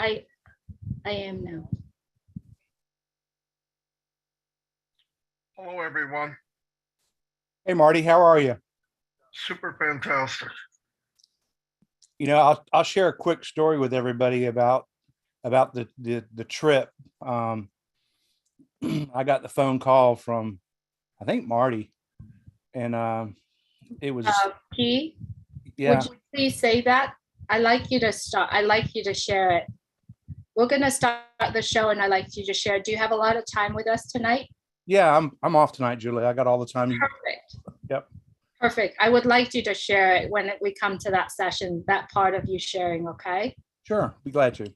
I am now. Hello, everyone. Hey, Marty, how are you? Super fantastic. You know, I'll share a quick story with everybody about the trip. I got the phone call from, I think, Marty, and it was P, yeah. would you please say that? I'd like you to start. I'd like you to share it. We're gonna start the show, and I'd like you to share it. Do you have a lot of time with us tonight? Yeah, I'm off tonight, Julie. I got all the time. Perfect. Yep. Perfect. I would like you to share it when we come to that session, that part of you sharing, okay? Sure, be glad to.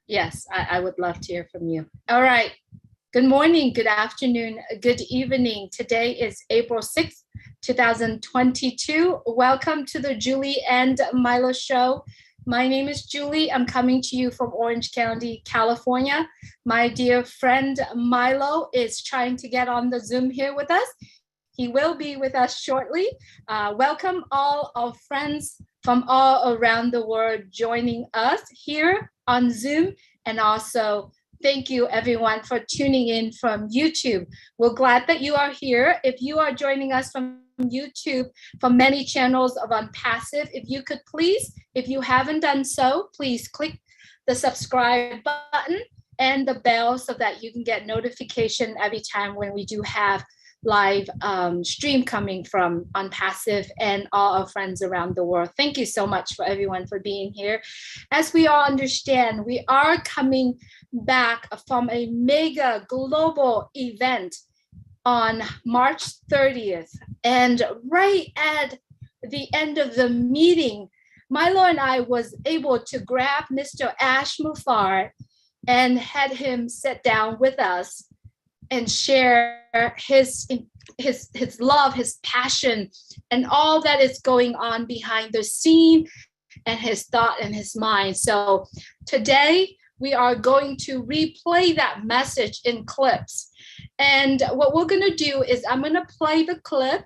Yes, I would love to hear from you. All right. Good morning, good afternoon, good evening. Today is April 6th, 2022. Welcome to the Julie and Milo show. My name is Julie. I'm coming to you from Orange County, California. My dear friend Milo is trying to get on the Zoom here with us. He will be with us shortly. Welcome all our friends from all around the world joining us here on Zoom, and also thank you everyone for tuning in from YouTube. We're glad that you are here. If you are joining us from YouTube, from many channels of Unpassive, if you could please, if you haven't done so, please click the subscribe button and the bell so that you can get notification every time when we do have live stream coming from Unpassive and all our friends around the world. Thank you so much for everyone for being here. As we all understand, we are coming back from a mega global event on March 30th. And right at the end of the meeting, Milo and I was able to grab Mr. Ash Muffard and had him sit down with us and share his love, his passion, and all that is going on behind the scene and his thought and his mind. So today we are going to replay that message in clips. And what we're gonna do is I'm gonna play the clip,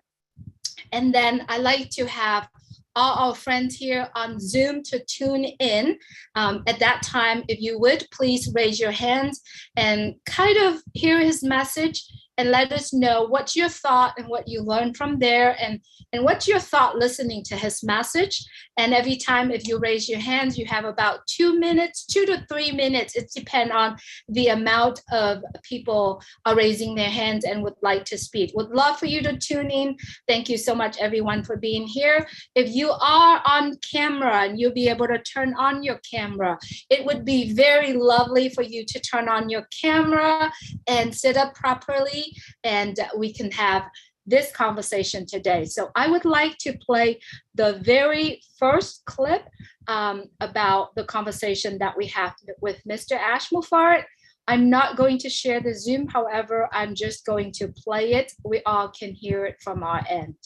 and then I like to have all our friends here on Zoom to tune in. At that time, if you would, please raise your hands and kind of hear his message and let us know what's your thought and what you learned from there, and what's your thought listening to his message. And every time if you raise your hands, you have about 2 minutes, 2 to 3 minutes. It depends on the amount of people are raising their hands and would like to speak. Would love for you to tune in. Thank you so much everyone for being here. If you are on camera and you'll be able to turn on your camera, it would be very lovely for you to turn on your camera and sit up properly, and we can have this conversation today. So I would like to play the very first clip about the conversation that we have with Mr. Ash Muffard. I'm not going to share the Zoom, however, I'm just going to play it. We all can hear it from our end.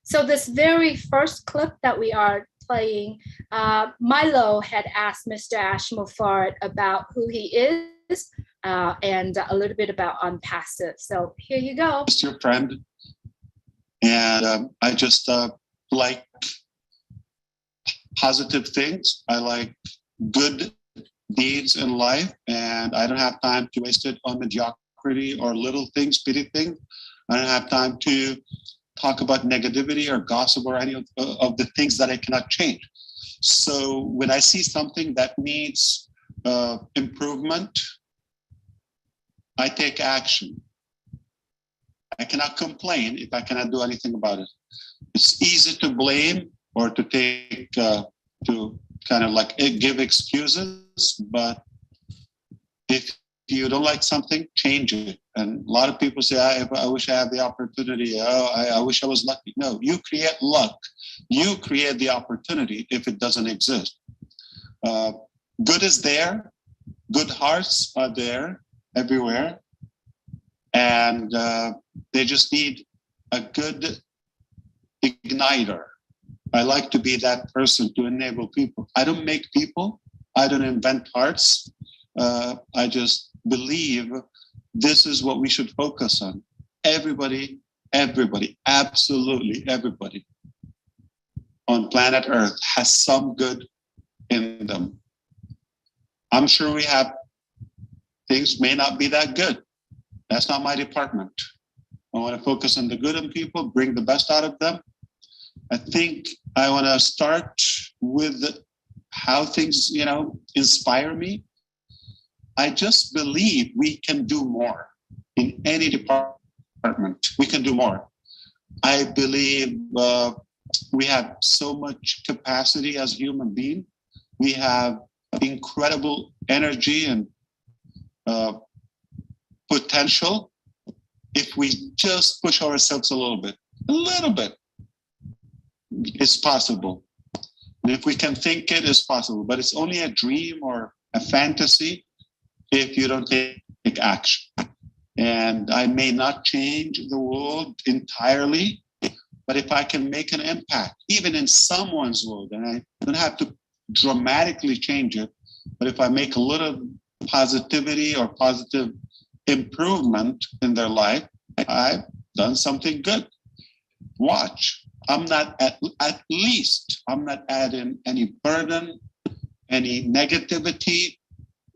So this very first clip that we are playing, Milo had asked Mr. Ash Muffard about who he is and a little bit about Unpassive. So here you go. Just your friend, and I just like positive things. I like good deeds in life, and I don't have time to waste it on mediocrity or little things, petty things. I don't have time to talk about negativity or gossip or any of the things that I cannot change. So when I see something that needs improvement, I take action. I cannot complain if I cannot do anything about it. It's easy to blame or to take, to kind of like give excuses, but if you don't like something, change it. And a lot of people say, I wish I had the opportunity. I wish I was lucky. No, you create luck. You create the opportunity if it doesn't exist. Good is there. Good hearts are there everywhere. And they just need a good igniter. I like to be that person to enable people. I don't make people. I don't invent hearts. I just believe this is what we should focus on. Everybody, absolutely everybody. on planet Earth has some good in them. I'm sure we have things may not be that good. That's not my department. I want to focus on the good in people, bring the best out of them. I think I want to start with how things, inspire me. I just believe we can do more in any department. We can do more. I believe we have so much capacity as human beings. We have incredible energy and potential if we just push ourselves a little bit. It's possible. And if we can think it, it's possible. But it's only a dream or a fantasy if you don't take action. And I may not change the world entirely, but if I can make an impact, even in someone's world, and I don't have to dramatically change it, but if I make a little positivity or positive improvement in their life, I've done something good. Watch. I'm not at least I'm not adding any burden, any negativity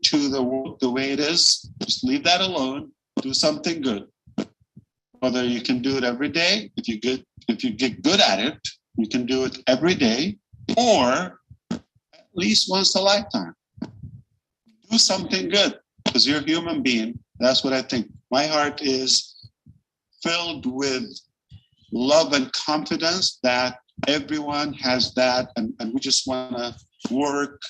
to the world the way it is. Just leave that alone. Do something good. Whether you can do it every day, if you get good at it, you can do it every day, or at least once a lifetime. Do something good because you're a human being. That's what I think. My heart is filled with love and confidence that everyone has that, and we just want to work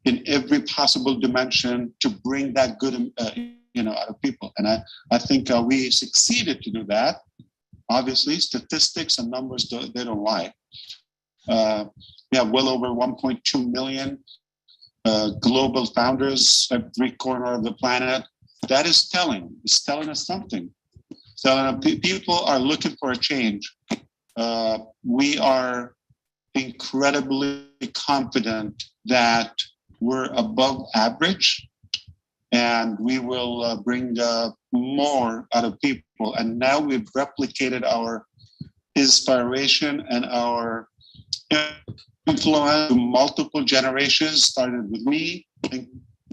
in every possible dimension to bring that good out of people. And I think we succeeded to do that. Obviously, statistics and numbers, they don't lie. We have well over 1.2 million global founders at every corner of the planet. That is telling. It's telling us something. So people are looking for a change. We are incredibly confident that we're above average, and we will bring more out of people. And now we've replicated our inspiration and our influence to multiple generations. Started with me. I think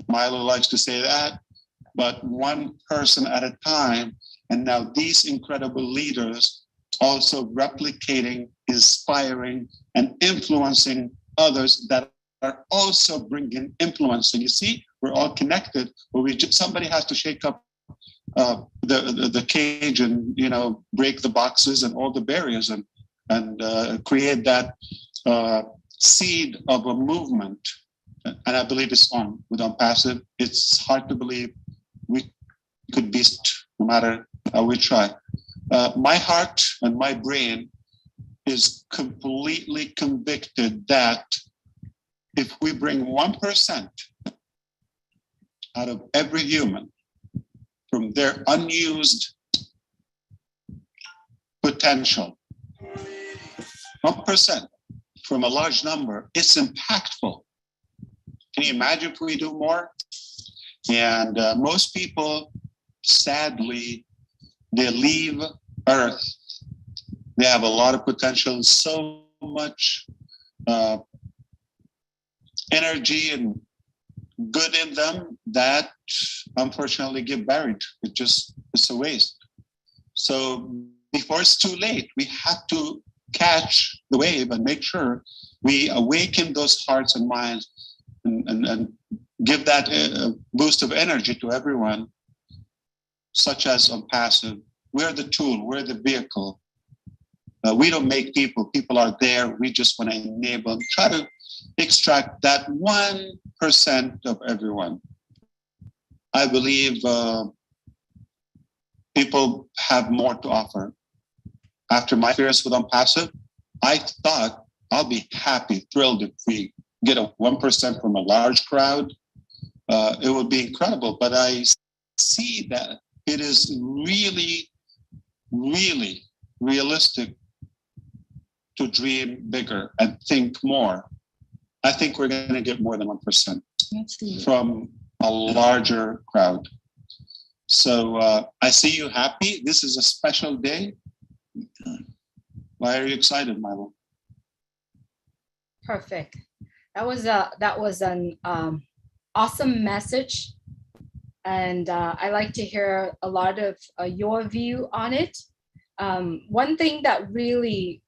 Milo likes to say that, but one person at a time. And now these incredible leaders also replicating, inspiring, and influencing others that are also bringing influence. And you see, we're all connected, but somebody has to shake up the cage and break the boxes and all the barriers and create that seed of a movement. And I believe it's on with ONPASSIVE. It's hard to believe we could be, no matter how we try. My heart and my brain is completely convicted that if we bring 1% out of every human from their unused potential, 1% from a large number, it's impactful. Can you imagine if we do more? And most people, sadly, they leave Earth. They have a lot of potential, so much energy and good in them that unfortunately get buried. It's a waste. So before it's too late, we have to catch the wave and make sure we awaken those hearts and minds and give that boost of energy to everyone, such as ONPASSIVE. We're the tool, we're the vehicle. We don't make people, people are there. We just want to enable, try to extract that 1% of everyone. I believe people have more to offer. After my experience with ONPASSIVE, I thought I'll be happy, thrilled if we get a 1% from a large crowd. It would be incredible, but I see that it is really, really realistic to dream bigger and think more. I think we're going to get more than 1% from a larger crowd. So I see you happy. This is a special day. Why are you excited, Milo? Perfect. That was an awesome message, and I like to hear a lot of your view on it. One thing that really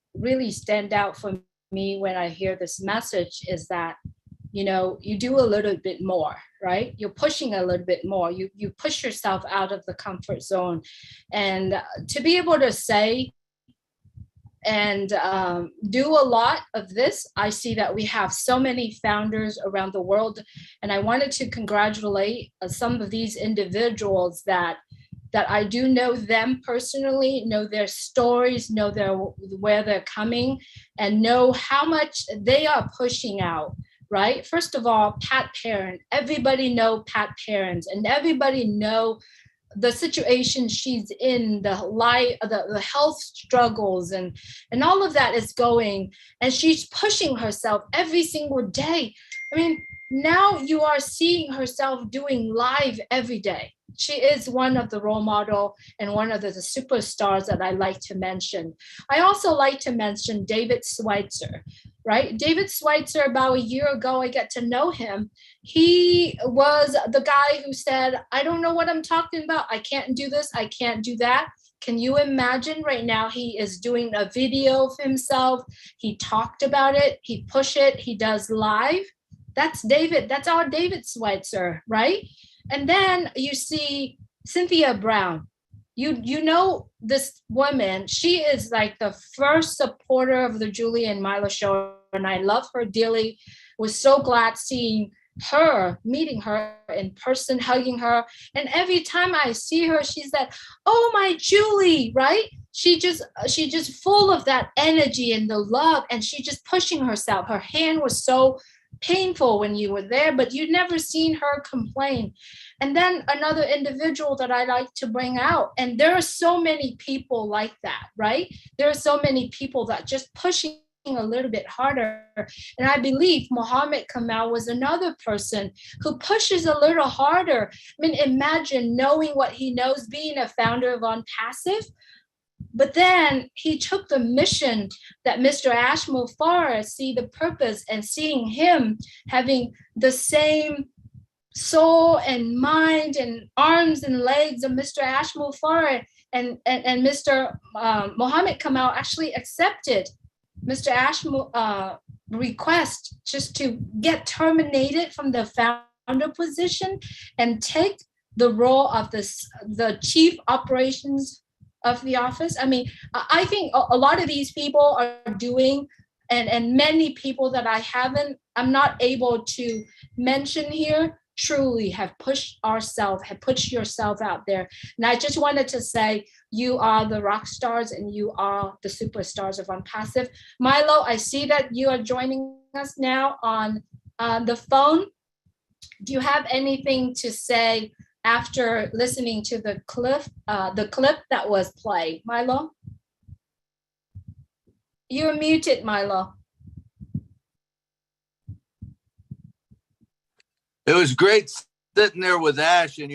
stand out for me when I hear this message is that, you know, you do a little bit more, right? You're pushing a little bit more. You push yourself out of the comfort zone, and to be able to say and do a lot of this. I see that we have so many founders around the world, and I wanted to congratulate some of these individuals that I do know them personally, know their stories, know where they're coming, and know how much they are pushing out. Right? First of all, Pat Parent. Everybody know Pat Parent, and everybody know the situation she's in, the health struggles, and all of that is going, and she's pushing herself every single day. I mean, now you are seeing herself doing live every day. She is one of the role model and one of the superstars that I like to mention. I also like to mention David Schweitzer, right? David Schweitzer, about a year ago, I got to know him. He was the guy who said, I don't know what I'm talking about. I can't do this. I can't do that. Can you imagine right now he is doing a video of himself. He talked about it. He pushed it. He does live. That's David. That's our David Schweitzer, right? And then you see Cynthia Brown. You know this woman, she is like the first supporter of the Julie and Milo show, and I love her dearly. Was so glad seeing her, meeting her in person, hugging her. And every time I see her, she's like, oh, my Julie, right? She just full of that energy and the love, and she just pushing herself. Her hand was so painful when you were there, but you'd never seen her complain. And then another individual that I like to bring out, and there are so many people like that, right? There are so many people that just pushing a little bit harder. And I believe Muhammad Kamal was another person who pushes a little harder. I mean, imagine knowing what he knows, being a founder of ONPASSIVE, but then he took the mission that Mr. Ashmole Farah see the purpose, and seeing him having the same soul and mind and arms and legs of Mr. Ashmole Farah, and Mr. Muhammad Kamal actually accepted Mr. Ashmole request just to get terminated from the founder position and take the role of the chief operations of the office. I mean, I think a lot of these people are doing, and many people that I'm not able to mention here, truly have pushed yourself out there. And I just wanted to say, you are the rock stars and you are the superstars of ONPASSIVE. Milo, I see that you are joining us now on the phone. Do you have anything to say after listening to the clip that was played? Milo? You're muted, Milo. It was great sitting there with Ash, and,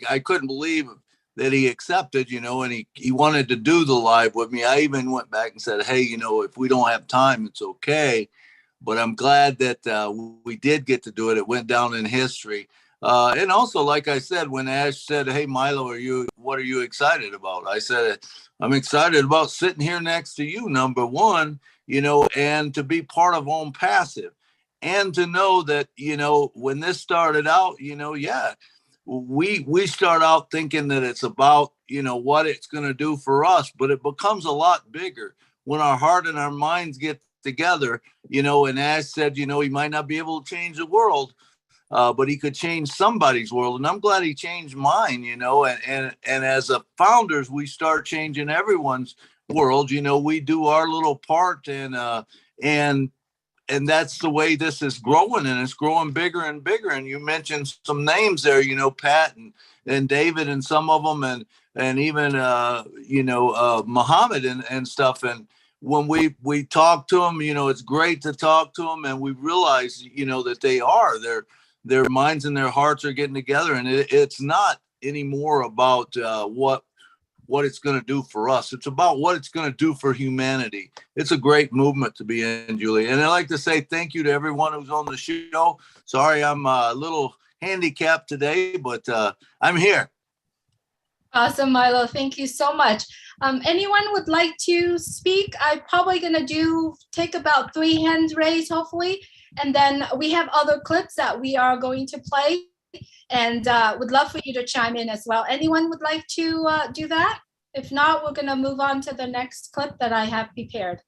I couldn't believe that he accepted, and he wanted to do the live with me. I even went back and said, hey, if we don't have time, it's okay. But I'm glad that we did get to do it. It went down in history. And also, like I said, when Ash said, hey, Milo, what are you excited about? I said, I'm excited about sitting here next to you, number one, and to be part of ONPASSIVE. And to know that, when this started out, we start out thinking that it's about, what it's going to do for us, but it becomes a lot bigger when our heart and our minds get together, and Ash said, he might not be able to change the world, but he could change somebody's world. And I'm glad he changed mine, and as a founders, we start changing everyone's world. We do our little part, and that's the way this is growing, and it's growing bigger and bigger. And you mentioned some names there, Pat and David and some of them, and even, Muhammad and stuff. And when we talk to them, it's great to talk to them, and we realize, that their minds and their hearts are getting together. And it's not anymore about what it's going to do for us. It's about what it's going to do for humanity. It's a great movement to be in, Julie. And I'd like to say thank you to everyone who's on the show. Sorry, I'm a little handicapped today, but I'm here. Awesome, Milo. Thank you so much. Anyone would like to speak? I'm probably going to take about 3 hands raised, hopefully. And then we have other clips that we are going to play. And would love for you to chime in as well. Anyone would like to do that? If not, we're going to move on to the next clip that I have prepared.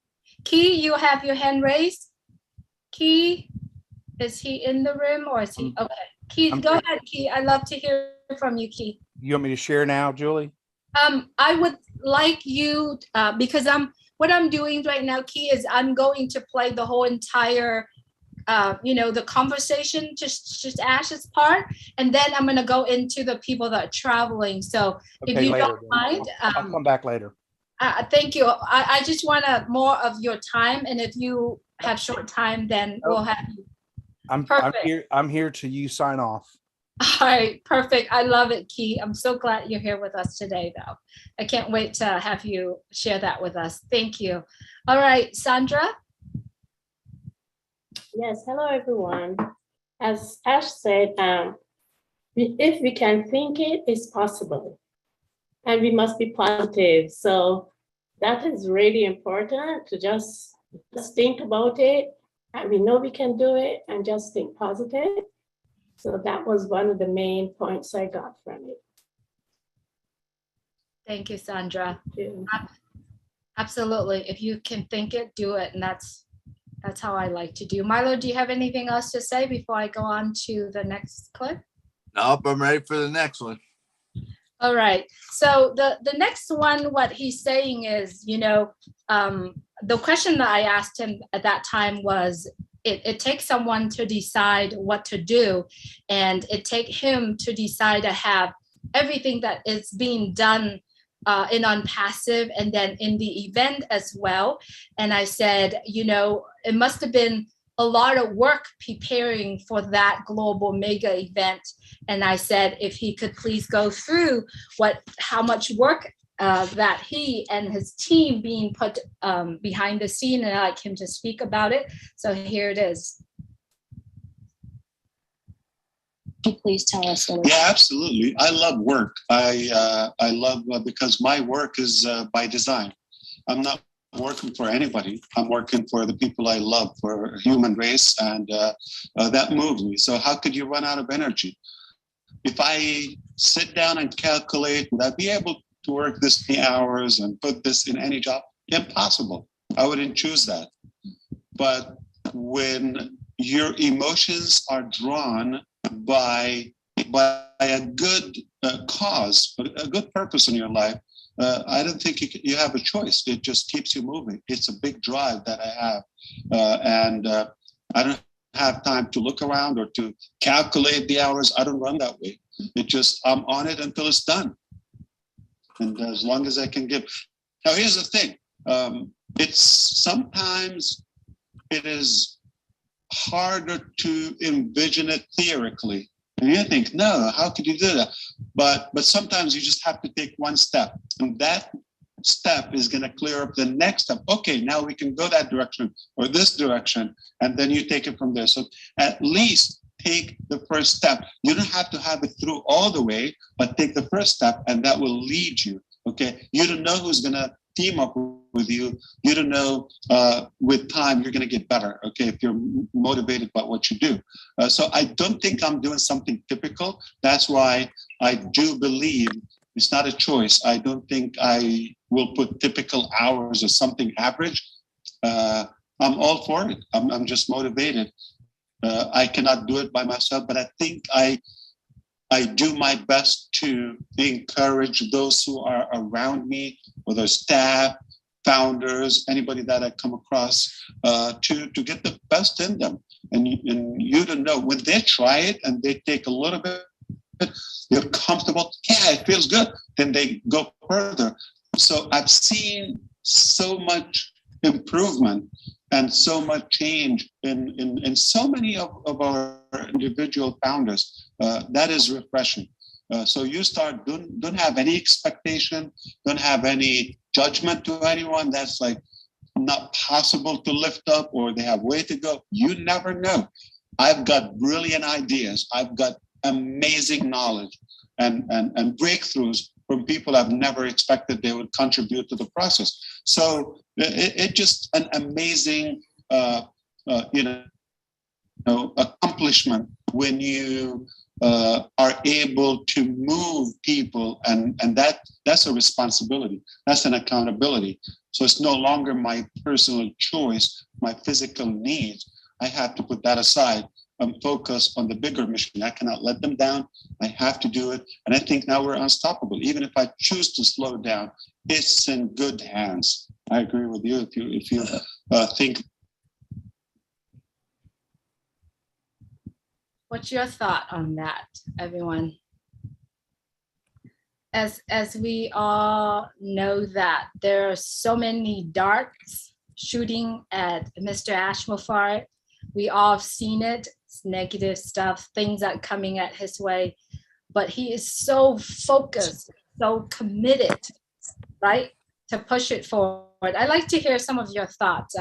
Key, you have your hand raised. Key, is he in the room or is he? Okay. Key, go ahead, Key. I'd love to hear from you, Key. You want me to share now, Julie? I would like you, because what I'm doing right now, Key, is I'm going to play the whole entire the conversation, just Ash's part, and then I'm going to go into the people that are traveling. So Okay, if you later, don't mind, I'll come back later. thank you. I just want more of your time, and if you have short time, then we'll have you. I'm here till you sign off. All right, perfect. I love it, Key. I'm so glad you're here with us today, though. I can't wait to have you share that with us. Thank you. All right, Sandra. Yes, hello everyone. As Ash said, if we can think it, it's possible. And we must be positive. So that is really important to just think about it. And we know we can do it and just think positive. So that was one of the main points I got from it. Thank you, Sandra. Thank you. Absolutely. If you can think it, do it. And that's how I like to do. Milo, do you have anything else to say before I go on to the next clip? Nope, I'm ready for the next one. All right. So the next one, what he's saying is, the question that I asked him at that time was, it takes someone to decide what to do, and it takes him to decide to have everything that is being done in ONPASSIVE and then in the event as well. And I said, it must have been a lot of work preparing for that global mega event. And I said, if he could please go through how much work that he and his team being put behind the scene, and I'd like him to speak about it. So here it is. Can you please tell us a little? Yeah, absolutely. I love work. I love because my work is by design. I'm not working for anybody. I'm working for the people I love, for human race, and that moves me. So how could you run out of energy? If I sit down and calculate, would I be able to work this many hours and put this in any job? Impossible. I wouldn't choose that. But when your emotions are drawn by a good cause, a good purpose in your life, I don't think you have a choice. It just keeps you moving. It's a big drive that I have. And I don't have time to look around or to calculate the hours. I don't run that way. It just, I'm on it until it's done. And as long as I can give. Now, here's the thing. Sometimes it is harder to envision it theoretically. And you think, no, how could you do that? But sometimes you just have to take one step. And that step is going to clear up the next step. Okay, now we can go that direction or this direction. And then you take it from there. So at least take the first step. You don't have to have it through all the way, but take the first step and that will lead you. Okay, you don't know who's going to team up with you. You don't know with time you're going to get better. Okay, if you're motivated by what you do. So I don't think I'm doing something typical. That's why I do believe it's not a choice. I don't think I will put typical hours or something average. I'm all for it. I'm just motivated. I cannot do it by myself, but I think I do my best to encourage those who are around me, whether staff, founders, anybody that I come across, to get the best in them. And you don't know, when they try it and they take a little bit, they're comfortable, yeah, it feels good, then they go further. So I've seen so much improvement and so much change in so many of our individual founders. That is refreshing. So you start, don't have any expectation, don't have any judgment to anyone that's like not possible to lift up or they have way to go. You never know. I've got brilliant ideas. I've got amazing knowledge and breakthroughs from people I've never expected they would contribute to the process. So it just an amazing, accomplishment when you are able to move people, and that's a responsibility. That's an accountability. So it's no longer my personal choice, my physical needs. I have to put that aside and focus on the bigger mission. I cannot let them down. I have to do it. And I think now we're unstoppable. Even if I choose to slow down, it's in good hands. I agree with you. If you think. What's your thought on that, everyone? As we all know that there are so many darts shooting at Mr. Ashmafar. We all have seen it. It's negative stuff, things that are coming at his way. But he is so focused, so committed, right, to push it forward. I'd like to hear some of your thoughts.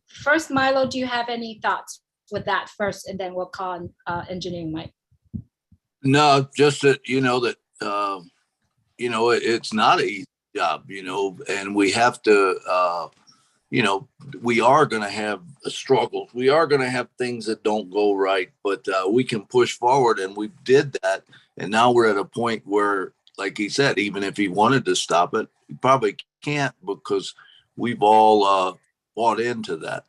First, Milo, do you have any thoughts with that first, and then we'll call on Engineering Mike? No, just that, it's not an easy job, and we have to, we are going to have struggles. We are going to have things that don't go right, but we can push forward, and we did that. And now we're at a point where, like he said, even if he wanted to stop it, he probably can't, because we've all bought into that.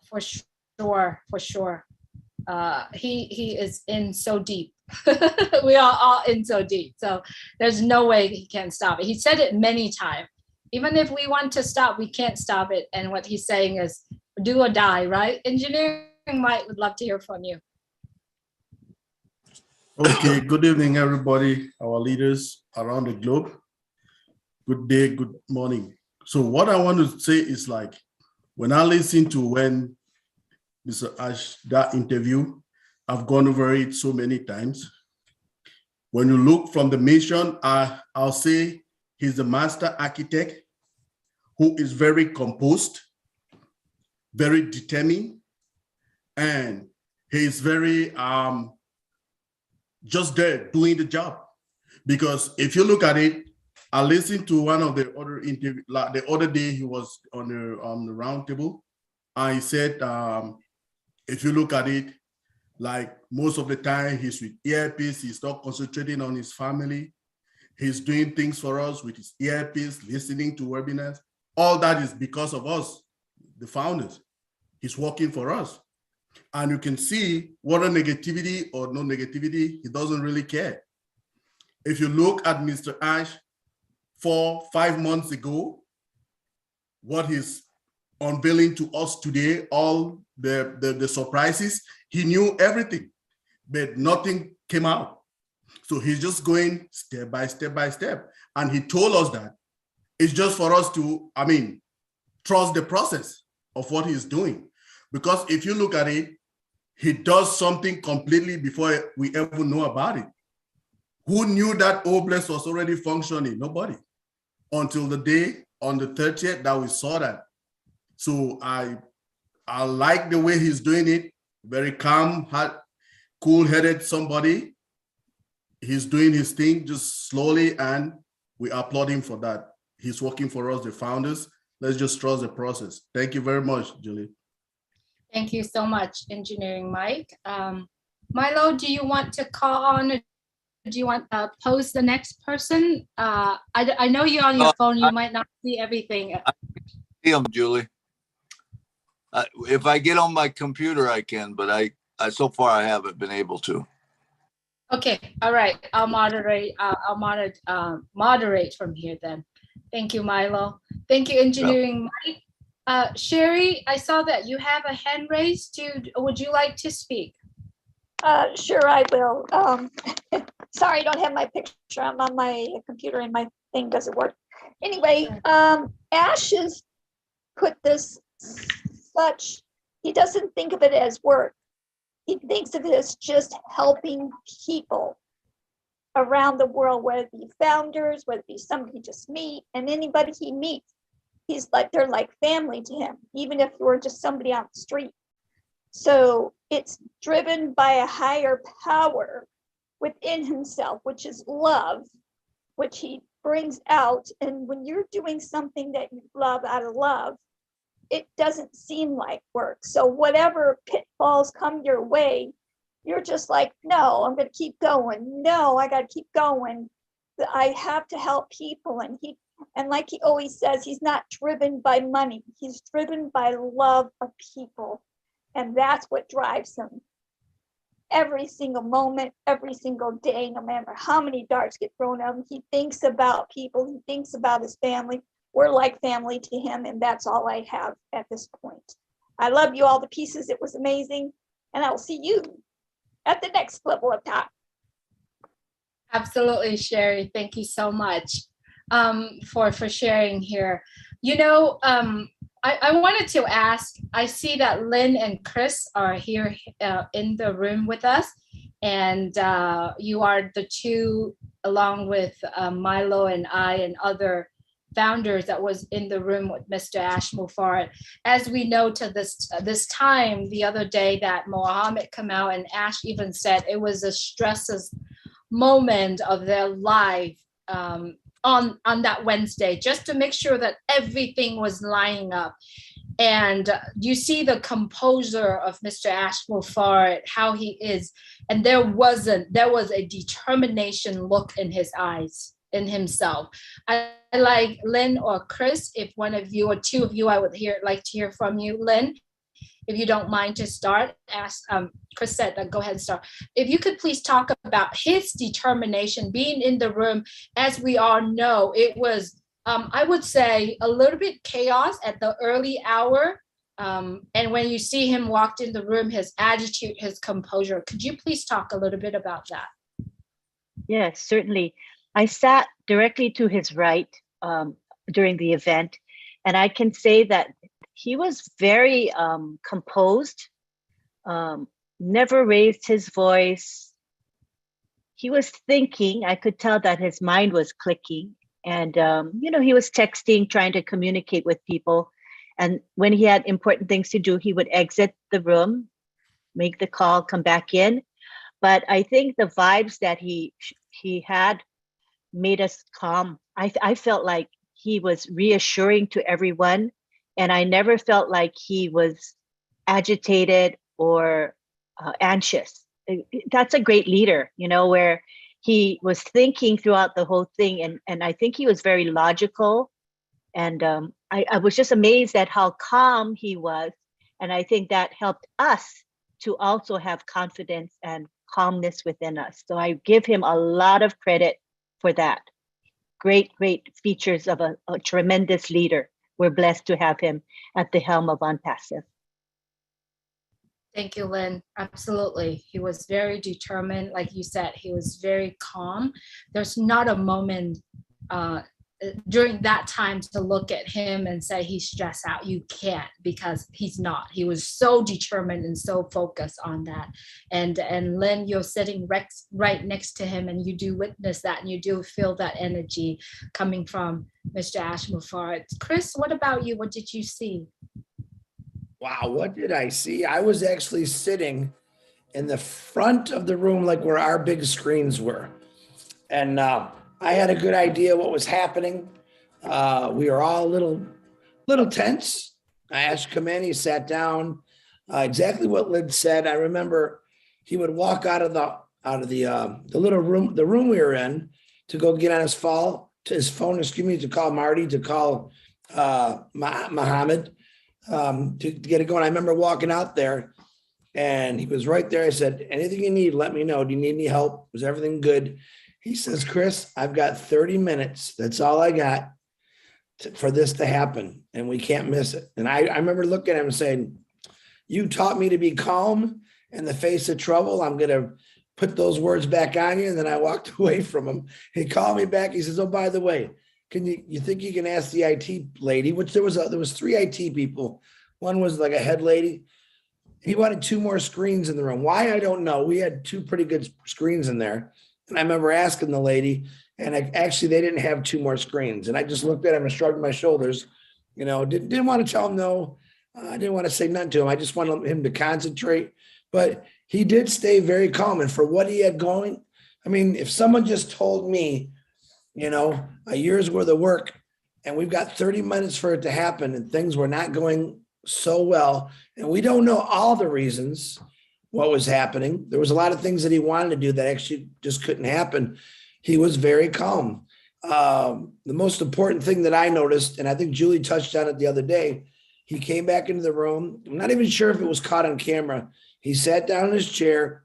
For sure. He is in so deep. We are all in so deep. So there's no way he can stop it. He said it many times. Even if we want to stop, we can't stop it. And what he's saying is do or die, right? Engineering Mike would love to hear from you. Okay, good evening, everybody, our leaders around the globe. Good day, good morning. So what I want to say is, like, when I listen to when Mr. Ash, that interview, I've gone over it so many times. When you look from the mission, I'll say he's the master architect who is very composed, very determined, and he's very just there doing the job. Because if you look at it, I listened to one of the other interviews, like the other day he was on the round table, and he said, if you look at it, like most of the time he's with earpiece, he's not concentrating on his family. He's doing things for us with his earpiece, listening to webinars. All that is because of us, the founders. He's working for us. And you can see whether negativity or no negativity, he doesn't really care. If you look at Mr. Ash 4-5 months ago, what he's unveiling to us today, all the surprises, he knew everything, but nothing came out. So he's just going step by step by step. And he told us that it's just for us to, trust the process of what he's doing. Because if you look at it, he does something completely before we ever know about it. Who knew that OBLES was already functioning? Nobody. Until the day on the 30th that we saw that. So I like the way he's doing it. Very calm, cool-headed somebody. He's doing his thing just slowly, and we applaud him for that. He's working for us, the founders. Let's just trust the process. Thank you very much, Julie. Thank you so much, Engineering Mike. Milo, do you want to call on, or do you want to pose the next person? I know you're on your phone, you might not see everything. I see him, Julie. If I get on my computer, I can, but I so far I haven't been able to. Okay, all right. I'll moderate. I'll moderate from here then. Thank you, Milo. Thank you, Engineering Mike. Sherry, I saw that you have a hand raised. Would you like to speak? Sure, I will. Sorry, I don't have my picture. I'm on my computer and my thing doesn't work. Anyway, Ash has put this such, he doesn't think of it as work. he thinks of it as just helping people around the world, whether it be founders, whether it be somebody he just meet, and anybody he meets, they're like family to him, even if you're just somebody on the street. So it's driven by a higher power within himself, which is love, which he brings out. And when you're doing something that you love out of love, it doesn't seem like work. So whatever pitfalls come your way, you're just like, no, I'm going to keep going. No, I got to keep going. I have to help people. And like he always says, he's not driven by money. He's driven by love of people. And that's what drives him every single moment, every single day, no matter how many darts get thrown at him. He thinks about people. He thinks about his family. We're like family to him. And that's all I have at this point. I love you all to pieces. It was amazing. And I will see you at the next level of time. Absolutely, Sherry. Thank you so much for sharing here. You know, I wanted to ask, I see that Lynn and Chris are here in the room with us, and you are the two, along with Milo and I and other founders that was in the room with Mr. Ash Mufarad. As we know to this time, the other day that Mohammed came out and Ash even said it was the stressest moment of their life on that Wednesday, just to make sure that everything was lining up. And you see the composure of Mr. Ash Mufarad, how he is, and there was a determination look in his eyes, in himself. I like Lynn or Chris, if one of you or two of you, I would like to hear from you. Lynn, if you don't mind to start, ask Chris said, go ahead and start. If you could please talk about his determination being in the room. As we all know, it was, I would say, a little bit chaos at the early hour. And when you see him walked in the room, his attitude, his composure, could you please talk a little bit about that? Yes, certainly. I sat directly to his right during the event, and I can say that he was very composed, never raised his voice. He was thinking. I could tell that his mind was clicking, and he was texting, trying to communicate with people. And when he had important things to do, he would exit the room, make the call, come back in. But I think the vibes that he had made us calm. I felt like he was reassuring to everyone, and I never felt like he was agitated or anxious. That's a great leader, where he was thinking throughout the whole thing, and I think he was very logical. And I was just amazed at how calm he was, and I think that helped us to also have confidence and calmness within us. So I give him a lot of credit for that. Great features of a tremendous leader. We're blessed to have him at the helm of ONPASSIVE. Thank you, Lynn. Absolutely. He was very determined. Like you said, he was very calm. There's not a moment during that time to look at him and say he's stressed out. You can't, because he's not. He was so determined and so focused on that. And Lynn, you're sitting right next to him, and you do witness that, and you do feel that energy coming from Mr. Ash Mufarad. Chris, what about you? What did you see? Wow, what did I see? I was actually sitting in the front of the room, like where our big screens were. And I had a good idea what was happening. We were all a little tense. I asked Kamal, he sat down, exactly what Lynn said. I remember he would walk out of the little room, the room we were in, to go get on his phone, to call Marty, to call Muhammad, to get it going. I remember walking out there, and he was right there. I said, anything you need, let me know. Do you need any help? Was everything good? He says, Chris, I've got 30 minutes. That's all I got for this to happen, and we can't miss it. And I remember looking at him and saying, you taught me to be calm in the face of trouble. I'm going to put those words back on you. And then I walked away from him. He called me back. He says, oh, by the way, you think you can ask the IT lady, which there was 3 IT people. One was like a head lady. He wanted 2 more screens in the room. Why? I don't know. We had 2 pretty good screens in there. And I remember asking the lady, and actually they didn't have 2 more screens. And I just looked at him and shrugged my shoulders, didn't want to tell him no. I didn't want to say nothing to him. I just wanted him to concentrate, but he did stay very calm. And for what he had going, I mean, if someone just told me, a year's worth of work and we've got 30 minutes for it to happen and things were not going so well, and we don't know all the reasons what was happening. There was a lot of things that he wanted to do that actually just couldn't happen. He was very calm. The most important thing that I noticed, and I think Julie touched on it the other day, he came back into the room. I'm not even sure if it was caught on camera. He sat down in his chair.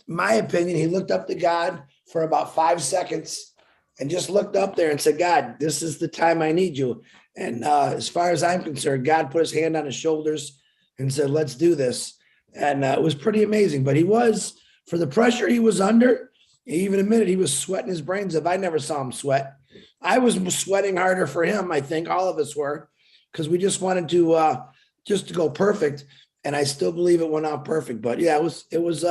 My opinion, he looked up to God for about 5 seconds and just looked up there and said, God, this is the time I need you. And as far as I'm concerned, God put his hand on his shoulders and said, let's do this. And it was pretty amazing. But he was, for the pressure he was under, he even admitted he was sweating his brains up. I never saw him sweat. I was sweating harder for him. I think all of us were, because we just wanted to go perfect. And I still believe it went out perfect. But yeah, it was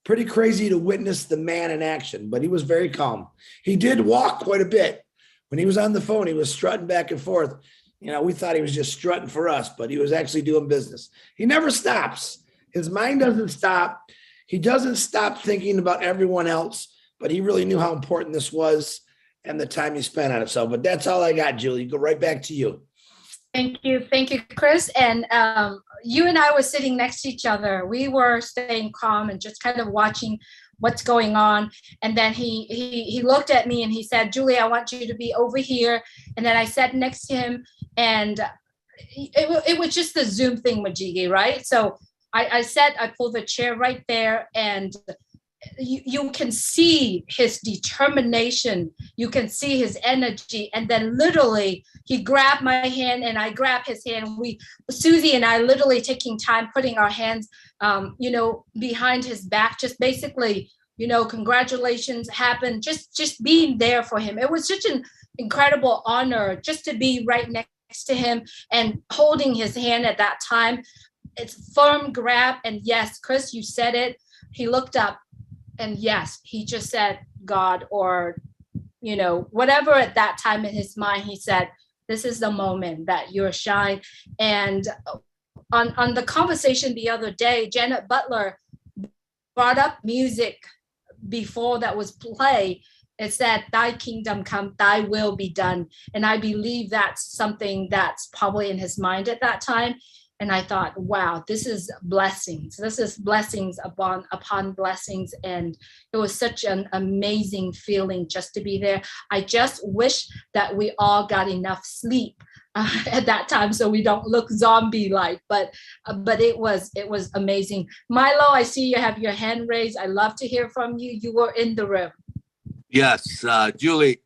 pretty crazy to witness the man in action, but he was very calm. He did walk quite a bit. When he was on the phone, he was strutting back and forth. We thought he was just strutting for us, but he was actually doing business. He never stops. His mind doesn't stop. He doesn't stop thinking about everyone else, but he really knew how important this was and the time he spent on it. So, but that's all I got, Julie. Go right back to you. Thank you, Chris. And you and I were sitting next to each other. We were staying calm and just kind of watching what's going on. And then he looked at me and he said, Julie, I want you to be over here. And then I sat next to him, and it was just the Zoom thing, Majigi, right? So I pulled the chair right there, and you can see his determination. You can see his energy. And then literally he grabbed my hand and I grabbed his hand. Susie and I literally taking time, putting our hands, behind his back, just basically, congratulations happened, just being there for him. It was such an incredible honor just to be right next to him and holding his hand at that time. It's firm grab. And yes, Chris, you said it. He looked up. And yes, he just said God, or, whatever at that time in his mind, he said, this is the moment that you're shine. And on the conversation the other day, Janet Butler brought up music before that was play. It said, thy kingdom come, thy will be done. And I believe that's something that's probably in his mind at that time. And I thought, wow, this is blessings. This is blessings upon blessings. And it was such an amazing feeling just to be there. I just wish that we all got enough sleep at that time so we don't look zombie-like. But it was amazing. Milo, I see you have your hand raised. I love to hear from you. You were in the room. Yes, Julie,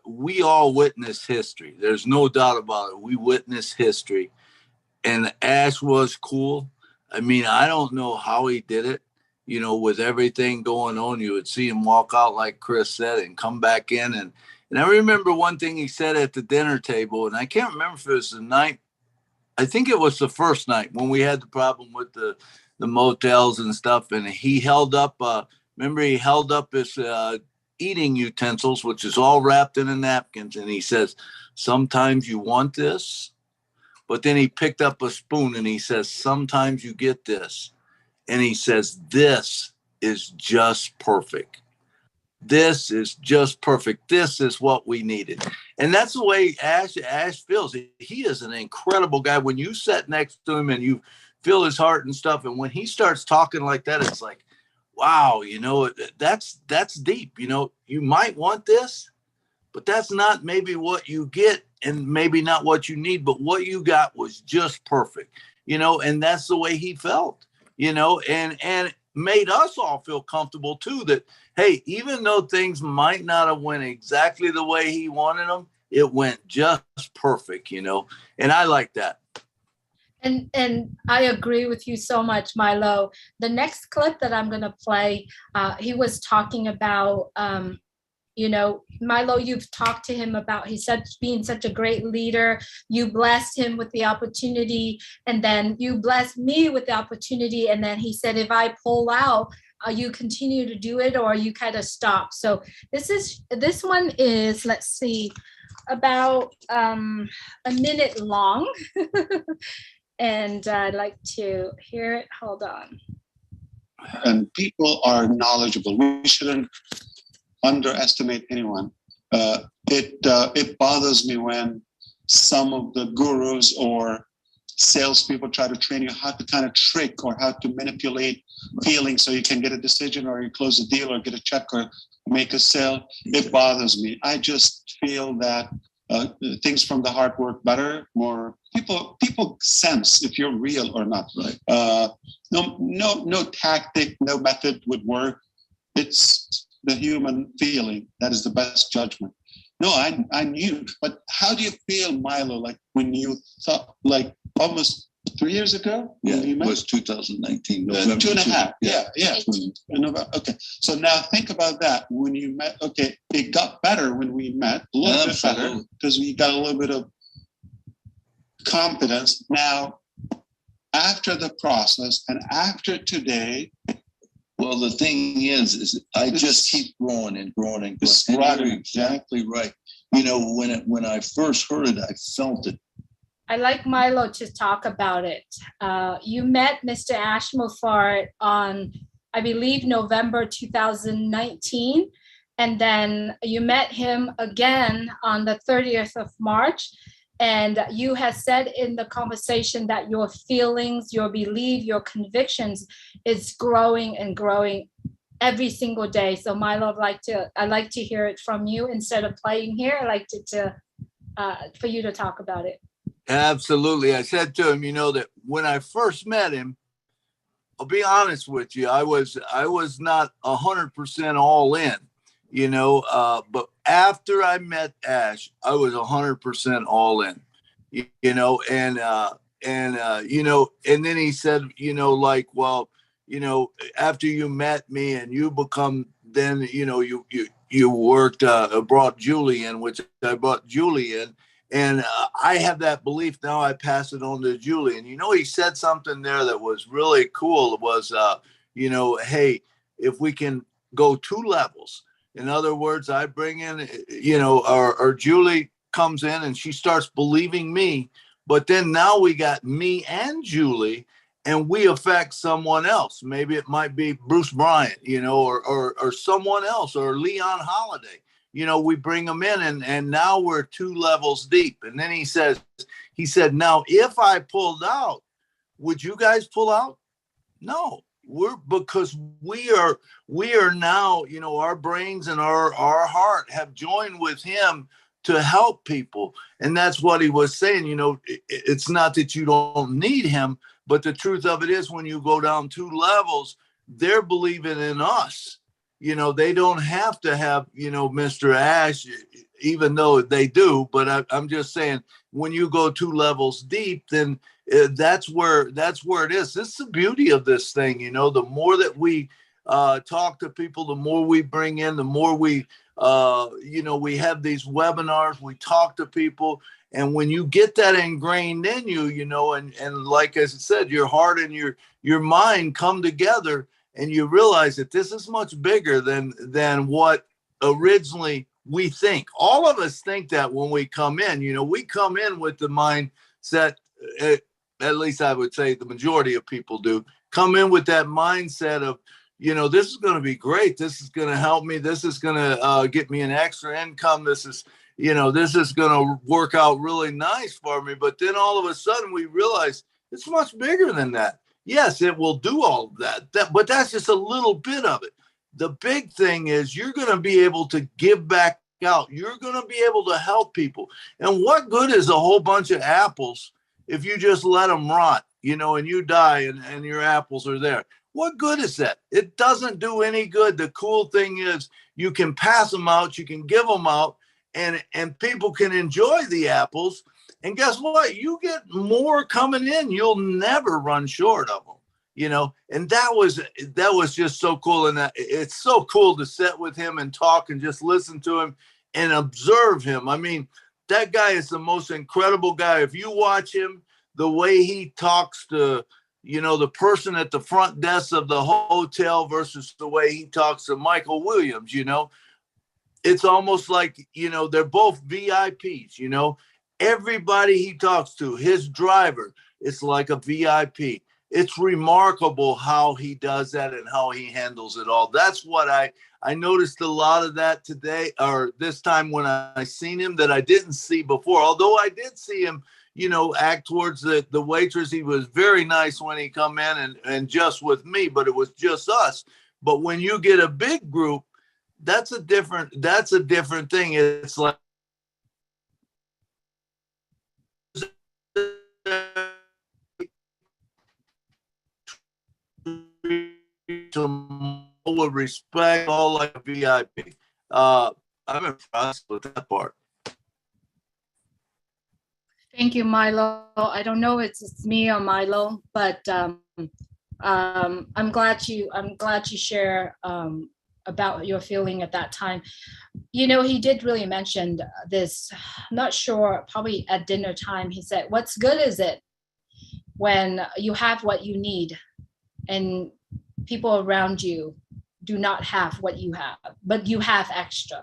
we all witness history. There's no doubt about it. We witness history. And Ash was cool. I mean, I don't know how he did it, with everything going on. You would see him walk out, like Chris said, and come back in. And I remember one thing he said at the dinner table, and I can't remember if it was the night. I think it was the first night when we had the problem with the motels and stuff. And he held up, he held up his eating utensils, which is all wrapped in a napkins. And he says, sometimes you want this. But then he picked up a spoon and he says, sometimes you get this. And he says, this is just perfect. This is just perfect. This is what we needed. And that's the way Ash feels. He is an incredible guy. When you sit next to him and you feel his heart and stuff, and when he starts talking like that, it's like, wow, that's deep. You might want this, but that's not maybe what you get. And maybe not what you need, but what you got was just perfect, and that's the way he felt, and made us all feel comfortable too, that, hey, even though things might not have went exactly the way he wanted them, it went just perfect, and I like that. And I agree with you so much, Milo. The next clip that I'm going to play, he was talking about You know, Milo, you've talked to him about being such a great leader. You blessed him with the opportunity, and then you blessed me with the opportunity. And then he said, if I pull out, you continue to do it, or you kind of stop. So this one is, let's see, about a minute long. And I'd like to hear it. Hold on. And people are knowledgeable. We shouldn't underestimate anyone. It bothers me when some of the gurus or salespeople try to train you how to kind of trick or how to manipulate feelings so you can get a decision or you close a deal or get a check or make a sale. It bothers me. I just feel that things from the heart work better. More people sense if you're real or not. Right. No tactic, no method would work. It's the human feeling that is the best judgment. No, I knew, but how do you feel, Milo? Like when you thought, like almost 3 years ago? Yeah, it was 2019. November 2.5. Yeah. November. Okay. So now think about that. When you met, okay, it got better when we met, a little bit better, because we got a little bit of confidence. Now, after the process and after today, well, the thing is I just keep growing and growing and growing. And Right. you're exactly right. You know, when I first heard it, I felt it. I'd like Milo to talk about it. You met Mr. Ashmofar on, I believe, November 2019. And then you met him again on the 30th of March. And you had said in the conversation that your feelings, your belief, your convictions is growing and growing every single day. So Milo, I'd like to hear it from you instead of playing here. I'd like for you to talk about it. Absolutely. I said to him, you know, that when I first met him, I'll be honest with you, I was not 100% all in, you know, but after I met Ash, I was 100% all in, you know, and you know, and then he said, you know, like, well, you know, after you met me and you become, then, you know, you worked, brought Julie in, which I brought Julie in. And I have that belief now. I pass it on to Julie. And, you know, he said something there that was really cool. It was, you know, hey, if we can go 2 levels. In other words, I bring in, you know, or Julie comes in and she starts believing me. But then now we got me and Julie, and we affect someone else. Maybe it might be Bruce Bryant, you know, or someone else, or Leon Holiday. You know, we bring them in and now we're 2 levels deep. And then he said, now, if I pulled out, would you guys pull out? No, because we are now, you know, our brains and our heart have joined with him to help people. And that's what he was saying. You know, it's not that you don't need him, but the truth of it is when you go down 2 levels, they're believing in us. You know, they don't have to have, you know, Mr. Ash, even though they do. But I'm just saying, when you go 2 levels deep, then that's where it is. This is the beauty of this thing. You know, the more that we talk to people, the more we bring in, the more we, you know, we have these webinars, we talk to people. And when you get that ingrained in you, you know, and like I said, your heart and your mind come together, and you realize that this is much bigger than what originally we think. All of us think that when we come in. You know, we come in with the mindset, at least I would say the majority of people do, come in with that mindset of, you know, this is going to be great. This is going to help me. This is going to get me an extra income. This is, you know, this is going to work out really nice for me. But then all of a sudden we realize it's much bigger than that. Yes, it will do all of that, but that's just a little bit of it. The big thing is you're going to be able to give back out. You're going to be able to help people. And what good is a whole bunch of apples if you just let them rot, you know, and you die and your apples are there? What good is that? It doesn't do any good. The cool thing is you can pass them out, you can give them out, and people can enjoy the apples. And guess what? You get more coming in. You'll never run short of them. you know, and that was just so cool. And it's so cool to sit with him and talk and just listen to him and observe him. I mean, that guy is the most incredible guy. If you watch him, the way he talks to, you know, the person at the front desk of the hotel versus the way he talks to Michael Williams, you know, it's almost like, you know, they're both VIPs, you know, everybody he talks to, his driver, it's like a VIP. It's remarkable how he does that and how he handles it all. That's what I noticed a lot of that today, or this time when I seen him, that I didn't see before. Although I did see him, you know, act towards the waitress. He was very nice when he come in and just with me, but it was just us. But when you get a big group, that's a different thing. It's like with respect, all like a VIP. I'm impressed with that part. Thank you, Milo. I don't know if it's me or Milo, but I'm glad you share about your feeling at that time. You know, he did really mention this, I'm not sure, probably at dinner time, he said, what's good is it when you have what you need and people around you do not have what you have, but you have extra,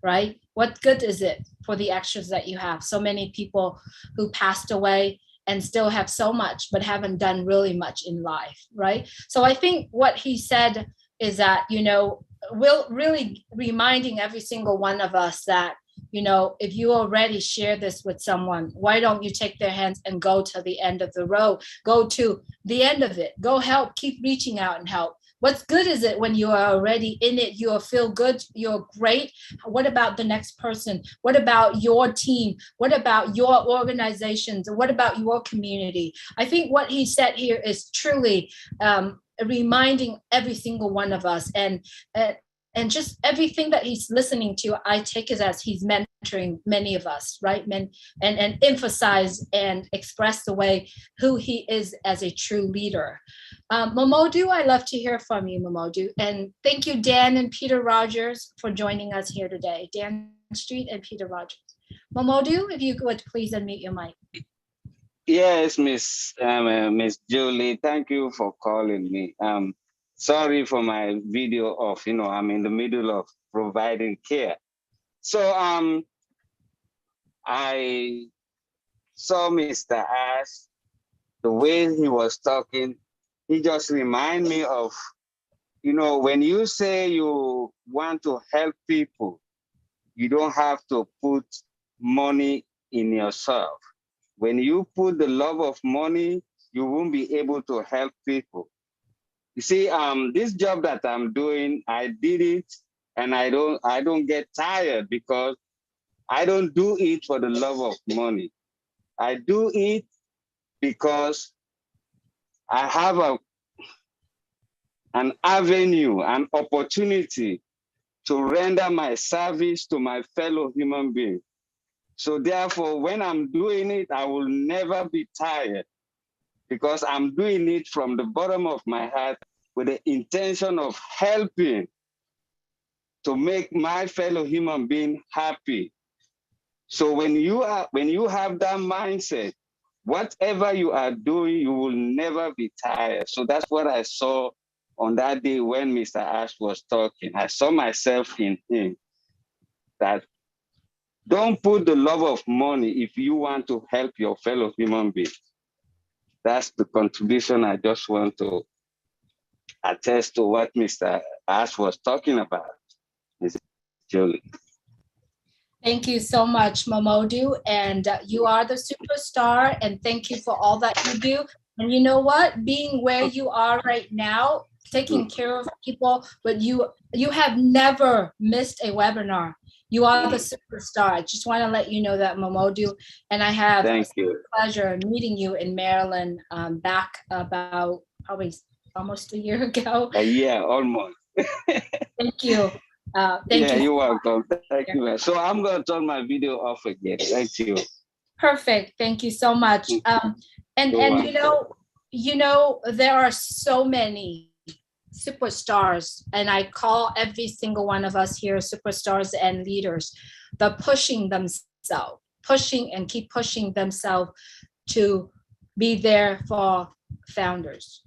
right? What good is it for the extras that you have? So many people who passed away and still have so much, but haven't done really much in life, right? So I think what he said is that, you know, we'll really reminding every single one of us that, you know, if you already share this with someone, why don't you take their hands and go to the end of the road, go to the end of it, go help, keep reaching out and help. What's good is it when you are already in it, you feel good, you're great. What about the next person? What about your team? What about your organizations? What about your community? I think what he said here is truly reminding every single one of us, and just everything that he's listening to, I take it as he's mentoring many of us, right? And emphasize and express the way who he is as a true leader. Momodu, I love to hear from you, Momodu. And thank you, Dan and Peter Rogers, for joining us here today. Dan Street and Peter Rogers. Momodu, if you would please unmute your mic. Yes, Miss Julie, thank you for calling me. Sorry for my video off, you know, I'm in the middle of providing care. So I saw Mr. Ash, the way he was talking, he just reminded me of, you know, when you say you want to help people, you don't have to put money in yourself. When you put the love of money, you won't be able to help people. You see, this job that I'm doing, I did it, and I don't get tired because I don't do it for the love of money. I do it because I have an avenue, an opportunity to render my service to my fellow human beings. So therefore, when I'm doing it, I will never be tired because I'm doing it from the bottom of my heart with the intention of helping to make my fellow human being happy. So when you have that mindset, whatever you are doing, you will never be tired. So that's what I saw on that day when Mr. Ash was talking. I saw myself in him, that don't put the love of money if you want to help your fellow human beings. That's the contribution I just want to attest to what Mr. Ash was talking about. Ms. Julie. Thank you so much, Momodu. And you are the superstar. And thank you for all that you do. And you know what? Being where you are right now, taking care of people, but you have never missed a webinar. You are the superstar. I just want to let you know that, Momodu. And I have the pleasure meeting you in Maryland back about probably almost a year ago. A year, almost. Thank you. Thank you. You're welcome. Thank you. So I'm going to turn my video off again. Thank you. Perfect. Thank you so much. And you know, you know, there are so many superstars, and I call every single one of us here superstars and leaders, the pushing themselves, pushing and keep pushing themselves to be there for founders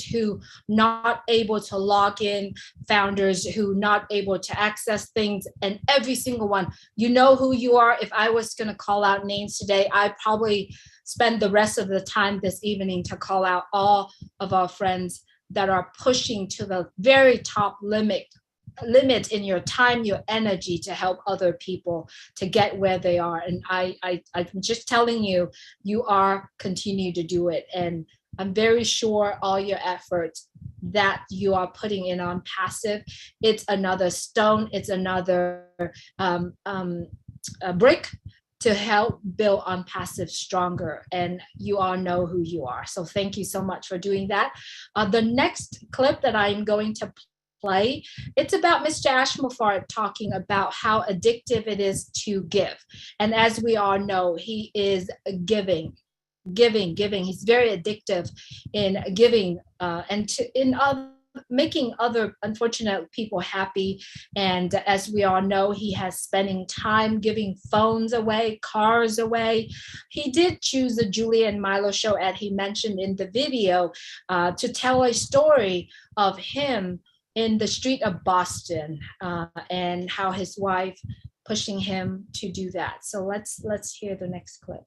who not able to log in, founders who not able to access things, and every single one. You know who you are. If I was going to call out names today, I probably spend the rest of the time this evening to call out all of our friends that are pushing to the very top limit in your time, your energy to help other people to get where they are. And I'm just telling you, you are continue to do it. And I'm very sure all your efforts that you are putting in on passive, it's another stone, it's another a brick to help build on passive stronger, and you all know who you are. So thank you so much for doing that. The next clip that I'm going to play, it's about Mr. Ashmafar talking about how addictive it is to give. And as we all know, he is giving. He's very addictive in giving and making other unfortunate people happy. And as we all know, he has spending time giving phones away, cars away. He did choose the Julia and Milo show, as he mentioned in the video, to tell a story of him in the street of Boston and how his wife pushing him to do that. So let's hear the next clip.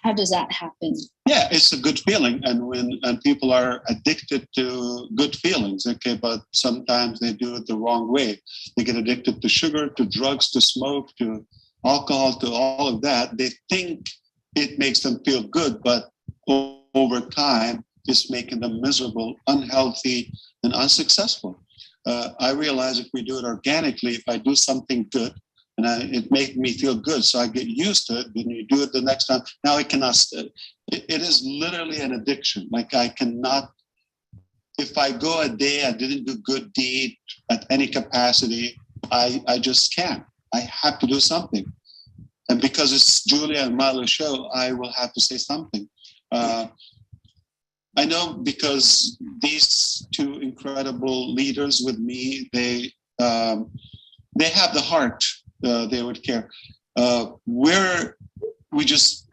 How does that happen? Yeah, it's a good feeling, and people are addicted to good feelings, okay, but sometimes they do it the wrong way. They get addicted to sugar, to drugs, to smoke, to alcohol, to all of that. They think it makes them feel good, but over time, it's making them miserable, unhealthy, and unsuccessful. I realize if we do it organically, if I do something good, and it made me feel good, so I get used to it. When you do it the next time, now I cannot. It is literally an addiction. Like I cannot. If I go a day I didn't do good deed at any capacity, I just can't. I have to do something, and because it's Julia and Milo show, I will have to say something. I know because these two incredible leaders with me, they have the heart. They would care. We just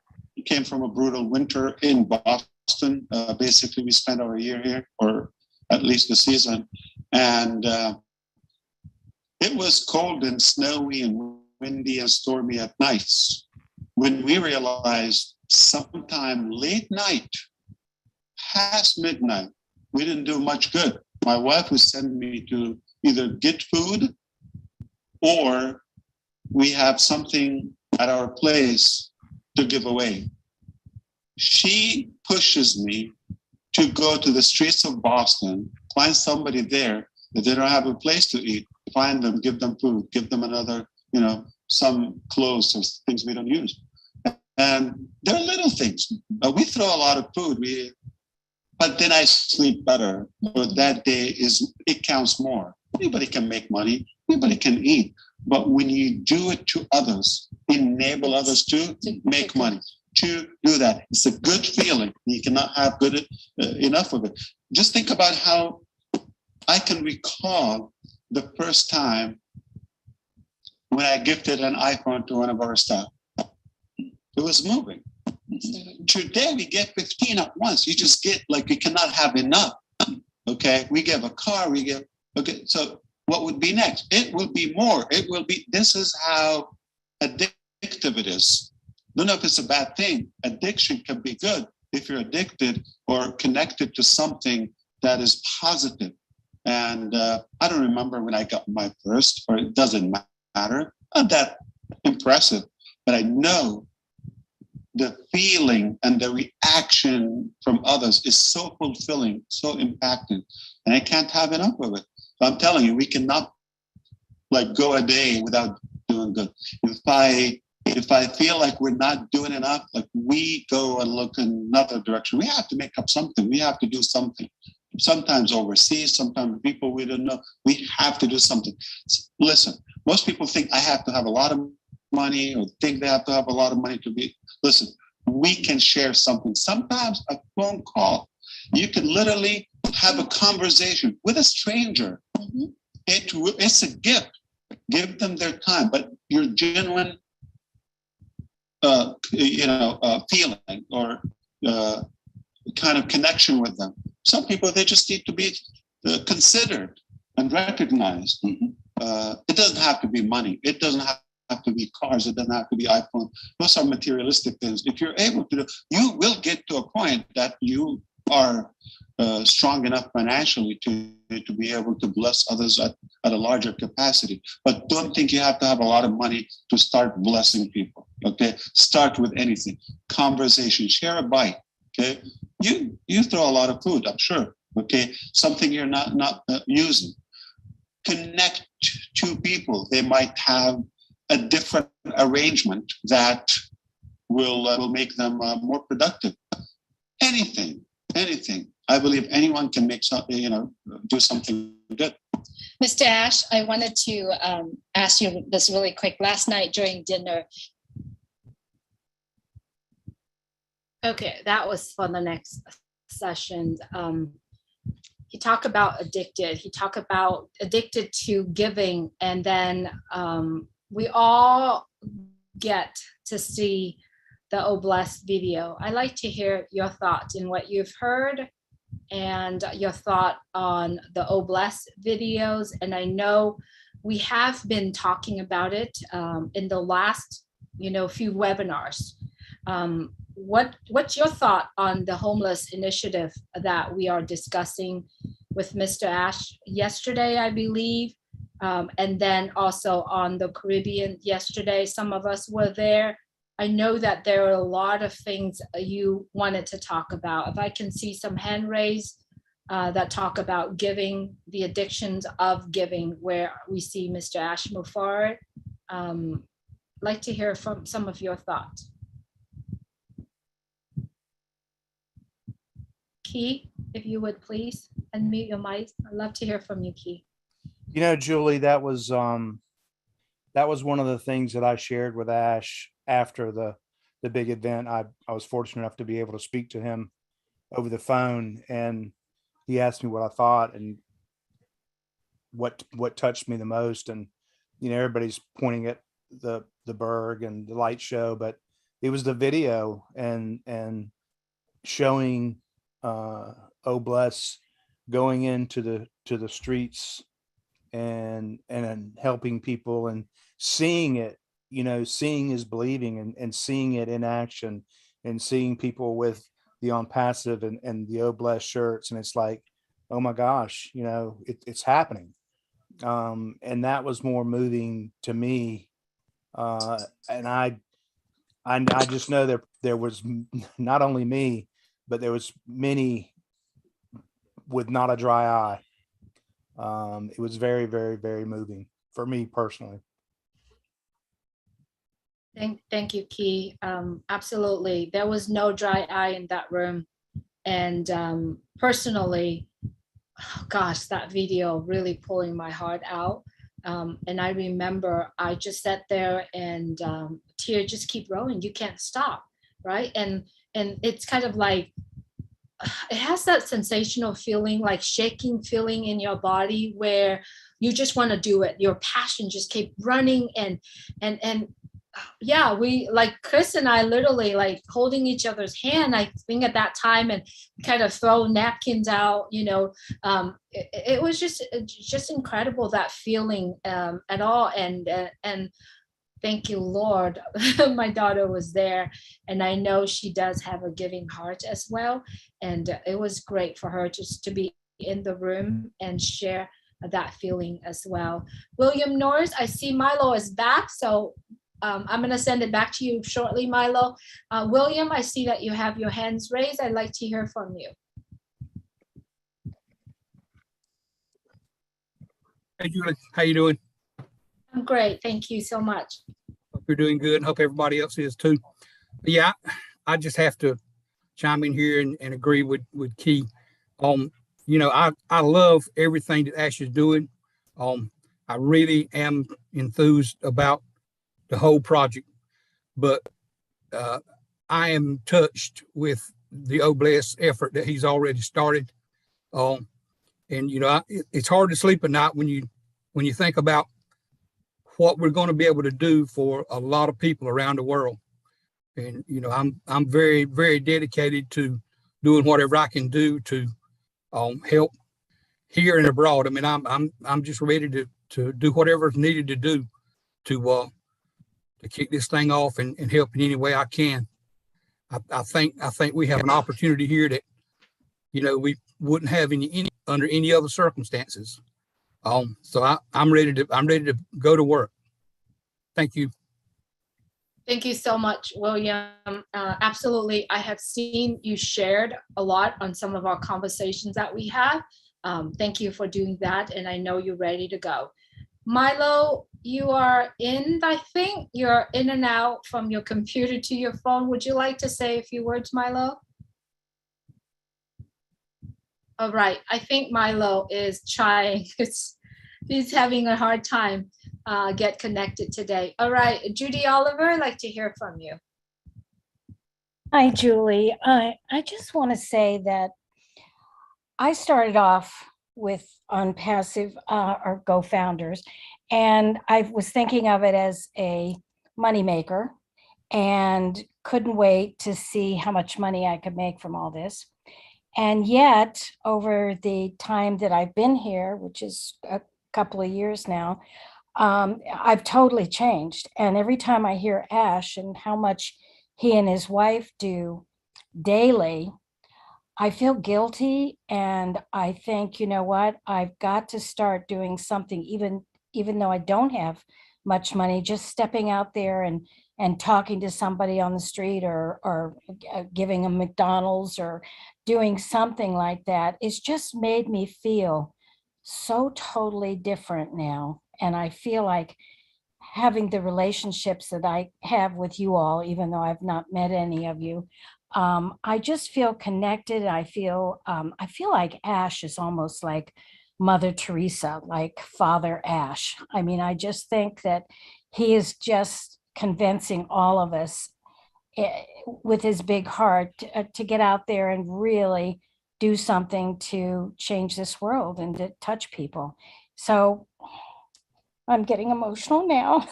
came from a brutal winter in Boston. Basically, we spent our year here, or at least the season. And it was cold and snowy and windy and stormy at nights. When we realized sometime late night, past midnight, we didn't do much good. My wife would send me to either get food or we have something at our place to give away. She pushes me to go to the streets of Boston, find somebody there that they don't have a place to eat, find them, give them food, give them another, some clothes or things we don't use. And they're little things. We throw a lot of food, but then I sleep better. But that day it counts more. Anybody can make money, anybody can eat. But when you do it to others, enable others to make money, to do that, it's a good feeling. You cannot have good enough of it. Just think about how I can recall the first time when I gifted an iPhone to one of our staff. It was moving. Today we get 15 at once. You just get you cannot have enough. Okay, we give a car, okay, so what would be next? It will be more. This is how addictive it is. Don't know if it's a bad thing. Addiction can be good if you're addicted or connected to something that is positive. And I don't remember when I got my first, or it doesn't matter. Not that impressive, but I know the feeling and the reaction from others is so fulfilling, so impacting, and I can't have enough of it. I'm telling you, we cannot go a day without doing good. If I feel like we're not doing enough, we go and look in another direction. We have to make up something. We have to do something. Sometimes overseas, sometimes people we don't know. We have to do something. Listen, most people think I have to have a lot of money or think they have to have a lot of money to be. Listen, we can share something. Sometimes a phone call, you can literally have a conversation with a stranger. It's a gift. Give them their time, but your genuine, feeling or kind of connection with them. Some people, they just need to be considered and recognized. It doesn't have to be money. It doesn't have to be cars. It doesn't have to be iPhone. Those are materialistic things. If you're able to do, you will get to a point that you are strong enough financially to be able to bless others at a larger capacity. But don't think you have to have a lot of money to start blessing people. Okay, start with anything. Conversation, share a bite. Okay, you throw a lot of food, I'm sure. Okay, something you're not using. Connect to people. They might have a different arrangement that will make them more productive. Anything. I believe anyone can make something, do something good. Mr. Ash, I wanted to ask you this really quick. Last night during dinner. Okay, that was for the next session. He talked about addicted. He talked about addicted to giving. And then we all get to see the Oblast video. I'd like to hear your thoughts in what you've heard and your thought on the Oblast videos. And I know we have been talking about it in the last, few webinars. What's your thought on the homeless initiative that we are discussing with Mr. Ash yesterday, I believe, and then also on the Caribbean yesterday? Some of us were there. I know that there are a lot of things you wanted to talk about. If I can see some hand raised that talk about giving, the addictions of giving, where we see Mr. Ash move forward. I'd like to hear from some of your thoughts. Key, if you would please unmute your mic. I'd love to hear from you, Key. Julie, that was one of the things that I shared with Ash after the big event. I was fortunate enough to be able to speak to him over the phone, and he asked me what I thought and what touched me the most. And everybody's pointing at the Berg and the light show, but it was the video and showing Oblast going into the streets and helping people and seeing it. Seeing is believing, and seeing it in action, and seeing people with the ONPASSIVE and the Oblast shirts, and it's like, oh my gosh, it's happening. And that was more moving to me. And I just know that there was not only me, but there was many with not a dry eye. It was very, very, very moving for me personally. Thank you, Key. Absolutely. There was no dry eye in that room. And personally, oh gosh, that video really pulling my heart out. And I remember I just sat there and tears just keep rolling. You can't stop, right? And it's kind of like, it has that sensational feeling, like shaking feeling in your body where you just want to do it. Your passion just keep running and yeah, we, like Chris and I, literally like holding each other's hand, I think at that time, and kind of throw napkins out, it was just incredible, that feeling at all. And thank you, Lord, my daughter was there, and I know she does have a giving heart as well. And it was great for her just to be in the room and share that feeling as well. William Norris, I see Milo is back, so I'm going to send it back to you shortly, Milo. William, I see that you have your hands raised. I'd like to hear from you. Hey, Julie, how you doing? I'm great. Thank you so much. Hope you're doing good, and hope everybody else is too. Yeah, I just have to chime in here and agree with Key. I love everything that Ash is doing. I really am enthused about the whole project, but I am touched with the Obless effort that he's already started. And it's hard to sleep at night when you think about what we're going to be able to do for a lot of people around the world. And I'm very, very dedicated to doing whatever I can do to help here and abroad. I mean, I'm just ready to do whatever's needed to do to kick this thing off and help in any way I can. I think we have an opportunity here that we wouldn't have any under any other circumstances. So I'm ready to go to work. Thank you. Thank you so much, William. Absolutely. I have seen you shared a lot on some of our conversations that we have. Thank you for doing that. And I know you're ready to go. Milo, I think you're in and out from your computer to your phone. Would you like to say a few words, Milo? All right. I think Milo is trying. He's having a hard time get connected today. All right. Judy Oliver, I'd like to hear from you. Hi, Julie. I just want to say that I started off with ONPASSIVE or Go Founders, and I was thinking of it as a moneymaker and couldn't wait to see how much money I could make from all this. And yet, over the time that I've been here, which is a couple of years now, I've totally changed. And every time I hear Ash and how much he and his wife do daily, I feel guilty. And I think, you know what, I've got to start doing something, even though I don't have much money, just stepping out there and talking to somebody on the street or giving them McDonald's or doing something like that. It's just made me feel so totally different now. And I feel like having the relationships that I have with you all, even though I've not met any of you, I just feel connected. I feel like Ash is almost like Mother Teresa, like Father Ash. I mean, I just think that he is just convincing all of us with his big heart to get out there and really do something to change this world and to touch people. So I'm getting emotional now,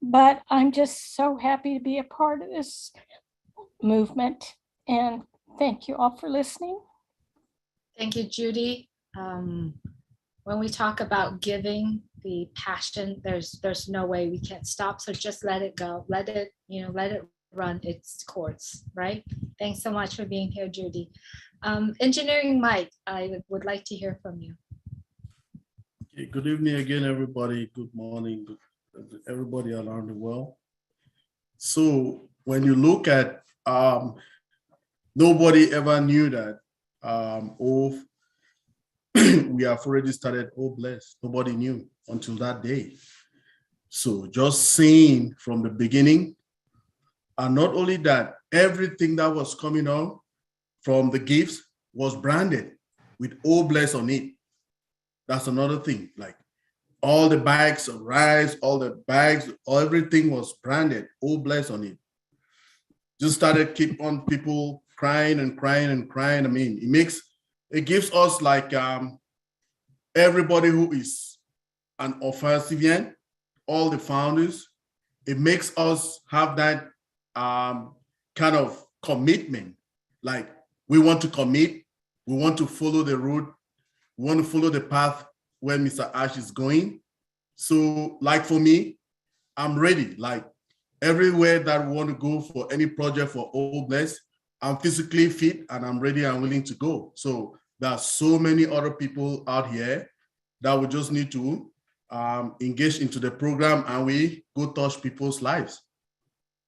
but I'm just so happy to be a part of this movement. And thank you all for listening. Thank you, Judy. When we talk about giving, the passion, there's no way we can't stop. So just let it go. Let it run its course, right? Thanks so much for being here, Judy. Engineering Mike, I would like to hear from you. Okay, good evening again, everybody. Good morning, everybody around the world. So when you look at, nobody ever knew that we have already started Bless. Nobody knew until that day. So just seeing from the beginning, and not only that, everything that was coming out from the gifts was branded with Bless on it. That's another thing. Like all the bags of rice, all the bags, everything was branded Bless on it. Just started keep on people crying and crying and crying. I mean, it gives us like everybody who is an ONPASSIVE, all the founders, it makes us have that kind of commitment. Like we want to commit, we want to follow the route, we want to follow the path where Mr. Ash is going. So like for me, I'm ready. Like everywhere that we want to go for any project for Bless, I'm physically fit and I'm ready and willing to go. So there are so many other people out here that we just need to engage into the program and we go touch people's lives.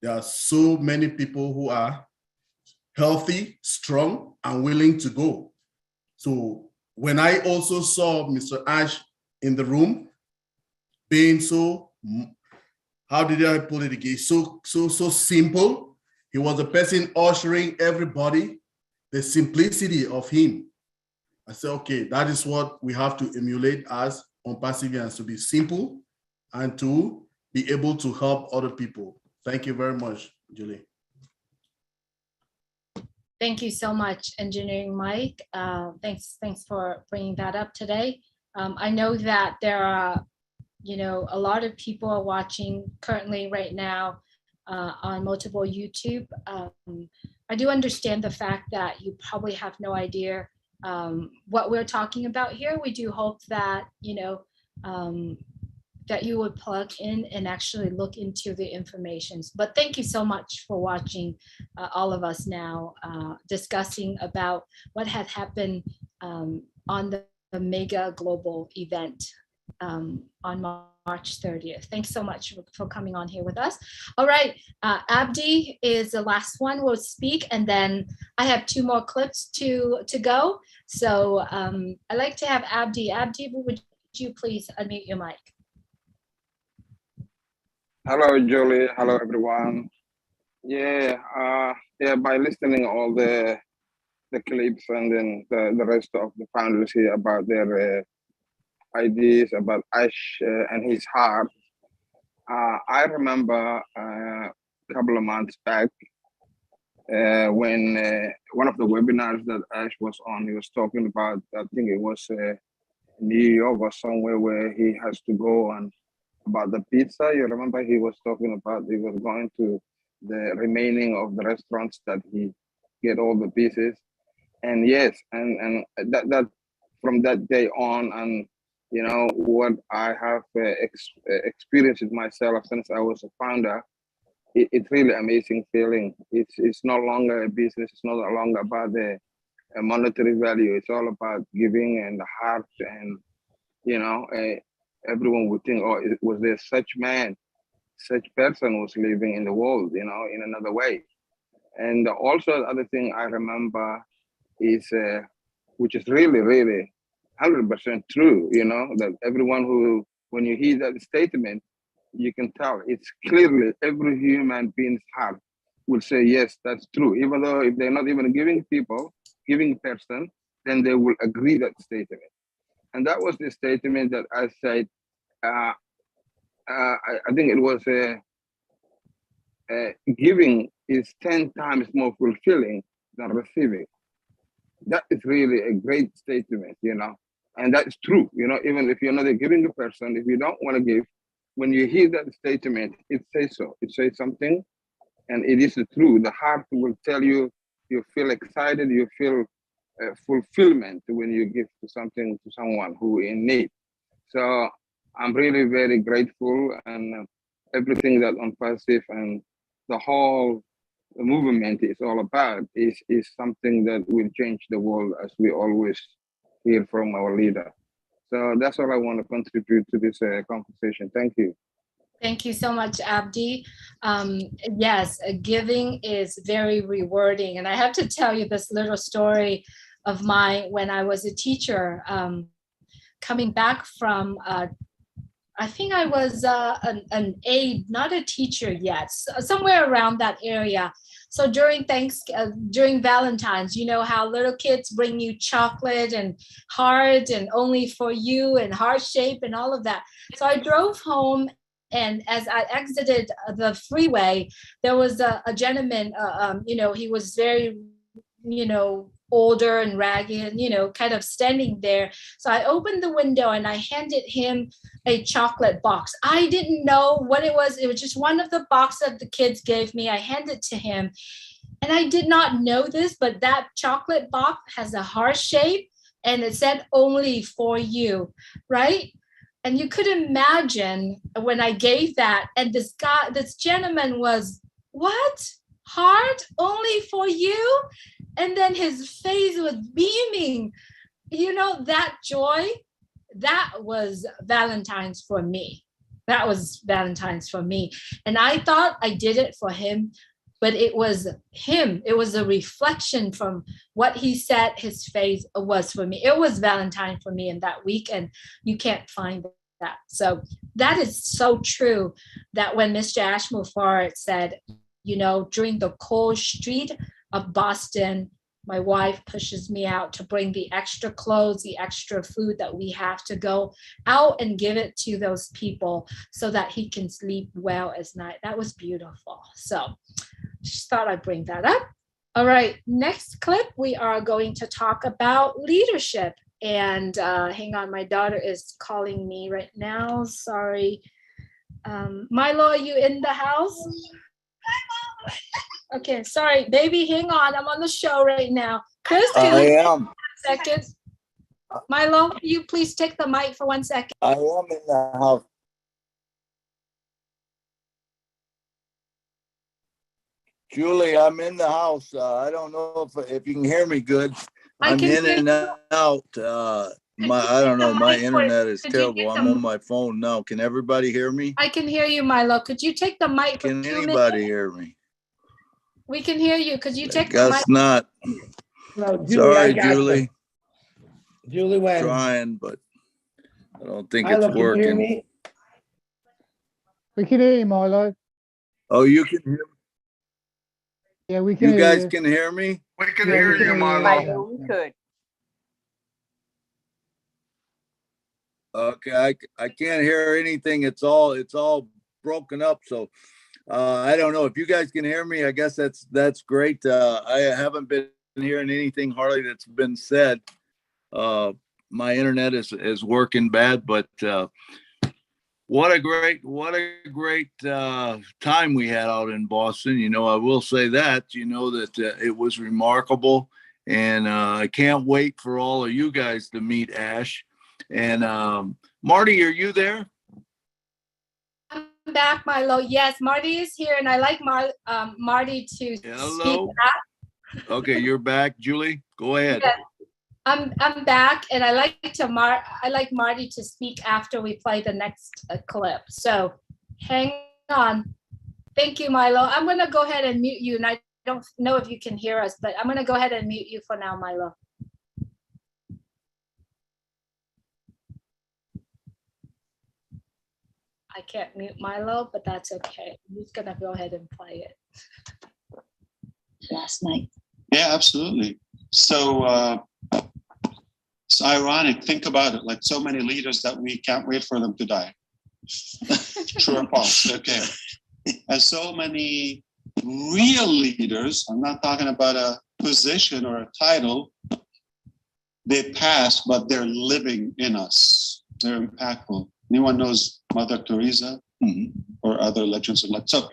There are so many people who are healthy, strong, and willing to go. So when I also saw Mr. Ash in the room being so, how did I put it again? So simple. He was a person ushering everybody, the simplicity of him. I said, okay, that is what we have to emulate as ONPASSIVE, to be simple and to be able to help other people. Thank you very much, Julie. Thank you so much, Engineering Mike. Thanks for bringing that up today. I know that there are, a lot of people are watching currently right now on multiple YouTube. I do understand the fact that you probably have no idea what we're talking about here. We do hope that, that you would plug in and actually look into the information. But thank you so much for watching all of us now discussing about what had happened on the mega global event on March 30th. Thanks so much for coming on here with us. All right, Abdi is the last one will speak, and then I have 2 more clips to go. So I'd like to have Abdi. Abdi, would you please unmute your mic? Hello, Julie. Hello, everyone. Yeah, by listening all the clips and then the rest of the founders here about their ideas about Ash and his heart. I remember a couple of months back when one of the webinars that Ash was on, he was talking about, I think it was New York or somewhere where he has to go and about the pizza. You remember he was talking about he was going to the remaining of the restaurants that he get all the pieces. And yes, and that from that day on, and what I have experienced myself since I was a founder, it's really amazing feeling. It's no longer a business. It's no longer about the monetary value. It's all about giving and the heart, and everyone would think, oh, was there such man, such person was living in the world, in another way. And also the other thing I remember is, which is really, really 100% true, that everyone who, when you hear that statement, you can tell it's clearly every human being's heart will say, yes, that's true. Even though if they're not even giving person, then they will agree that statement. And that was the statement that I said, I think it was giving is 10 times more fulfilling than receiving. That is really a great statement, and that's true. Even if you're not a giving person, if you don't want to give, when you hear that statement, it says so. It says something, and it is true. The heart will tell you, you feel excited, you feel fulfillment when you give to something to someone who in need. So I'm really very grateful, and everything that ONPASSIVE and the whole movement is all about is something that will change the world, as we always hear from our leader. So that's all I want to contribute to this conversation. Thank you. Thank you so much, Abdi. Yes, giving is very rewarding. And I have to tell you this little story of mine when I was a teacher, coming back from, I think I was an aide, not a teacher yet, somewhere around that area. So during Valentine's, you know how little kids bring you chocolate and heart and only for you and heart shape and all of that. So I drove home, and as I exited the freeway, there was a gentleman, he was very, older and ragged, kind of standing there. So I opened the window and I handed him a chocolate box. I didn't know what it was. It was just one of the boxes that the kids gave me. I handed it to him. And I did not know this, but that chocolate box has a heart shape and it said only for you, right? And you could imagine when I gave that, and this gentleman was, what? Heart only for you? And then his face was beaming. That joy, that was Valentine's for me. That was Valentine's for me. And I thought I did it for him, but it was him. It was a reflection from what he said his face was for me. It was Valentine for me in that week, and you can't find that. So that is so true, that when Mr. Ashmore said, during the cold street of Boston, my wife pushes me out to bring the extra clothes, the extra food that we have to go out and give it to those people so that he can sleep well at night. That was beautiful. So just thought I'd bring that up. All right, next clip, we are going to talk about leadership. And hang on, my daughter is calling me right now. Sorry. Milo, are you in the house? Okay, sorry, baby, hang on. I'm on the show right now. Chris, can you take 1 second? Milo, can you please take the mic for 1 second? I am in the house. Julie, I'm in the house. I don't know if you can hear me good. I'm in and out. I don't know. My internet is terrible. I'm on my phone now. Can everybody hear me? I can hear you, Milo. Could you take the mic for 2 minutes? Can anybody hear me? We can hear you. Could you take the mic? Guess not. No, Julie, Sorry, Julie. Julie, when? Trying, but I don't think Milo, it's working. Can you hear me? We can hear you, Milo. Oh, you can hear me? Yeah, we can You hear guys you. can hear me? We can hear you, Milo. We could. Okay, I can't hear anything. It's all broken up. So I don't know if you guys can hear me. I guess that's great. I haven't been hearing anything hardly that's been said. My internet is working bad, but what a great time we had out in Boston. You know, I will say that, you know, that it was remarkable, and I can't wait for all of you guys to meet Ash. And Marty, are you there? I'm back, Milo. Yes, Marty is here, and I like Marty to speak back. Okay, you're back, Julie. Go ahead. Yes. I'm back, and I like Marty to speak after we play the next clip. So hang on. Thank you, Milo. I'm gonna go ahead and mute you, and I don't know if you can hear us, but I'm gonna go ahead and mute you for now, Milo. I can't mute Milo, but that's okay. I'm just gonna go ahead and play it. Last night. Yeah, absolutely. So it's ironic. Think about it. Like so many leaders that we can't wait for them to die. True or false? Okay. And so many real leaders, I'm not talking about a position or a title, they pass, but they're living in us. They're impactful. Anyone knows Mother Teresa or other legends of life? So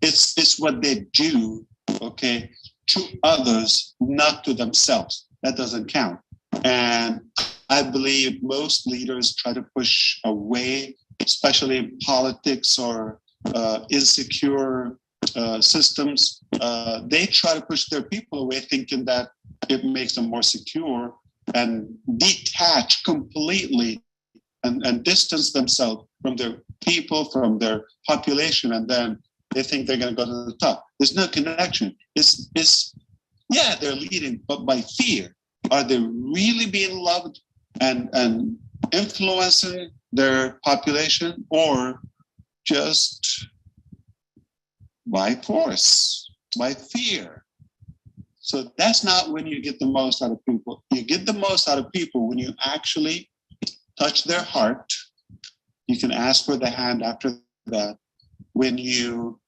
it's what they do, okay, to others, not to themselves. That doesn't count. And I believe most leaders try to push away, especially in politics or insecure systems. They try to push their people away, thinking that it makes them more secure, and detach completely and distance themselves from their people, from their population, and then they think they're going to go to the top. There's no connection. Yeah, they're leading, but by fear. Are they really being loved and influencing their population, or just by force, by fear? So that's not when you get the most out of people. You get the most out of people when you actually touch their heart. You can ask for the hand after that. When you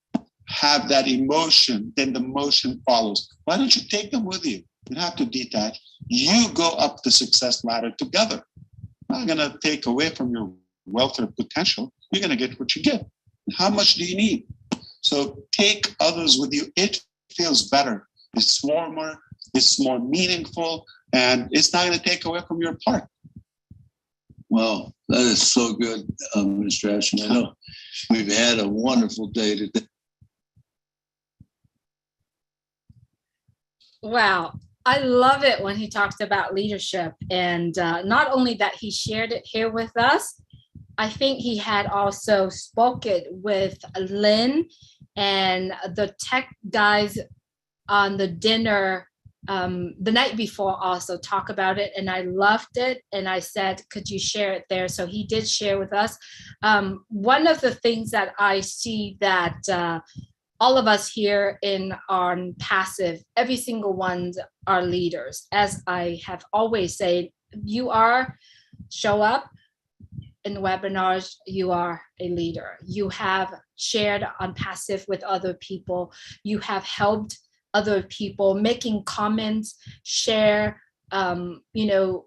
have that emotion, then the motion follows. Why don't you take them with you? You don't have to detach. You go up the success ladder together. I'm not going to take away from your wealth or potential. You're going to get what you get. How much do you need? So take others with you. It feels better. It's warmer. It's more meaningful. And it's not going to take away from your part. Well, that is so good, Mr. Ashton. I know we've had a wonderful day today. Wow. I love it when he talks about leadership, and not only that he shared it here with us, I think he had also spoken with Lynn and the tech guys on the dinner the night before, also talk about it, and I loved it, and I said, could you share it there? So he did share with us. One of the things that I see that all of us here in Unpassive, every single one are leaders. As I have always said, you show up in webinars, you are a leader. You have shared Unpassive with other people. You have helped other people, making comments, share, videos,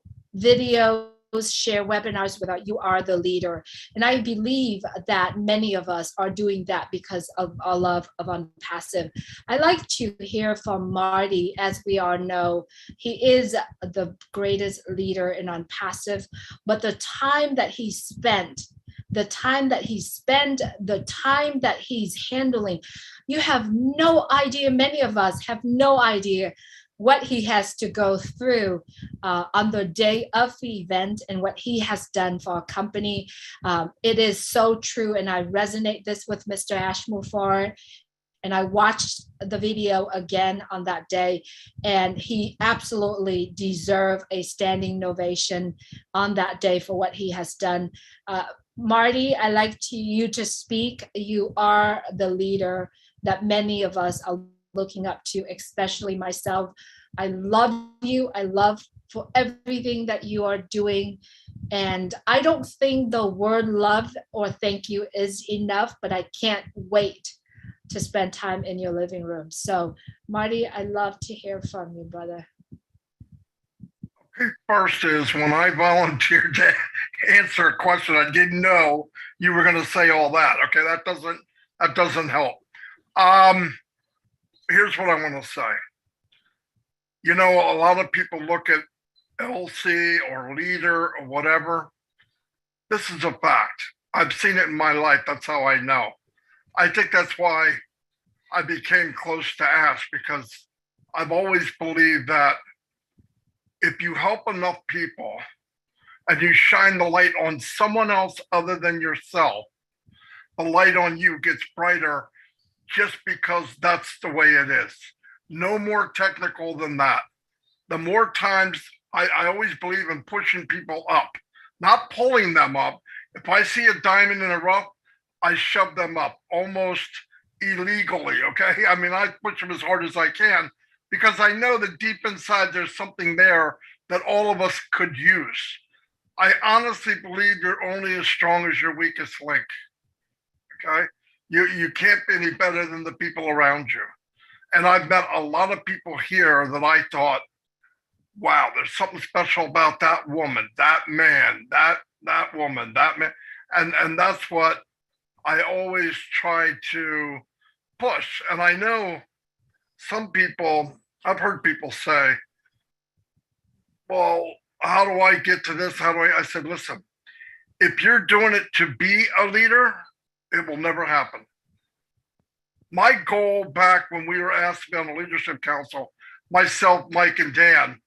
share webinars without you are the leader. And I believe that many of us are doing that because of our love of Unpassive. I like to hear from Marty. As we all know, he is the greatest leader in Unpassive, but the time that he spent, the time that he's handling, you have no idea, many of us have no idea what he has to go through on the day of the event and what he has done for our company. It is so true, and I resonate this with Mr. Ashmore. And I watched the video again on that day, and he absolutely deserved a standing ovation on that day for what he has done. Marty, I like you to speak. You are the leader that many of us are looking up to, especially myself. I love you. I love for everything that you are doing. And I don't think the word love or thank you is enough, but I can't wait to spend time in your living room. So Marty, I love to hear from you, brother. Okay, first is when I volunteered to answer a question, I didn't know you were going to say all that. Okay, that doesn't help. Here's what I want to say. You know, a lot of people look at LC or leader or whatever. This is a fact. I've seen it in my life. That's how I know. I think that's why I became close to Ash, because I've always believed that if you help enough people and you shine the light on someone else other than yourself, the light on you gets brighter just because that's the way it is. No more technical than that. The more times, I always believe in pushing people up, not pulling them up. If I see a diamond in a rough, I shove them up almost illegally, okay? I mean, I push them as hard as I can because I know that deep inside there's something there that all of us could use. I honestly believe you're only as strong as your weakest link, okay? You can't be any better than the people around you. And I've met a lot of people here that I thought, wow, there's something special about that woman, that man, that woman, that man. And that's what I always try to push. And I know some people, I've heard people say, well, how do I get to this? I said, listen, if you're doing it to be a leader, it will never happen. My goal back when we were asked to be on the leadership council, myself, Mike, and Dan,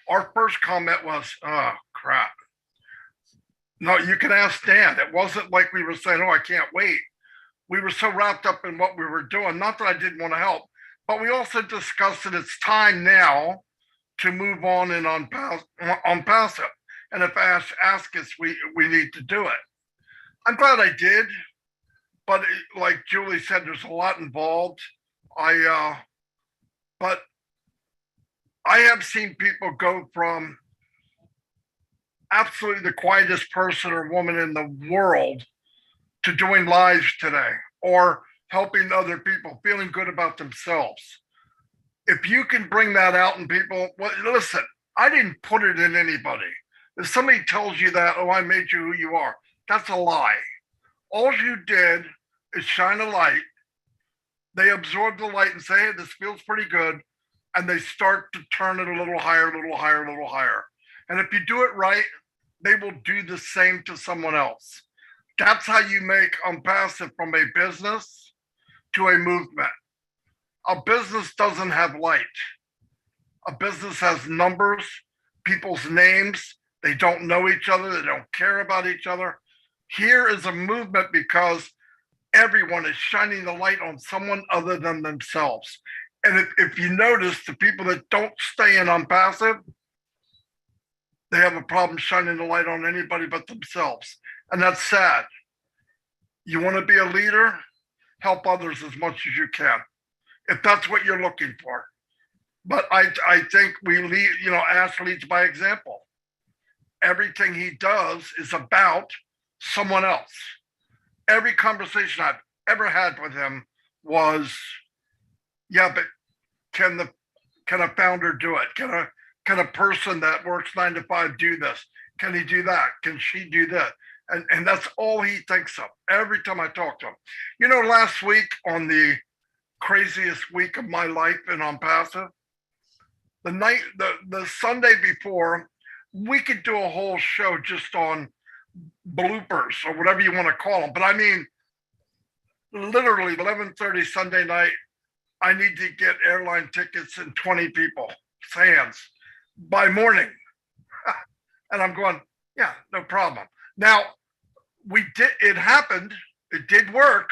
our first comment was, oh, crap. No, you can ask Dan. It wasn't like we were saying, oh, I can't wait. We were so wrapped up in what we were doing. Not that I didn't want to help, but we also discussed that it's time now to move on and Unpassive. And if Ash asks us, we need to do it. I'm glad I did. But like Julie said, there's a lot involved. But I have seen people go from absolutely the quietest person or woman in the world to doing lives today or helping other people, feeling good about themselves. If you can bring that out in people, well, listen, I didn't put it in anybody. If somebody tells you that, oh, I made you who you are, that's a lie. All you did is shine a light. They absorb the light and say, hey, this feels pretty good. And they start to turn it a little higher, a little higher, a little higher. And if you do it right, they will do the same to someone else. That's how you make Unpassive from a business to a movement. A business doesn't have light. A business has numbers, people's names. They don't know each other. They don't care about each other. Here is a movement because everyone is shining the light on someone other than themselves. And if you notice, the people that don't stay in Unpassive, they have a problem shining the light on anybody but themselves. And that's sad. You want to be a leader? Help others as much as you can, if that's what you're looking for. But I think we lead, Ash leads by example. Everything he does is about someone else. Every conversation I've ever had with him was, yeah, but can a founder do it? Can a person that works 9 to 5 do this? Can he do that? Can she do that? And that's all he thinks of every time I talk to him. You know, last week on the craziest week of my life in ONPASSIVE, the Sunday before, we could do a whole show just on bloopers or whatever you want to call them. But I mean, literally 11:30 Sunday night, I need to get airline tickets and 20 people's hands by morning. And I'm going, yeah, no problem. Now, it happened. It did work.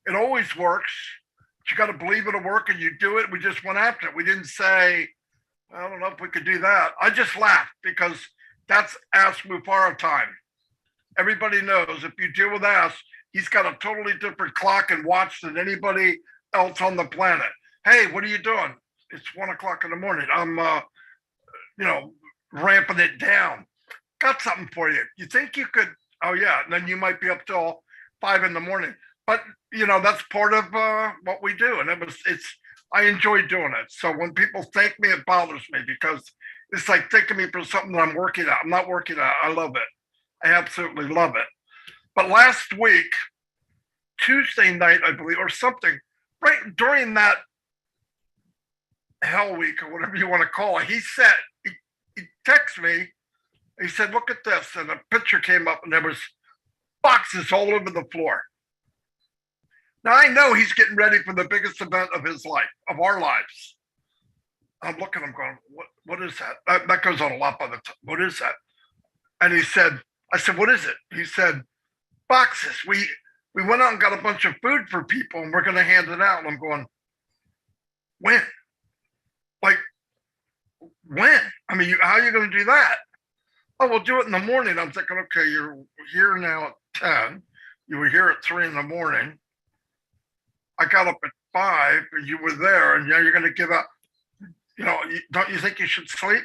It always works. But you got to believe it'll work and you do it. We just went after it. We didn't say, I don't know if we could do that. I just laughed because that's Ash Mufara time. Everybody knows if you deal with Ash, he's got a totally different clock and watch than anybody else on the planet. Hey, what are you doing? It's 1 o'clock in the morning. I'm, ramping it down. Got something for you. You think you could? Oh yeah. And then you might be up till 5 in the morning. But that's part of what we do, and I enjoy doing it. So when people thank me, it bothers me because it's like thanking me for something that I'm working at. I'm not working at. I love it. I absolutely love it. But last week, Tuesday night, I believe, or something, right during that hell week or whatever you want to call it, he texted me. He said, look at this. And a picture came up and there was boxes all over the floor. Now I know he's getting ready for the biggest event of his life, of our lives. I'm looking, I'm going, what is that? That goes on a lot by the time. What is that? And I said, what is it? He said, boxes. We went out and got a bunch of food for people and we're going to hand it out. And I'm going, when? Like, when? I mean, how are you going to do that? Oh, we'll do it in the morning. I'm thinking, okay, you're here now at 10. You were here at 3 in the morning. I got up at 5 and you were there and now you're going to give up. Don't you think you should sleep?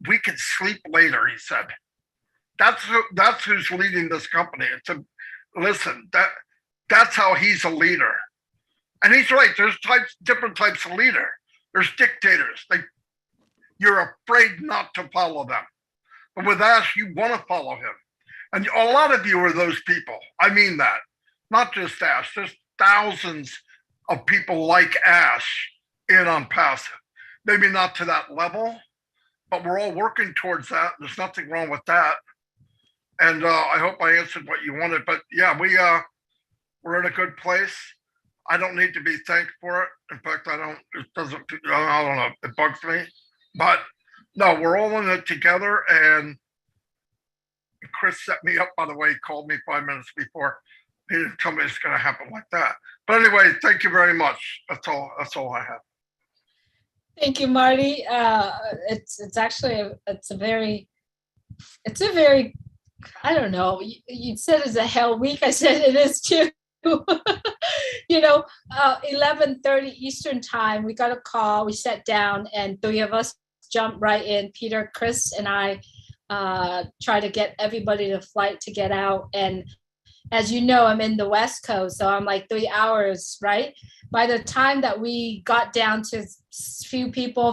We can sleep later, he said. That's who's leading this company. Listen, that's how he's a leader. And he's right. There's different types of leader. There's dictators. You're afraid not to follow them. But with Ash, you want to follow him. And a lot of you are those people. I mean that. Not just Ash. There's thousands of people like Ash in ONPASSIVE. Maybe not to that level, but we're all working towards that. There's nothing wrong with that. And I hope I answered what you wanted. But yeah, we're in a good place. I don't need to be thanked for it. In fact, I don't know. It bugs me. But no, we're all in it together. And Chris set me up, by the way. He called me 5 minutes before. He didn't tell me it's going to happen like that. But anyway, thank you very much. That's all I have. Thank you, Marty. It's actually a very, I don't know. You said it's a hell week. I said it is too. 11:30 Eastern time, we got a call. We sat down and 3 of us jumped right in. Peter, Chris, and I try to get everybody to flight to get out. And as you know, I'm in the West Coast, so I'm like 3 hours, right? By the time that we got down to few people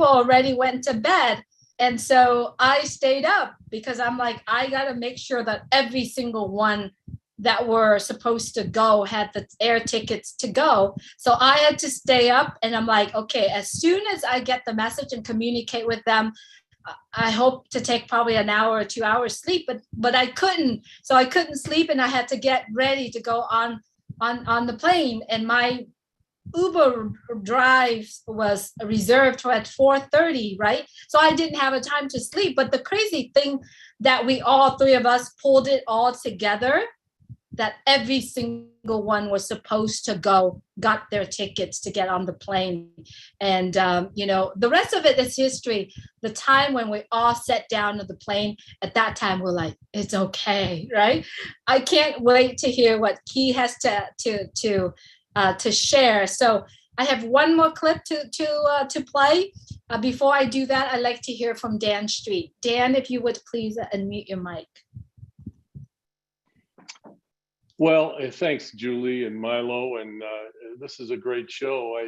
already went to bed. And so I stayed up because I'm like, I got to make sure that every single one that were supposed to go had the air tickets to go. So I had to stay up and I'm like, okay, as soon as I get the message and communicate with them, I hope to take probably an hour or 2 hours sleep, but I couldn't. So I couldn't sleep and I had to get ready to go on the plane. And my Uber drive was reserved for at 4:30, right? So I didn't have a time to sleep. But the crazy thing that we all 3 of us pulled it all together, that every single one was supposed to go, got their tickets to get on the plane. And, the rest of it is history. The time when we all sat down on the plane, at that time, we're like, it's okay, right? I can't wait to hear what Key has to share. So I have one more clip to play. Before I do that, I'd like to hear from Dan Street. Dan, if you would please unmute your mic. Well, thanks, Julie and Milo, and this is a great show.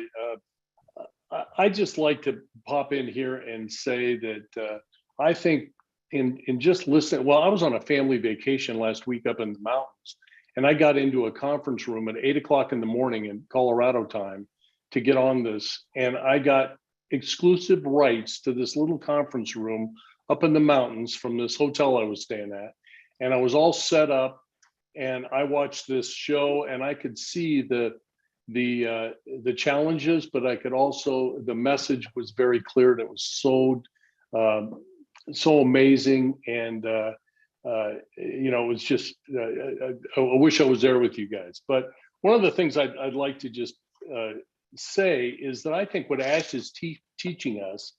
I just like to pop in here and say that I think in just listening, well, I was on a family vacation last week up in the mountains, and I got into a conference room at 8 o'clock in the morning in Colorado time to get on this. And I got exclusive rights to this little conference room up in the mountains from this hotel I was staying at. And I was all set up, and I watched this show, and I could see the challenges, but I could also, the message was very clear, and it was so amazing. And it was just, I wish I was there with you guys. But one of the things I'd like to just say is that I think what Ash is teaching us,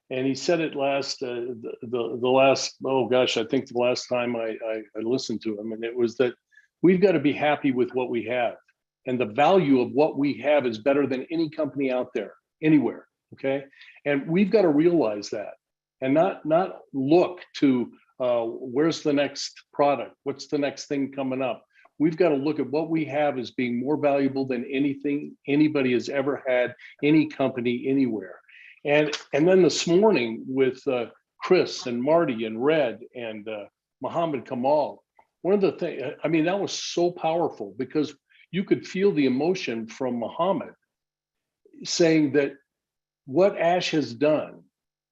and he said it last, the last, oh gosh, I think the last time I listened to him, and it was that we've got to be happy with what we have. And the value of what we have is better than any company out there, anywhere, okay? And we've got to realize that, and not look to where's the next product, what's the next thing coming up. We've got to look at what we have as being more valuable than anything anybody has ever had, any company, anywhere. And then this morning with Chris and Marty and Red and Muhammad Kamal, one of the things, I mean, that was so powerful, because you could feel the emotion from Muhammad saying that what Ash has done,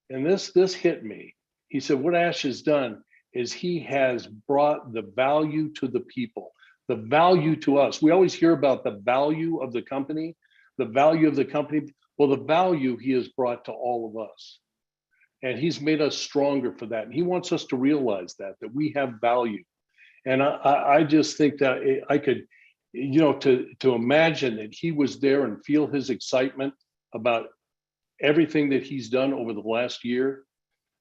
and this hit me. He said, what Ash has done is he has brought the value to the people, the value to us. We always hear about the value of the company, the value of the company. Well, the value he has brought to all of us. And he's made us stronger for that. And he wants us to realize that we have value. And I just think that I could, to imagine that he was there and feel his excitement about everything that he's done over the last year.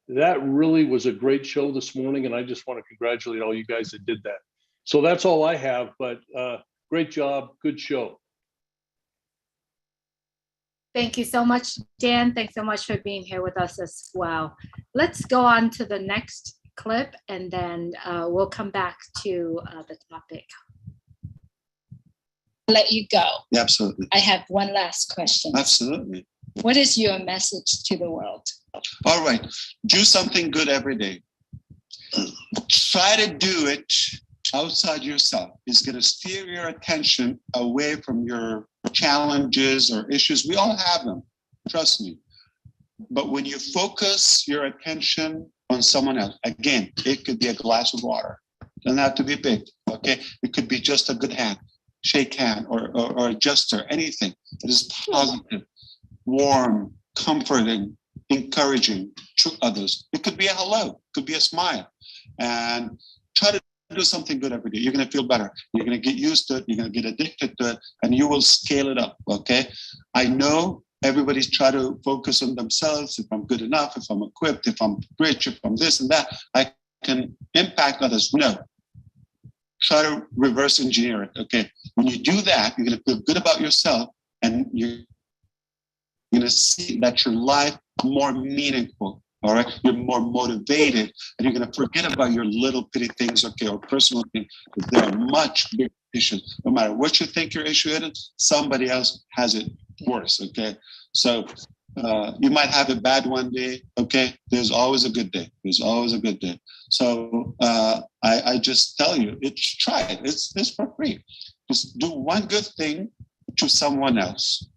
That really was a great show this morning. And I just want to congratulate all you guys that did that. So that's all I have, but great job, good show. Thank you so much, Dan. Thanks so much for being here with us as well. Let's go on to the next clip, and then we'll come back to the topic. Let you go. Yeah, absolutely. I have one last question. Absolutely. What is your message to the world? All right. Do something good every day. Try to do it outside yourself. It's going to steer your attention away from your challenges or issues. We all have them, trust me. But when you focus your attention on someone else, again, it could be a glass of water. It doesn't have to be big, okay? It could be just a good hand, shake hand, or a gesture, anything that is positive, warm, comforting, encouraging to others. It could be a hello, it could be a smile. And try to do something good every day. You're going to feel better. You're going to get used to it. You're going to get addicted to it, and you will scale it up, okay? I know everybody's trying to focus on themselves. If I'm good enough, if I'm equipped, if I'm rich, if I'm this and that, I can impact others. No. Try to reverse engineer it, okay? When you do that, you're going to feel good about yourself, and you're going to see that your life is more meaningful. All right, you're more motivated, and you're going to forget about your little bitty things, okay, or personal things. There are much bigger issues. No matter what you think your issue is, somebody else has it worse, okay? So you might have a bad one day, okay? There's always a good day. There's always a good day. So I just tell you, try it. It's for free. Just do one good thing to someone else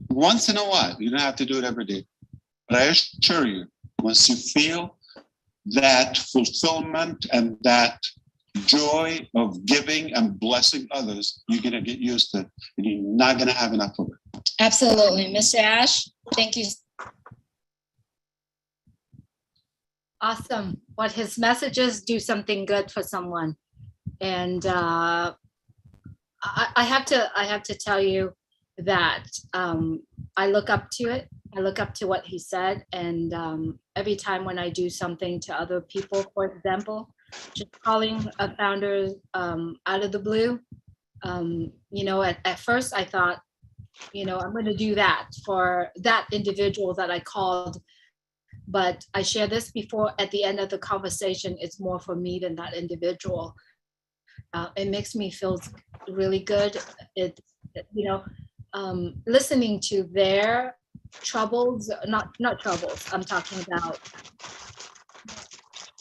once in a while. You don't have to do it every day. But I assure you, once you feel that fulfillment and that joy of giving and blessing others, you're going to get used to it, and you're not going to have enough of it. Absolutely. Mr. Ash, thank you. Awesome. What his messages, do something good for someone. And I have to tell you that I look up to it. I look up to what he said, and every time when I do something to other people, for example, just calling a founder out of the blue, at first I thought, I'm going to do that for that individual that I called, but I share this before at the end of the conversation, it's more for me than that individual. It makes me feel really good. Listening to their troubles, not troubles. I'm talking about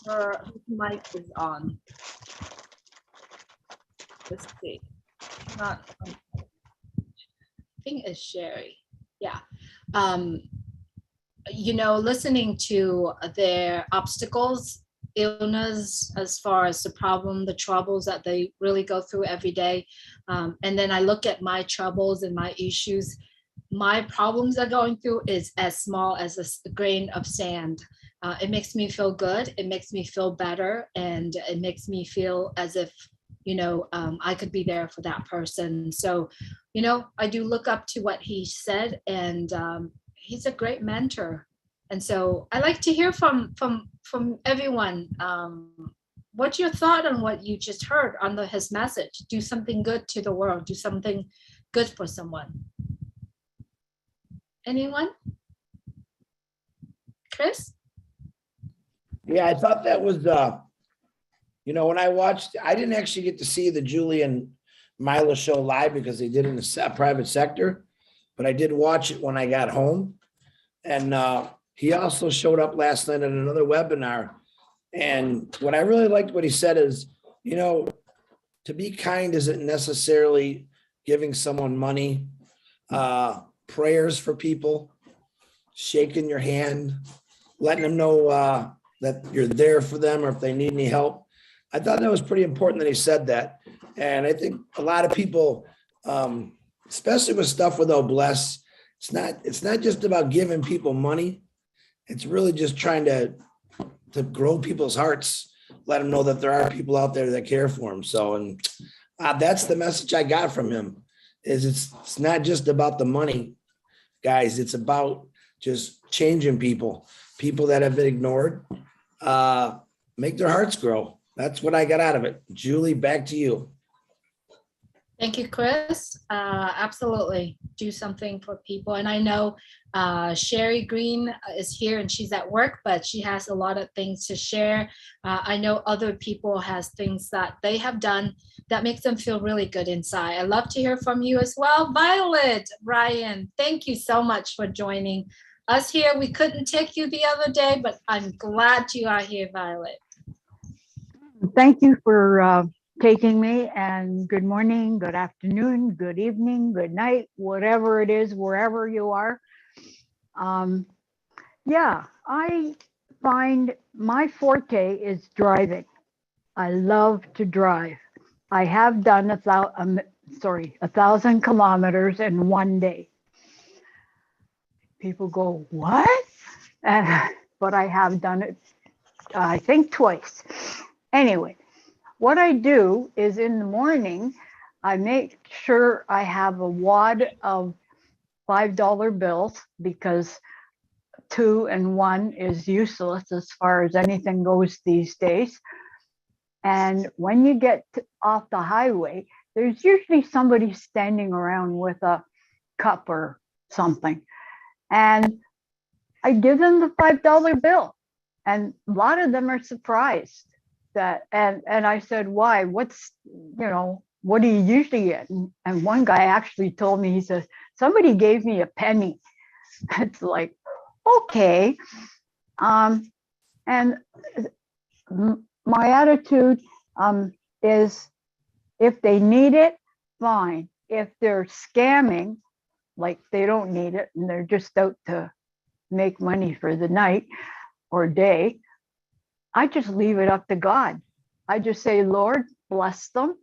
her mic is on. Let's see. Not, I think it's Sherry. Yeah. You know, listening to their obstacles, illness, as far as the problem, the troubles that they really go through every day. And then I look at my troubles and my issues. My problems are going through is as small as a grain of sand. It makes me feel good. It makes me feel better. And it makes me feel as if, you know, I could be there for that person. So, you know, I do look up to what he said, and he's a great mentor. And so I like to hear from everyone. What's your thought on what you just heard on his message? Do something good to the world. Do something good for someone. Anyone? Chris? Yeah, I thought that was, you know, when I watched, I didn't actually get to see the Julie and Milo show live because they did it in the private sector, but I did watch it when I got home. And he also showed up last night at another webinar. And what I really liked what he said is, you know, to be kind isn't necessarily giving someone money, prayers for people, shaking your hand, letting them know that you're there for them or if they need any help. I thought that was pretty important that he said that. And I think a lot of people, especially with stuff with Bless, it's not just about giving people money. It's really just trying to grow people's hearts, let them know that there are people out there that care for them. So, and that's the message I got from him, is it's not just about the money, guys. It's about just changing people that have been ignored, make their hearts grow. That's what I got out of it. Julie, back to you. Thank you, Chris. Absolutely. Do something for people. And I know Sherry Green is here and she's at work, but she has a lot of things to share. I know other people has things that they have done that makes them feel really good inside. I love to hear from you as well. Violet, Ryan, thank you so much for joining us here. We couldn't take you the other day, but I'm glad you are here, Violet. Thank you for taking me, and good morning, good afternoon, good evening, good night, whatever it is, wherever you are. Yeah, I find my forte is driving. I love to drive. I have done 1,000 kilometers in one day. People go, what? But I have done it, I think twice. Anyway, what I do is in the morning, I make sure I have a wad of $5 bills, because 2 and 1 is useless as far as anything goes these days. And when you get off the highway, there's usually somebody standing around with a cup or something. And I give them the $5 bill. And a lot of them are surprised that, and I said, why? What's, you know, what do you usually get? And one guy actually told me, he says, somebody gave me a penny. It's like, okay. And my attitude is, if they need it, fine. If they're scamming, like they don't need it and they're just out to make money for the night or day, I just leave it up to God. I just say, Lord, bless them,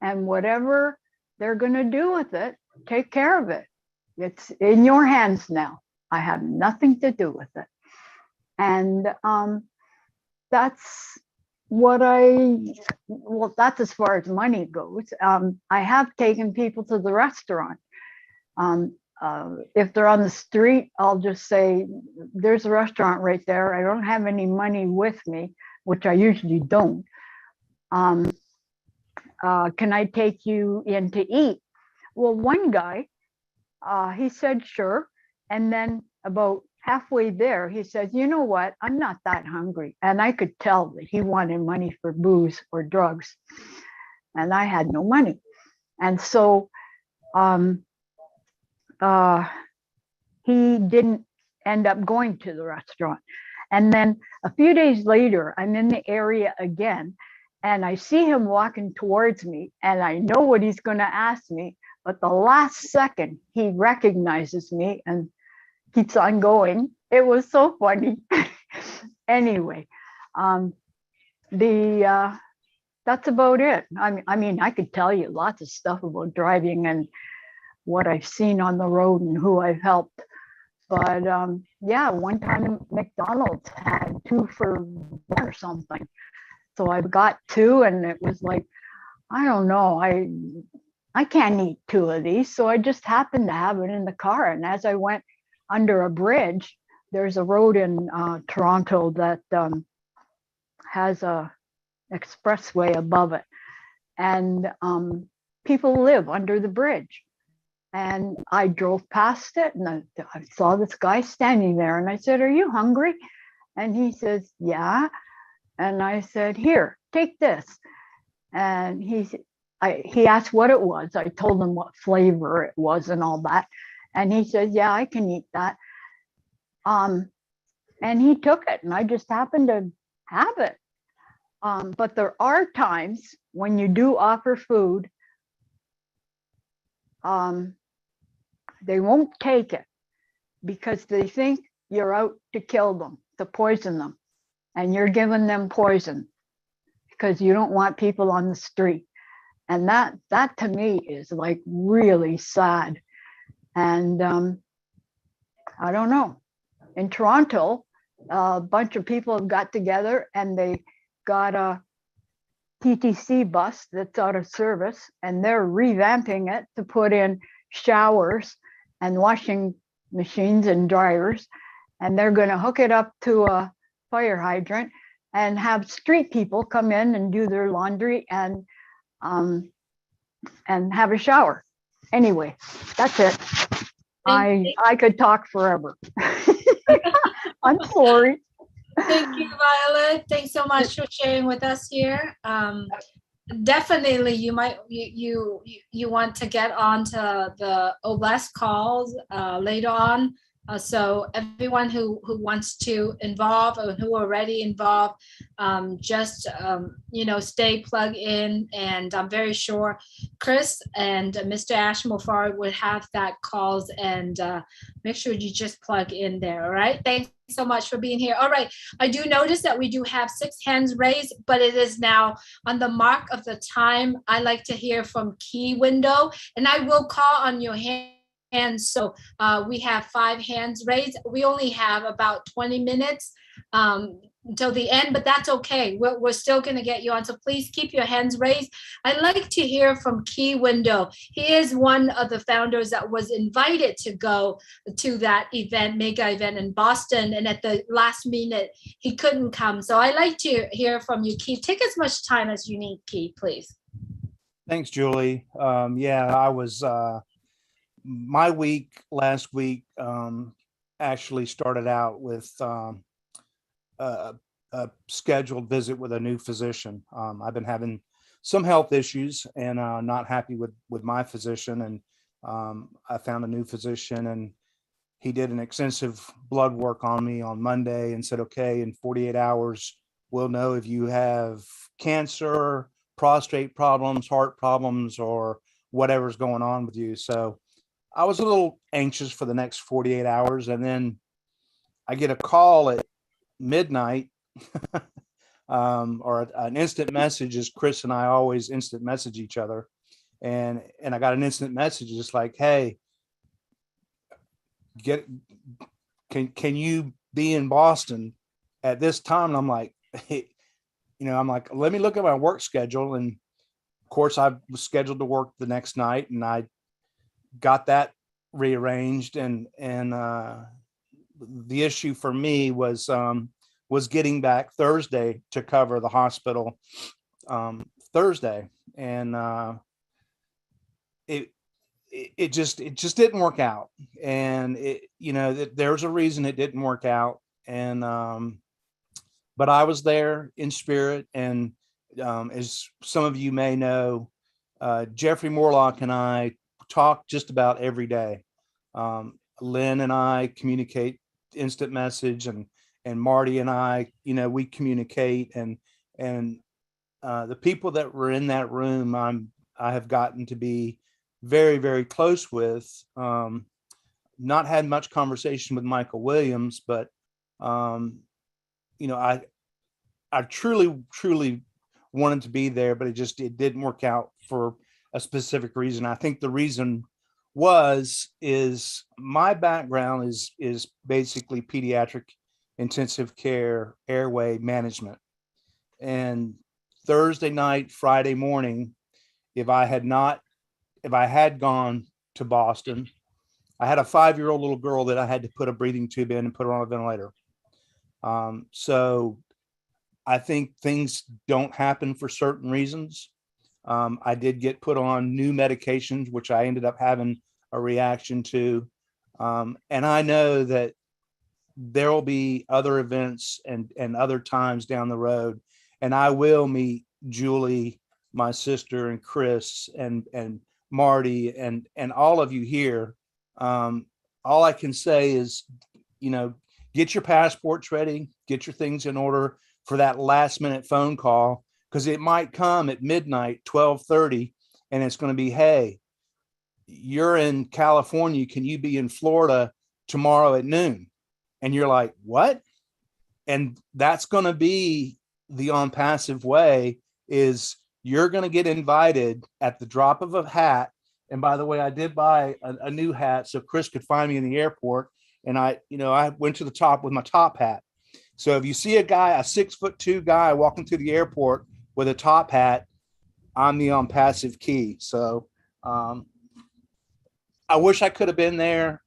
and whatever they're going to do with it, take care of it. It's in your hands now. I have nothing to do with it. And that's what that's as far as money goes. I have taken people to the restaurant. If they're on the street, I'll just say, there's a restaurant right there. I don't have any money with me, which I usually don't. Can I take you in to eat? Well, one guy, he said, sure. And then about halfway there, he said, you know what? I'm not that hungry. And I could tell that he wanted money for booze or drugs. And I had no money. And so he didn't end up going to the restaurant. And then a few days later, I'm in the area again, and I see him walking towards me, and I know what he's going to ask me. But the last second, he recognizes me and keeps on going. It was so funny. Anyway, that's about it. I mean, I could tell you lots of stuff about driving and what I've seen on the road and who I've helped. But yeah, one time McDonald's had 2 for $1 or something. So I got 2, and it was like, I don't know, I can't eat 2 of these. So I just happened to have it in the car. And as I went under a bridge, there's a road in Toronto that has a expressway above it. And people live under the bridge. And I drove past it, and I saw this guy standing there, and I said, "Are you hungry?" And he says, "Yeah." And I said, "Here, take this." And he asked what it was. I told him what flavor it was and all that. And he said, "Yeah, I can eat that." And he took it, and I just happened to have it. But there are times when you do offer food, they won't take it because they think you're out to kill them, to poison them, and you're giving them poison because you don't want people on the street. And that to me is like really sad. And I don't know. In Toronto, a bunch of people have got together and they got a TTC bus that's out of service, and they're revamping it to put in showers and washing machines and dryers, and they're going to hook it up to a fire hydrant and have street people come in and do their laundry and have a shower. Anyway, that's it. I could talk forever. I'm sorry. Thank you, Violet. Thanks so much for sharing with us here. Definitely, you want to get onto the OBLES calls later on. So everyone who wants to involve or who are already involved, just stay plugged in, and I'm very sure Chris and Mr. Ashmore would have that calls, and make sure you just plug in there. All right. Thanks so much for being here. All right. I do notice that we do have 6 hands raised, but it is now on the mark of the time. I like to hear from Key Window, and I will call on your hand. And so we have 5 hands raised. We only have about 20 minutes until the end, but that's okay. We're still going to get you on. So please keep your hands raised. I'd like to hear from Key Window. He is one of the founders that was invited to go to that event, mega event in Boston. And at the last minute, he couldn't come. So I'd like to hear from you, Key. Take as much time as you need, Key, please. Thanks, Julie. Yeah, I was... my last week actually started out with a scheduled visit with a new physician. I've been having some health issues and not happy with my physician, and I found a new physician, and he did an extensive blood work on me on Monday and said, okay, in 48 hours, we'll know if you have cancer, prostate problems, heart problems, or whatever's going on with you. So I was a little anxious for the next 48 hours. And then I get a call at midnight or an instant message, as Chris and I always instant message each other. And I got an instant message just like, hey, can you be in Boston at this time? And I'm like, hey, let me look at my work schedule. And of course I was scheduled to work the next night, and I got that rearranged. And the issue for me was getting back Thursday to cover the hospital Thursday. And it just didn't work out. And there's a reason it didn't work out. And but I was there in spirit. And as some of you may know, Jeffrey Morlock and I talk just about every day. Lynn and I communicate instant message, and Marty and I, we communicate, and the people that were in that room, I have gotten to be very, very close with. Not had much conversation with Michael Williams, but I truly wanted to be there, but it didn't work out for a specific reason. I think the reason is my background is basically pediatric intensive care airway management. And Thursday night, Friday morning, if I had gone to Boston, I had a 5-year-old little girl that I had to put a breathing tube in and put her on a ventilator. So I think things don't happen for certain reasons. I did get put on new medications, which I ended up having a reaction to. And I know that there will be other events and other times down the road, and I will meet Julie, my sister, and Chris and Marty and all of you here. All I can say is, get your passports ready, get your things in order for that last minute phone call, because it might come at midnight, 12:30, and it's going to be, hey, you're in California, can you be in Florida tomorrow at noon? And you're like, what? And that's going to be the ONPASSIVE way, is you're going to get invited at the drop of a hat. And by the way, I did buy a new hat so Chris could find me in the airport. And I went to the top with my top hat. So if you see a 6'2" guy walking through the airport with a top hat, I'm the ONPASSIVE key. So I wish I could have been there.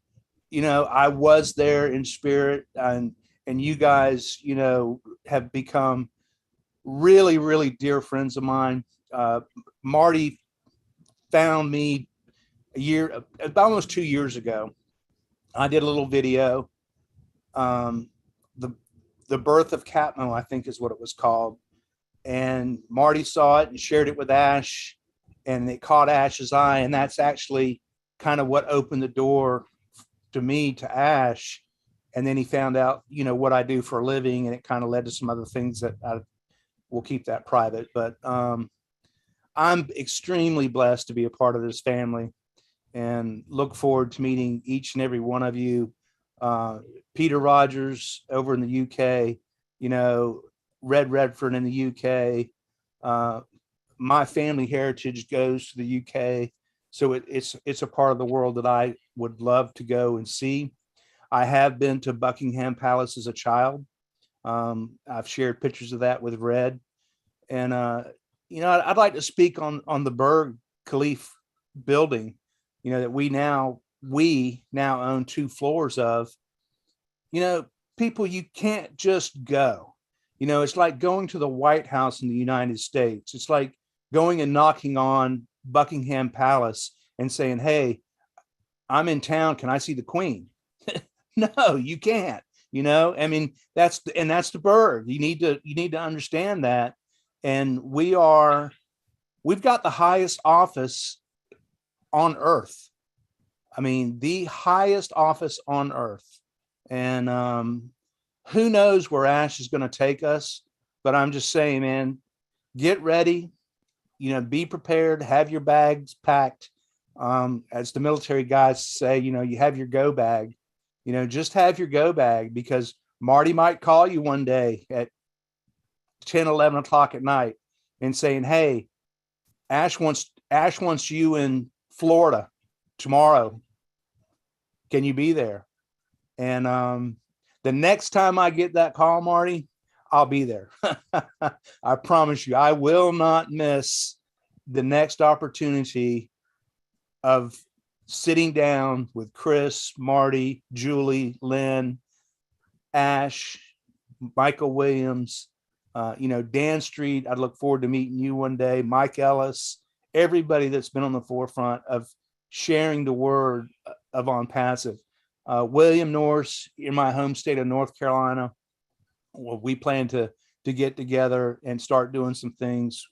I was there in spirit, and you guys, have become really, really dear friends of mine. Marty found me about almost 2 years ago. I did a little video. The Birth of Catmo, I think is what it was called. And Marty saw it and shared it with Ash, and it caught Ash's eye. And that's actually kind of what opened the door to me, to Ash. And then he found out, what I do for a living, and it kind of led to some other things that I will keep that private. But I'm extremely blessed to be a part of this family, and look forward to meeting each and every one of you. Peter Rogers over in the UK, Red Redford in the UK. My family heritage goes to the UK. So it's a part of the world that I would love to go and see. I have been to Buckingham Palace as a child. I've shared pictures of that with Red. And, I'd like to speak on the Burj Khalifa building, that we now own 2 floors of. People, you can't just go. It's like going to the White House in the United States. It's like going and knocking on Buckingham Palace and saying, hey, I'm in town, can I see the Queen? No, you can't. I mean, that's the Burj. You need to understand that. And we've got the highest office on earth. I mean, the highest office on earth. And who knows where Ash is going to take us, but I'm just saying, man, get ready, be prepared, have your bags packed. As the military guys say, you have your go bag, just have your go bag, because Marty might call you one day at 10, 11 o'clock at night and saying, hey, Ash wants you in Florida tomorrow. Can you be there? And the next time I get that call, Marty, I'll be there. I promise you, I will not miss the next opportunity of sitting down with Chris, Marty, Julie, Lynn, Ash, Michael Williams, Dan Street. I'd look forward to meeting you one day, Mike Ellis, everybody that's been on the forefront of sharing the word of ONPASSIVE. William Norris in my home state of North Carolina. Well, we plan to get together and start doing some things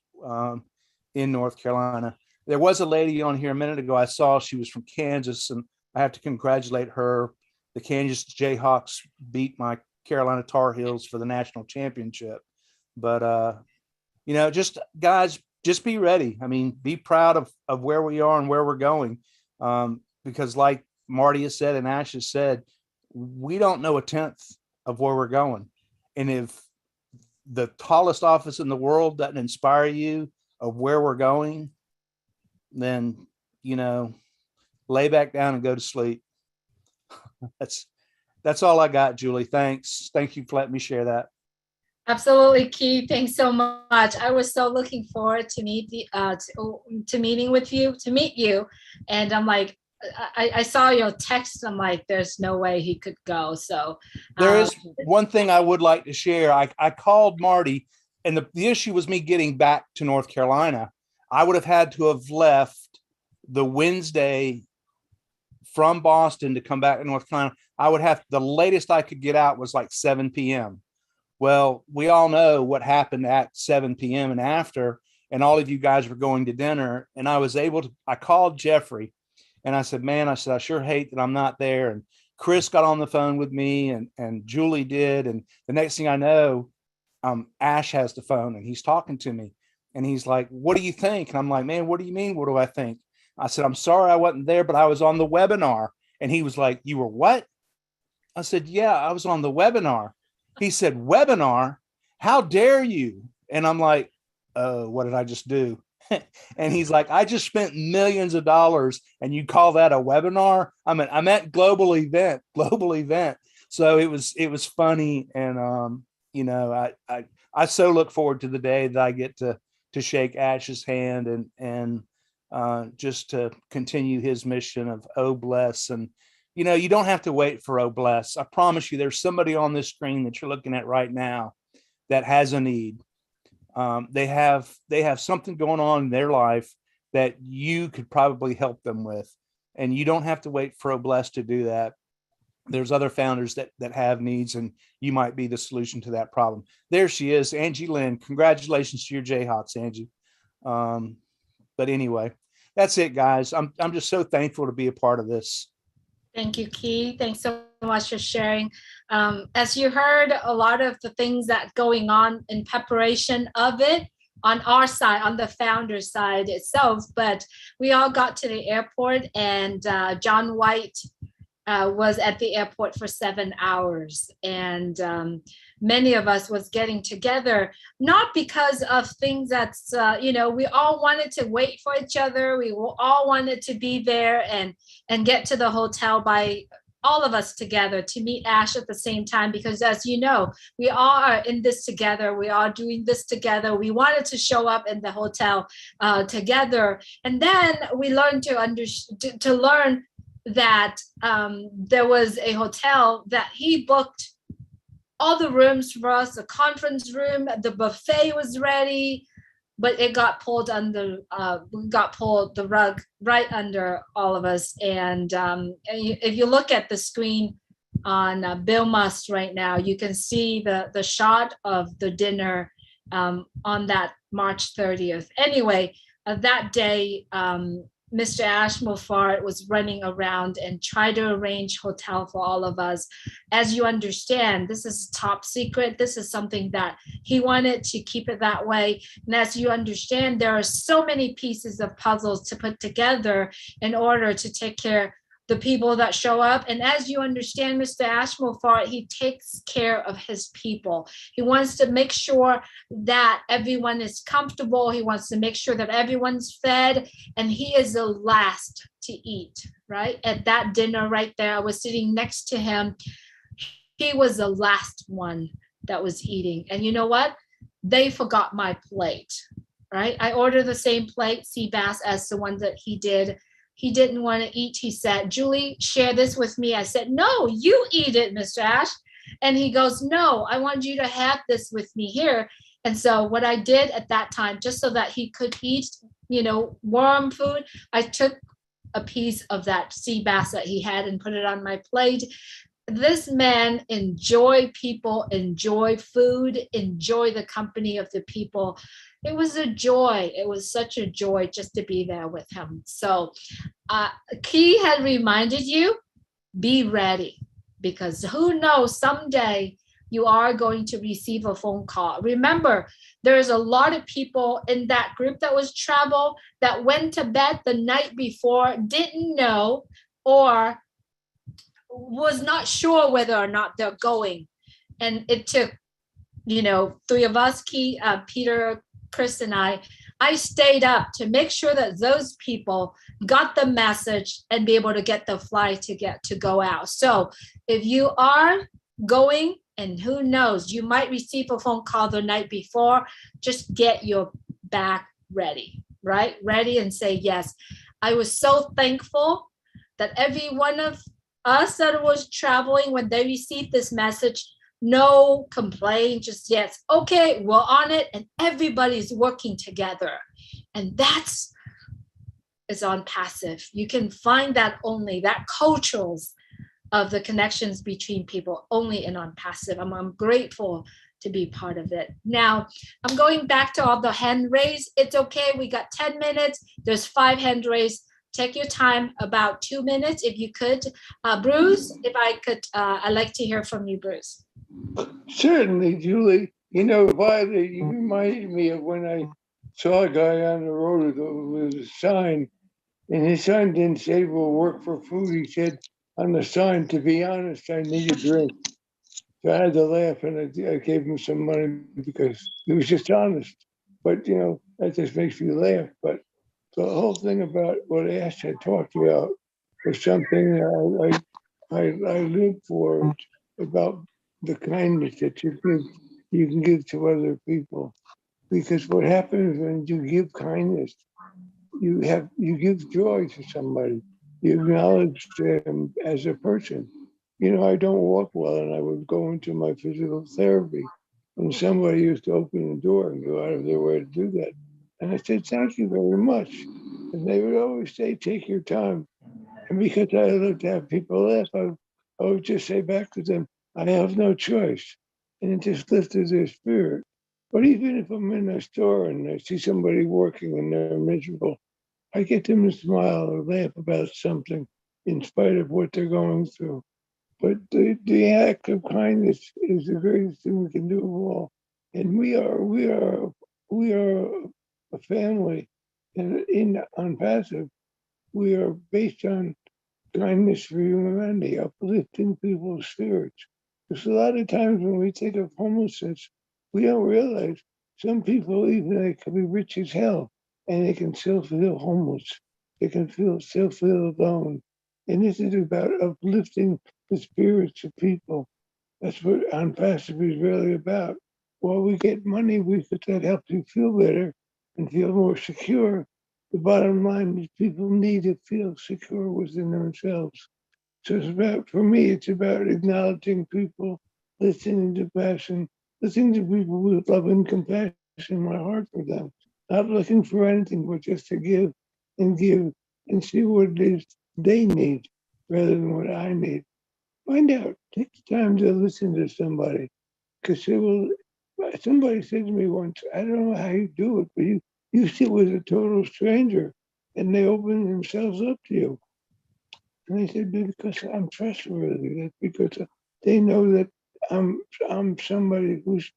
in North Carolina. There was a lady on here a minute ago I saw, she was from Kansas, and have to congratulate her. The Kansas Jayhawks beat my Carolina Tar Heels for the national championship. But just guys, just be ready. I mean, be proud of where we are and where we're going. Because like Marty has said and Ash has said, we don't know a tenth of where we're going. And if the tallest office in the world doesn't inspire you of where we're going, then, lay back down and go to sleep. That's all I got, Julie. Thanks. Thank you for letting me share that. Absolutely, Keith. Thanks so much. I was so looking forward to meet you. And I'm like, I saw your text. I'm like, there's no way he could go. So there is one thing I would like to share. I called Marty, and the issue was me getting back to North Carolina. I would have had to have left the Wednesday from Boston to come back to North Carolina. The latest I could get out was like 7 p.m. Well, we all know what happened at 7 p.m. and after, and all of you guys were going to dinner. And I called Jeffrey and I said, man, I sure hate that I'm not there. And Chris got on the phone with me and Julie did. And the next thing I know, Ash has the phone and he's talking to me and he's like, what do you think? And I'm like, man, what do you mean? What do I think? I said, I'm sorry I wasn't there, but I was on the webinar. And he was like, you were what? I said, yeah, I was on the webinar. He said, webinar? How dare you? And I'm like, what did I just do? And he's like, I just spent millions of dollars and you call that a webinar? I meant global event. So it was funny. And, I so look forward to the day that I get to shake Ash's hand and just to continue his mission of Oh Bless. And, you don't have to wait for Oh Bless. I promise you, there's somebody on this screen that you're looking at right now that has a need. They have something going on in their life that you could probably help them with. And you don't have to wait for Oh Bless to do that. There's other founders that have needs, and you might be the solution to that problem. There she is, Angie Lynn. Congratulations to your Jayhawks, Angie. But anyway, that's it, guys. I'm just so thankful to be a part of this. Thank you, Key. Thanks so much for sharing. As you heard, a lot of the things that going on in preparation of it on our side, on the founder side itself, but we all got to the airport and John White was at the airport for 7 hours. And many of us was getting together, not because of things that's, we all wanted to wait for each other. We all wanted to be there and get to the hotel by all of us together to meet Ash at the same time, because as you know, we all are in this together. We are doing this together. We wanted to show up in the hotel together. And then we learned to learn that there was a hotel that he booked all the rooms for us, the conference room, the buffet was ready, but it got pulled the rug right under all of us. And if you look at the screen on Bill Must right now, you can see the shot of the dinner on that March 30th. Anyway, that day, Mr. Ash Mofart was running around and tried to arrange hotel for all of us. As you understand, this is top secret. This is something that he wanted to keep it that way. And as you understand, there are so many pieces of puzzles to put together in order to take care the people that show up. And as you understand, Mr. Ash Mofart, he takes care of his people. He wants to make sure that everyone is comfortable. He wants to make sure that everyone's fed, and he is the last to eat, right? At that dinner right there, I was sitting next to him. He was the last one that was eating. And you know what? They forgot my plate, right? I ordered the same plate, sea bass, as the one that he did. He didn't want to eat. He said, Julie, share this with me. I said, no, you eat it, Mr. Ash. And he goes, no, I want you to have this with me here. And so what I did at that time, just so that he could eat, warm food, I took a piece of that sea bass that he had and put it on my plate. this man enjoy people, enjoy food, enjoy the company of the people. It was a joy. It was such a joy just to be there with him. So Key had reminded you, be ready, because who knows, someday you are going to receive a phone call. Remember, there's a lot of people in that group that was travel that went to bed the night before, didn't know, or was not sure whether or not they're going. And it took, three of us, Key, Peter, Chris, and I stayed up to make sure that those people got the message and be able to get the flight to go out. So if you are going, and who knows, you might receive a phone call the night before, just get your back ready, right? Ready and say yes. I was so thankful that every one of us that was traveling, when they received this message, no complaint, just yes, okay, we're on it, and everybody's working together. And that's ONPASSIVE. You can find that cultures of the connections between people only in ONPASSIVE. I'm grateful to be part of it. Now, I'm going back to all the hand raise. It's okay, we got 10 minutes. There's 5 hand raised. Take your time, about 2 minutes, if you could. Bruce, if I could, I'd like to hear from you, Bruce. Certainly, Julie. Violet, you reminded me of when I saw a guy on the road with a sign, and his sign didn't say we'll work for food. He said on the sign, to be honest, I need a drink. So I had to laugh, and I gave him some money because he was just honest. But, that just makes you laugh. But the whole thing about what Ash had talked about was something that I live for, about the kindness that you can give to other people. Because what happens when you give kindness, you give joy to somebody. You acknowledge them as a person. I don't walk well, and I would go into my physical therapy, and somebody used to open the door and go out of their way to do that. And I said, thank you very much. And they would always say, take your time. And because I love to have people laugh, I would just say back to them, I have no choice. And it just lifted their spirit. But even if I'm in a store and I see somebody working and they're miserable, I get them to smile or laugh about something in spite of what they're going through. But the act of kindness is the greatest thing we can do of all. And we are a family, and on passive, we are based on kindness for humanity, uplifting people's spirits. Because a lot of times when we think of homelessness, we don't realize some people, even they can be rich as hell, and they can still feel homeless. They can still feel alone. And this is about uplifting the spirits of people. That's what ONPASSIVE is really about. While we get money, that helps you feel better and feel more secure. The bottom line is people need to feel secure within themselves. So for me, it's about acknowledging people, listening to passion, listening to people with love and compassion in my heart for them. Not looking for anything, but just to give and see what it is they need rather than what I need. Find out. Take the time to listen to somebody, because somebody said to me once, I don't know how you do it, but you sit with a total stranger and they open themselves up to you. And I said, because I'm trustworthy. That's because they know that I'm somebody who's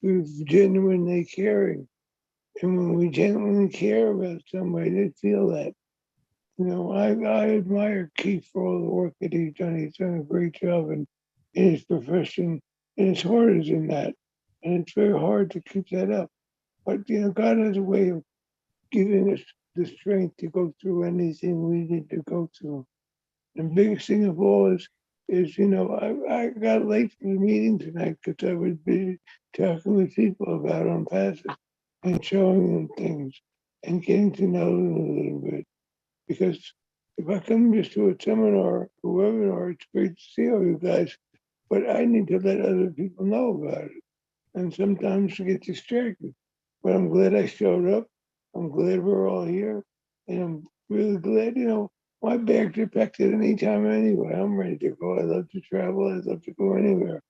genuinely caring. And when we genuinely care about somebody, they feel that. I admire Keith for all the work that he's done. He's done a great job in his profession, and it's harder than that. And it's very hard to keep that up. But, God has a way of giving us the strength to go through anything we need to go through. And the biggest thing of all is I got late for the meeting tonight because I was busy talking with people about ONPASSIVE and showing them things and getting to know them a little bit. Because if I come just to a seminar or webinar, it's great to see all you guys, but I need to let other people know about it. And sometimes I get distracted. But I'm glad I showed up. I'm glad we're all here. And I'm really glad, my bags are packed at any time anyway. I'm ready to go. I love to travel. I love to go anywhere.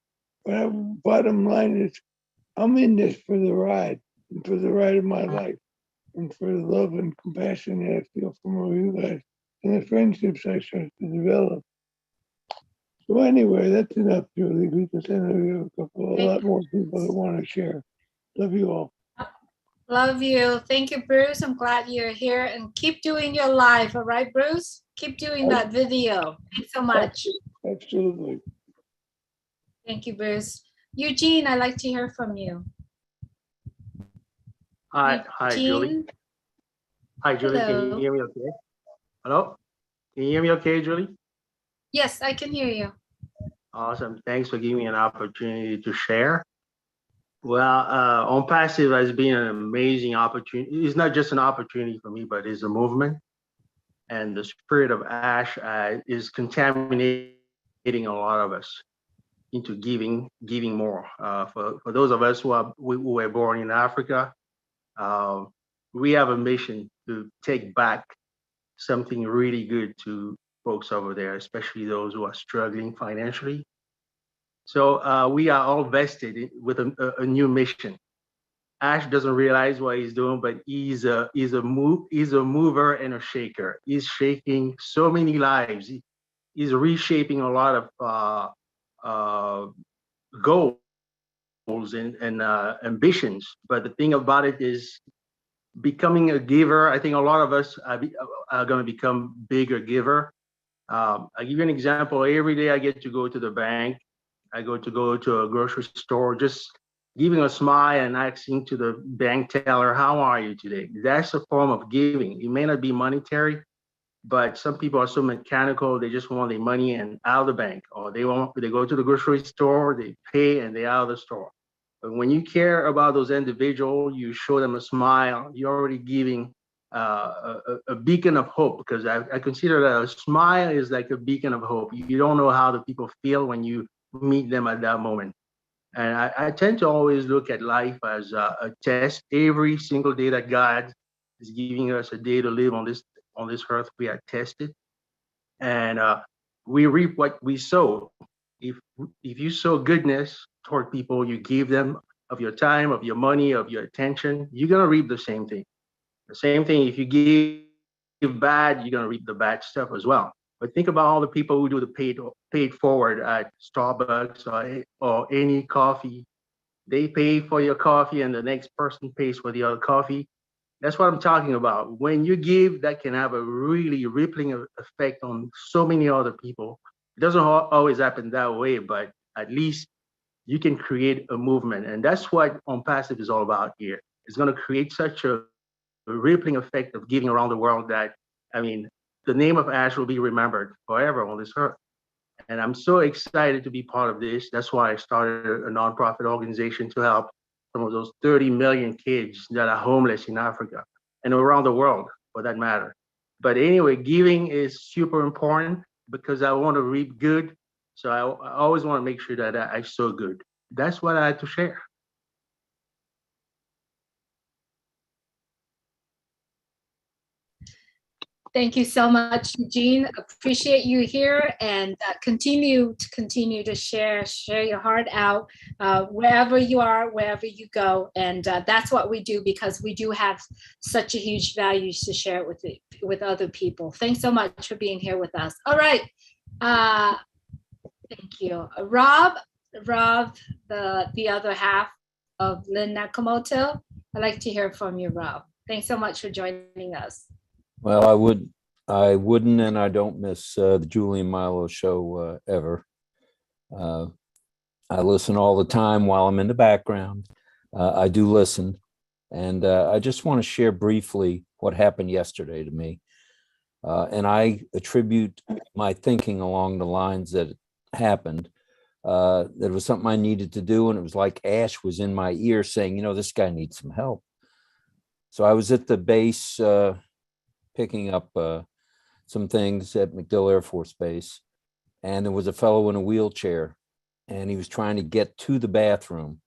But bottom line is, I'm in this for the ride, and for the ride of my life, and for the love and compassion that I feel from all you guys, and the friendships I start to develop. So anyway, that's enough, Julie, because I know you have a lot more people that want to share. Love you all. Love you. Thank you, Bruce. I'm glad you're here, and keep doing your live. All right, Bruce? Keep doing that video. Thanks so much. Absolutely. Thank you, Bruce. Eugene, I'd like to hear from you. Hi, Julie. Eugene? Hi, Julie. Can Hello. you hear me okay? Hello? Can you hear me okay, Julie? Yes, I can hear you. Awesome. Thanks for giving me an opportunity to share. Well, ONPASSIVE has been an amazing opportunity. It's not just an opportunity for me, but it's a movement. And the spirit of Ash is contaminating a lot of us into giving more. For those of us who were born in Africa, we have a mission to take back something really good to folks over there, especially those who are struggling financially. So we are all vested with a new mission. Ash doesn't realize what he's doing, but he's a mover and a shaker. He's shaking so many lives. He's reshaping a lot of goals and ambitions. But the thing about it is, becoming a giver, I think a lot of us are going to become bigger giver. I'll give you an example. Every day I get to go to the bank. I go to a grocery store, just giving a smile and asking to the bank teller, how are you today? That's a form of giving. It may not be monetary, but some people are so mechanical, they just want their money and out of the bank, or they go to the grocery store, they pay and they're out of the store. But when you care about those individuals, you show them a smile, you're already giving a beacon of hope, because I consider that a smile is like a beacon of hope. You don't know how the people feel when you meet them at that moment. And I tend to always look at life as a test. Every single day that God is giving us a day to live on this earth, we are tested, and we reap what we sow. If you sow goodness toward people, you give them of your time, of your money, of your attention, you're gonna reap the same thing. The same thing, if you give bad, you're gonna reap the bad stuff as well. But think about all the people who do the paid forward at Starbucks or any coffee. They pay for your coffee and the next person pays for the other coffee. That's what I'm talking about. When you give, that can have a really rippling effect on so many other people. It doesn't always happen that way, but at least you can create a movement. And that's what ONPASSIVE is all about here. It's going to create such a rippling effect of giving around the world that, I mean, the name of Ash will be remembered forever on this earth. And I'm so excited to be part of this. That's why I started a nonprofit organization to help some of those 30 million kids that are homeless in Africa and around the world, for that matter. But anyway, giving is super important because I want to reap good. So I always want to make sure that I sow good. That's what I had to share. Thank you so much, Eugene. Appreciate you here, and continue to share your heart out wherever you are, wherever you go. And that's what we do, because we do have such a huge value to share with other people. Thanks so much for being here with us. All right. Thank you. Rob, the other half of Lynn Nakamoto. I'd like to hear from you, Rob. Thanks so much for joining us. Well, I wouldn't, and I don't miss the Julie and Milo show ever. I listen all the time while I'm in the background. I do listen, and I just want to share briefly what happened yesterday to me. And I attribute my thinking along the lines that it happened. That it was something I needed to do, and it was like Ash was in my ear saying, this guy needs some help. So I was at the base picking up some things at MacDill Air Force Base, and there was a fellow in a wheelchair, and he was trying to get to the bathroom,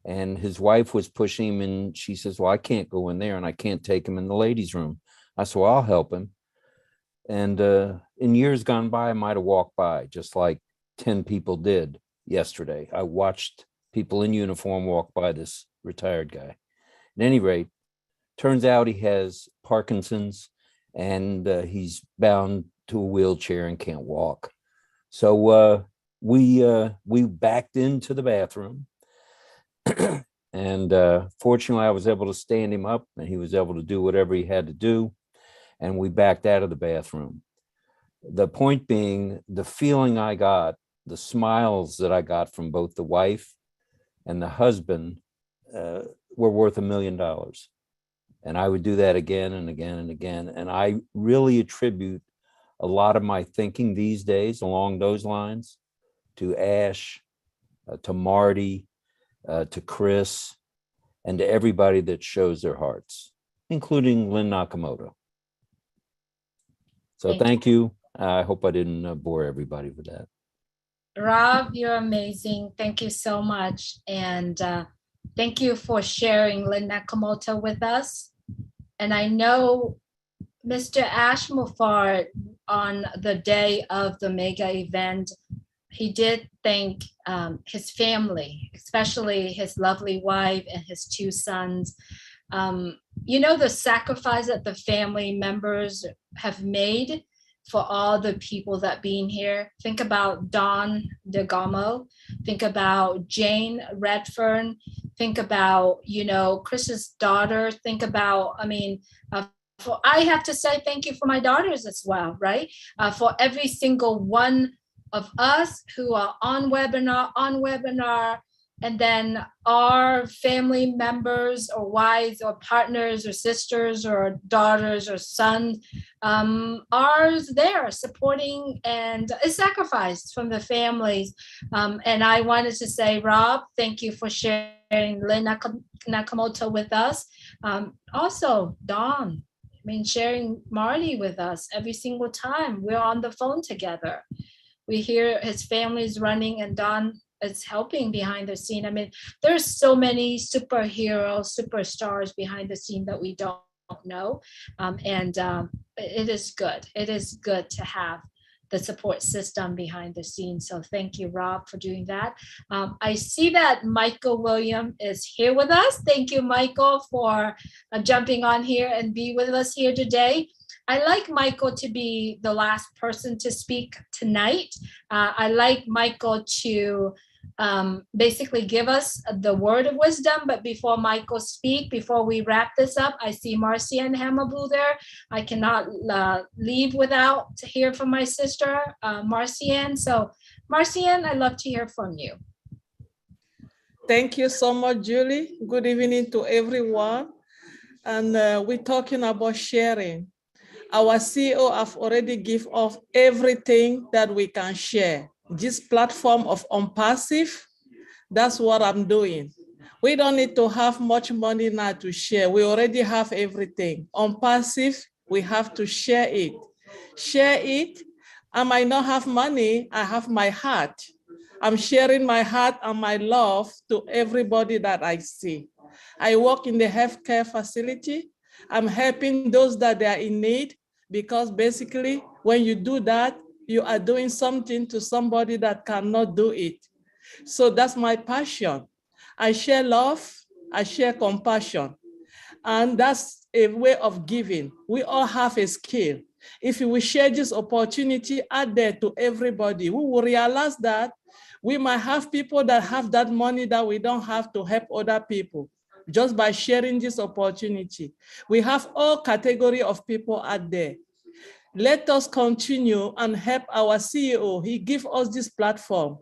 and his wife was pushing him, and she says, well, I can't go in there, and I can't take him in the ladies' room. I said, well, I'll help him. And in years gone by, I might have walked by, just like 10 people did yesterday. I watched people in uniform walk by this retired guy. At any rate, turns out he has Parkinson's, and he's bound to a wheelchair and can't walk. So we backed into the bathroom. And fortunately, I was able to stand him up, and he was able to do whatever he had to do. And we backed out of the bathroom. The point being, the feeling I got, the smiles that I got from both the wife and the husband were worth $1 million. And I would do that again and again and again. And I really attribute a lot of my thinking these days along those lines to Ash, to Marty, to Chris, and to everybody that shows their hearts, including Lynn Nakamoto. So thank you. I hope I didn't bore everybody with that. Rob, you're amazing. Thank you so much. And thank you for sharing Lynn Nakamoto with us. And I know Mr. Ash Muffard, on the day of the mega event, he did thank his family, especially his lovely wife and his 2 sons. You know, the sacrifice that the family members have made for all the people that being here. Think about Don DeGamo, think about Jane Redfern, think about, you know, Chris's daughter, think about, I mean, I have to say thank you for my daughters as well, right? For every single one of us who are on webinar, and then our family members or wives or partners or sisters or daughters or sons are there supporting and a sacrifice from the families. And I wanted to say, Rob, thank you for sharing Lynn Nakamoto with us. Also, Dawn, I mean, sharing Marty with us every single time we're on the phone together. We hear his family's running and Don is helping behind the scene. I mean, there's so many superheroes, superstars behind the scene that we don't know. It is good. It is good to have the support system behind the scenes. So thank you, Rob, for doing that. I see that Michael William is here with us. Thank you, Michael, for jumping on here and be with us here today. I like Michael to be the last person to speak tonight. I like Michael to basically give us the word of wisdom. But before Michael speak, before we wrap this up, I see Marcian Hamabou there. I cannot leave without to hear from my sister, Marcian. So Marcian, I'd love to hear from you. Thank you so much, Julie. Good evening to everyone. And we're talking about sharing. Our CEO have already given off everything that we can share. This platform of ONPASSIVE, that's what I'm doing. We don't need to have much money now to share. We already have everything. ONPASSIVE, we have to share it. Share it. I might not have money, I have my heart. I'm sharing my heart and my love to everybody that I see. I work in the healthcare facility. I'm helping those that they are in need, because basically when you do that, you are doing something to somebody that cannot do it. So that's my passion. I share love, I share compassion, and that's a way of giving. We all have a skill. If we share this opportunity out there to everybody, we will realize that we might have people that have that money that we don't have to help other people. Just by sharing this opportunity. We have all category of people out there. Let us continue and help our CEO. He gave us this platform.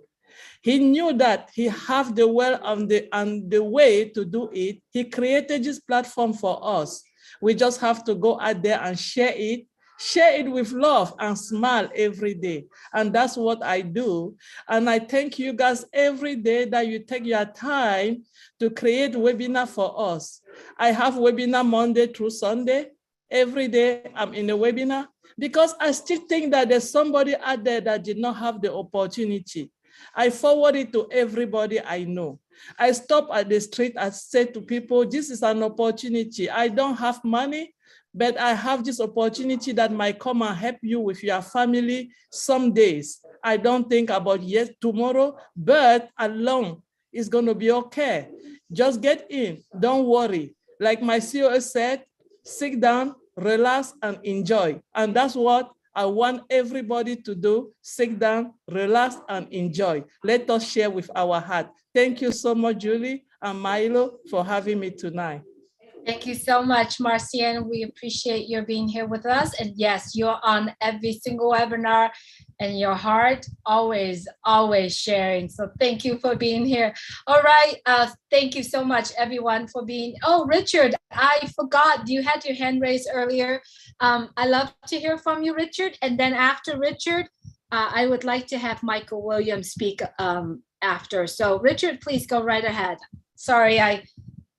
He knew that he have the will and the way to do it. He created this platform for us. We just have to go out there and share it with love and smile every day. And that's what I do. And I thank you guys every day that you take your time to create webinar for us. I have webinar Monday through Sunday. Every day I'm in a webinar because I still think that there's somebody out there that did not have the opportunity. I forward it to everybody I know. I stop at the street and say to people, this is an opportunity. I don't have money, but I have this opportunity that might come and help you with your family some days. I don't think about tomorrow, but alone it's going to be okay. Just get in, don't worry. Like my CEO said, sit down, relax, and enjoy. And that's what I want everybody to do. Sit down, relax, and enjoy. Let us share with our heart. Thank you so much, Julie and Milo, for having me tonight. Thank you so much, Marcian. We appreciate your being here with us. And yes, you're on every single webinar, and your heart always, always sharing. So thank you for being here. All right. Thank you so much, everyone, for being. Oh, Richard, I forgot. You had your hand raised earlier. I love to hear from you, Richard. And then after Richard, I would like to have Michael Williams speak after. So Richard, please go right ahead. Sorry,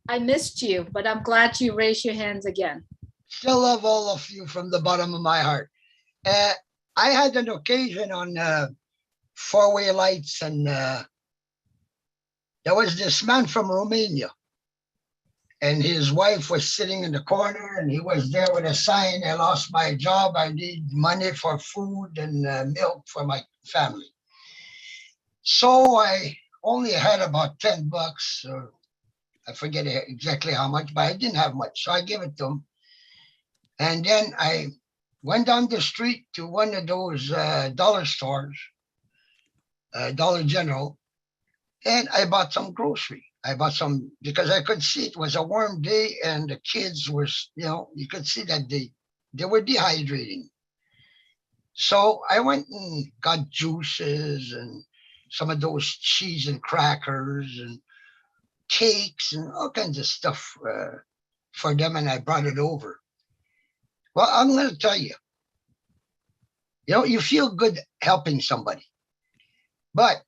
I missed you, but I'm glad you raised your hands again. Still love all of you from the bottom of my heart. I had an occasion on four-way lights, and there was this man from Romania, and his wife was sitting in the corner, and he was there with a sign, I lost my job, I need money for food and milk for my family. So I only had about $10, or I forget exactly how much, but I didn't have much, so I gave it to him. And then I went down the street to one of those dollar stores, Dollar General, and I bought some grocery. I bought some, because I could see it was a warm day and the kids were, you could see that they were dehydrating. So I went and got juices and some of those cheese and crackers and cakes and all kinds of stuff for them, and I brought it over. Well, I'm going to tell you, you feel good helping somebody, but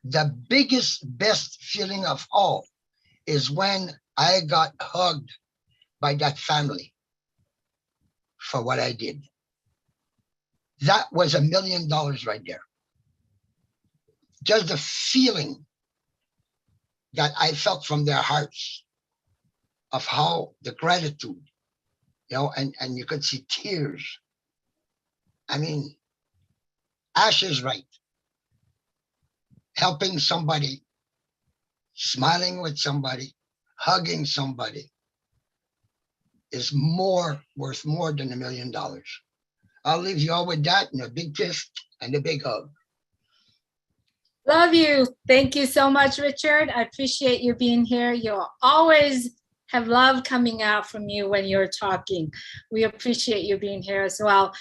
the biggest, best feeling of all is when I got hugged by that family for what I did. That was $1 million right there. Just the feeling that I felt from their hearts of how the gratitude, and you could see tears. I mean, Ash is right. Helping somebody, smiling with somebody, hugging somebody is worth more than $1 million. I'll leave you all with that and a big kiss and a big hug. Love you. Thank you so much, Richard. I appreciate you being here. You'll always have love coming out from you when you're talking. We appreciate you being here as well.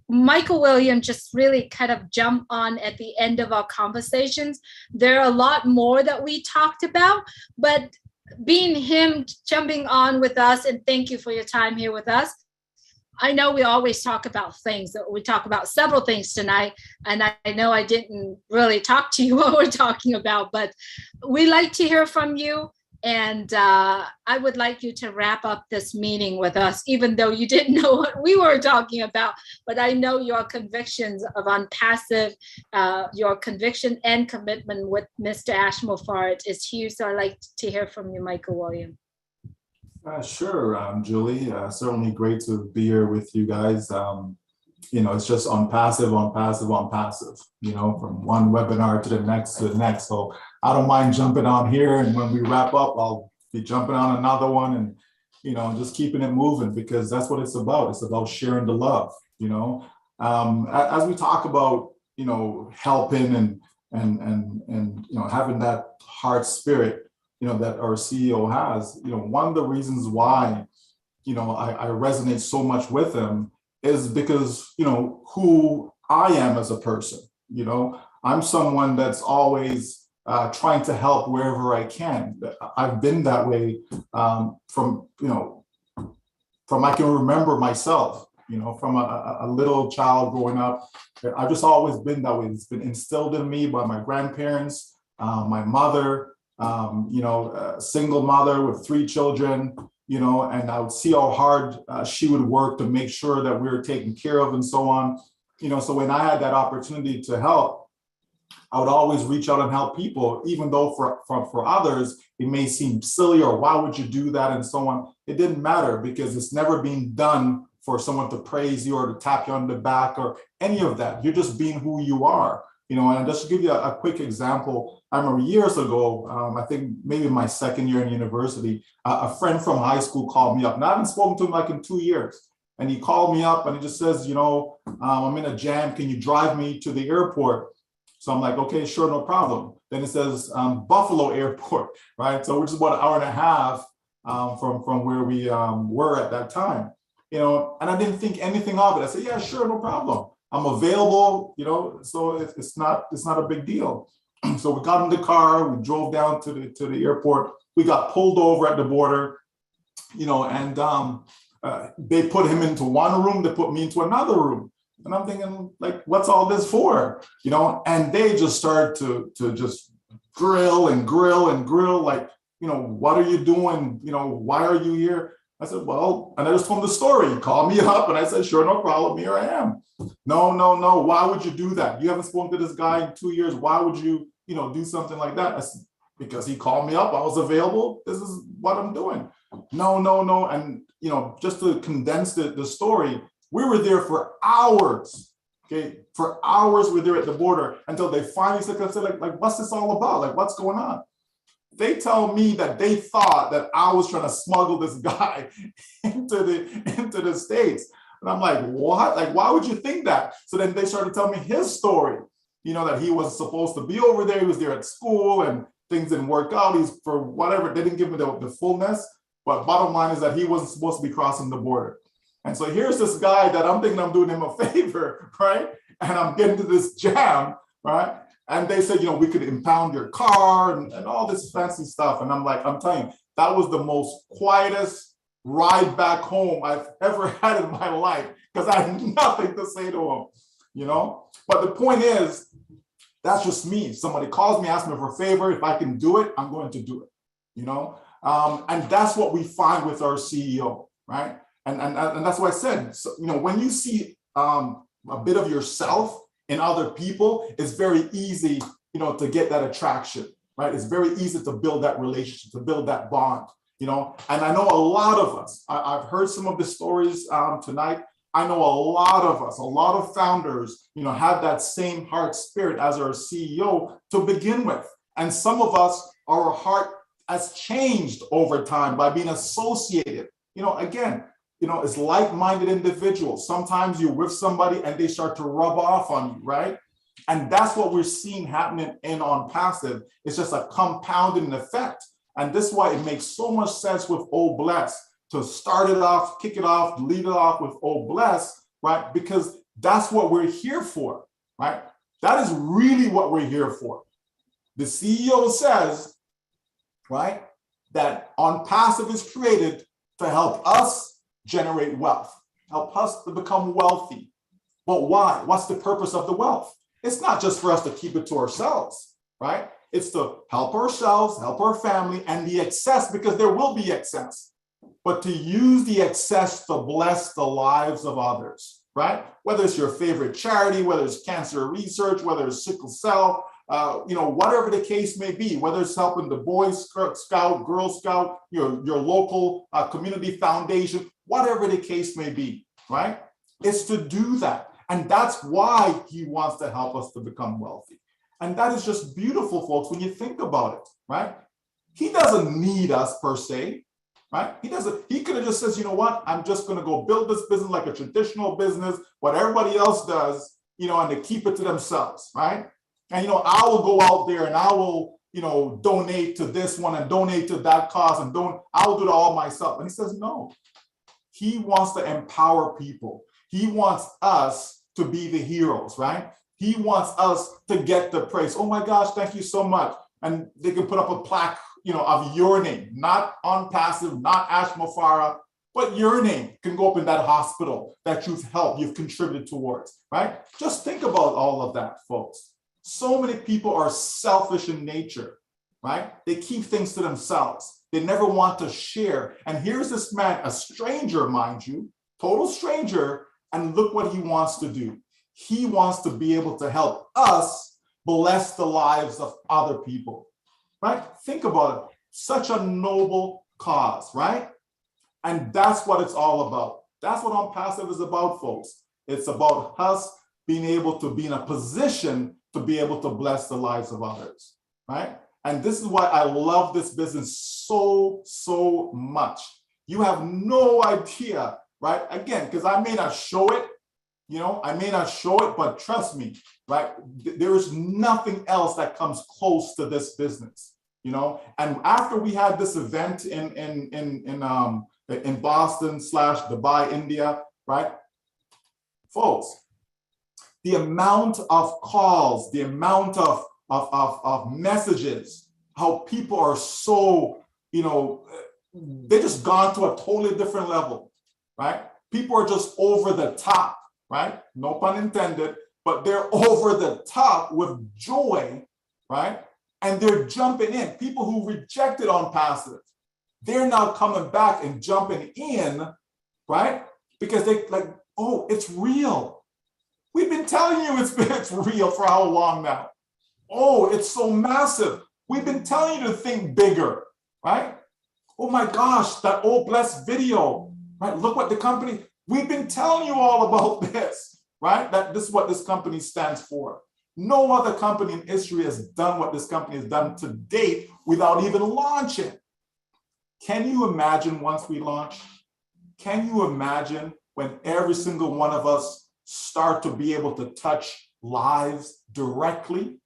Michael Williams just really kind of jumped on at the end of our conversations. There are a lot more that we talked about, but being him jumping on with us, and thank you for your time here with us. I know we always talk about things. We talk about several things tonight, and I know I didn't really talk to you what we're talking about, but we like to hear from you. And I would like you to wrap up this meeting with us, even though you didn't know what we were talking about. But I know your convictions of Unpassive, your conviction and commitment with Mr. Ashmore Fart is huge. So I'd like to hear from you, Michael Williams. Sure, Julie. Certainly great to be here with you guys. It's just Unpassive, from one webinar to the next. So I don't mind jumping on here, and when we wrap up, I'll be jumping on another one, and just keeping it moving, because that's what it's about. It's about sharing the love. As we talk about helping and having that heart spirit that our CEO has. One of the reasons why I resonate so much with him is because who I am as a person. I'm someone that's always trying to help wherever I can. I've been that way from I can remember myself, from a little child growing up. I've just always been that way. It's been instilled in me by my grandparents, my mother, a single mother with 3 children, and I would see how hard she would work to make sure that we were taken care of and so on. So when I had that opportunity to help, I would always reach out and help people, even though for others, it may seem silly or why would you do that and so on. It didn't matter because it's never being done for someone to praise you or to tap you on the back or any of that. You're just being who you are. And just to give you a quick example, I remember years ago, I think maybe my second year in university, a friend from high school called me up. And I haven't spoken to him like in 2 years. And he called me up and he just says, I'm in a jam. Can you drive me to the airport? So I'm like, okay, sure, no problem. Then it says Buffalo Airport, right? So which is about an hour and a half from where we were at that time, and I didn't think anything of it. I said, yeah, sure, no problem. I'm available, so it's not a big deal. So we got in the car, we drove down to the airport. We got pulled over at the border, and they put him into one room, they put me into another room. And I'm thinking, like, what's all this for? And they just started to just grill, like, what are you doing? Why are you here? I said, well, and I just told him the story. He called me up and I said, sure, no problem, here I am. No, why would you do that? You haven't spoken to this guy in 2 years. Why would you, do something like that? I said, because he called me up, I was available. This is what I'm doing. No. And, just to condense the story, we were there for hours, okay? For hours we were there at the border until they finally said, like, what's this all about? Like, what's going on? They tell me that they thought that I was trying to smuggle this guy into the States. And I'm like, what? Like, why would you think that? So then they started telling me his story, that he was supposed to be over there. He was there at school and things didn't work out. He's for whatever, they didn't give me the fullness. But bottom line is that he wasn't supposed to be crossing the border. And so here's this guy that I'm thinking I'm doing him a favor, right? And I'm getting to this jam, right? And they said, we could impound your car and all this fancy stuff. And I'm like, I'm telling you, that was the most quietest ride back home I've ever had in my life because I had nothing to say to him, But the point is, that's just me. Somebody calls me, asks me for a favor. If I can do it, I'm going to do it, And that's what we find with our CEO, right? And that's what I said. So, when you see a bit of yourself in other people, it's very easy, to get that attraction, right? It's very easy to build that relationship, to build that bond, And I know a lot of us, I've heard some of the stories tonight. I know a lot of us, a lot of founders, have that same heart spirit as our CEO to begin with. And some of us, our heart has changed over time by being associated, again, it's like-minded individuals. Sometimes you're with somebody and they start to rub off on you, right? And that's what we're seeing happening in ONPASSIVE. It's just a compounding effect. And this is why it makes so much sense with Oh Bless to start it off, kick it off, lead it off with Oh Bless, right? Because that's what we're here for, right? That is really what we're here for. The CEO says, right, that ONPASSIVE is created to help us generate wealth, help us to become wealthy. But why? What's the purpose of the wealth? It's not just for us to keep it to ourselves, right? It's to help ourselves, help our family, and the excess, because there will be excess, but to use the excess to bless the lives of others, right? Whether it's your favorite charity, whether it's cancer research, whether it's sickle cell, whatever the case may be, whether it's helping the Boy Scout, Girl Scout, your local community foundation, whatever the case may be, right? It's to do that. And that's why he wants to help us to become wealthy. And that is just beautiful, folks, when you think about it, right? He doesn't need us per se, right? He could have just says, you know what? I'm just going to go build this business like a traditional business, what everybody else does, and they keep it to themselves, right? And, I will go out there and I will, donate to this one and donate to that cause and I will do it all myself. And he says, no, he wants to empower people. He wants us to be the heroes, right? He wants us to get the praise. Oh my gosh, thank you so much. And they can put up a plaque, of your name, not ONPASSIVE, not Ash Mafara, but your name can go up in that hospital that you've helped, you've contributed towards, right? Just think about all of that, folks. So many people are selfish in nature, right? They keep things to themselves. They never want to share. And here's this man, a stranger, mind you, total stranger, and look what he wants to do. He wants to be able to help us bless the lives of other people, right? Think about it. Such a noble cause, right? And that's what it's all about. That's what ONPASSIVE is about, folks. It's about us being able to be in a position to be able to bless the lives of others, right? And this is why I love this business so, so much. You have no idea, right? Again, because I may not show it, I may not show it, but trust me, right? There is nothing else that comes close to this business, And after we had this event in Boston / Dubai, India, right? Folks, the amount of calls, the amount of messages, how people are so, they just gone to a totally different level, right? People are just over the top, right? No pun intended, but they're over the top with joy, right? And they're jumping in. People who rejected ONPASSIVE, they're now coming back and jumping in, right? Because they like, oh, it's real. We've been telling you it's real for how long now? Oh, it's so massive. We've been telling you to think bigger, right? Oh my gosh, that old blessed video, right? Look what the company, we've been telling you all about this, right? That this is what this company stands for. No other company in history has done what this company has done to date without even launching. Can you imagine once we launch? Can you imagine when every single one of us start to be able to touch lives directly?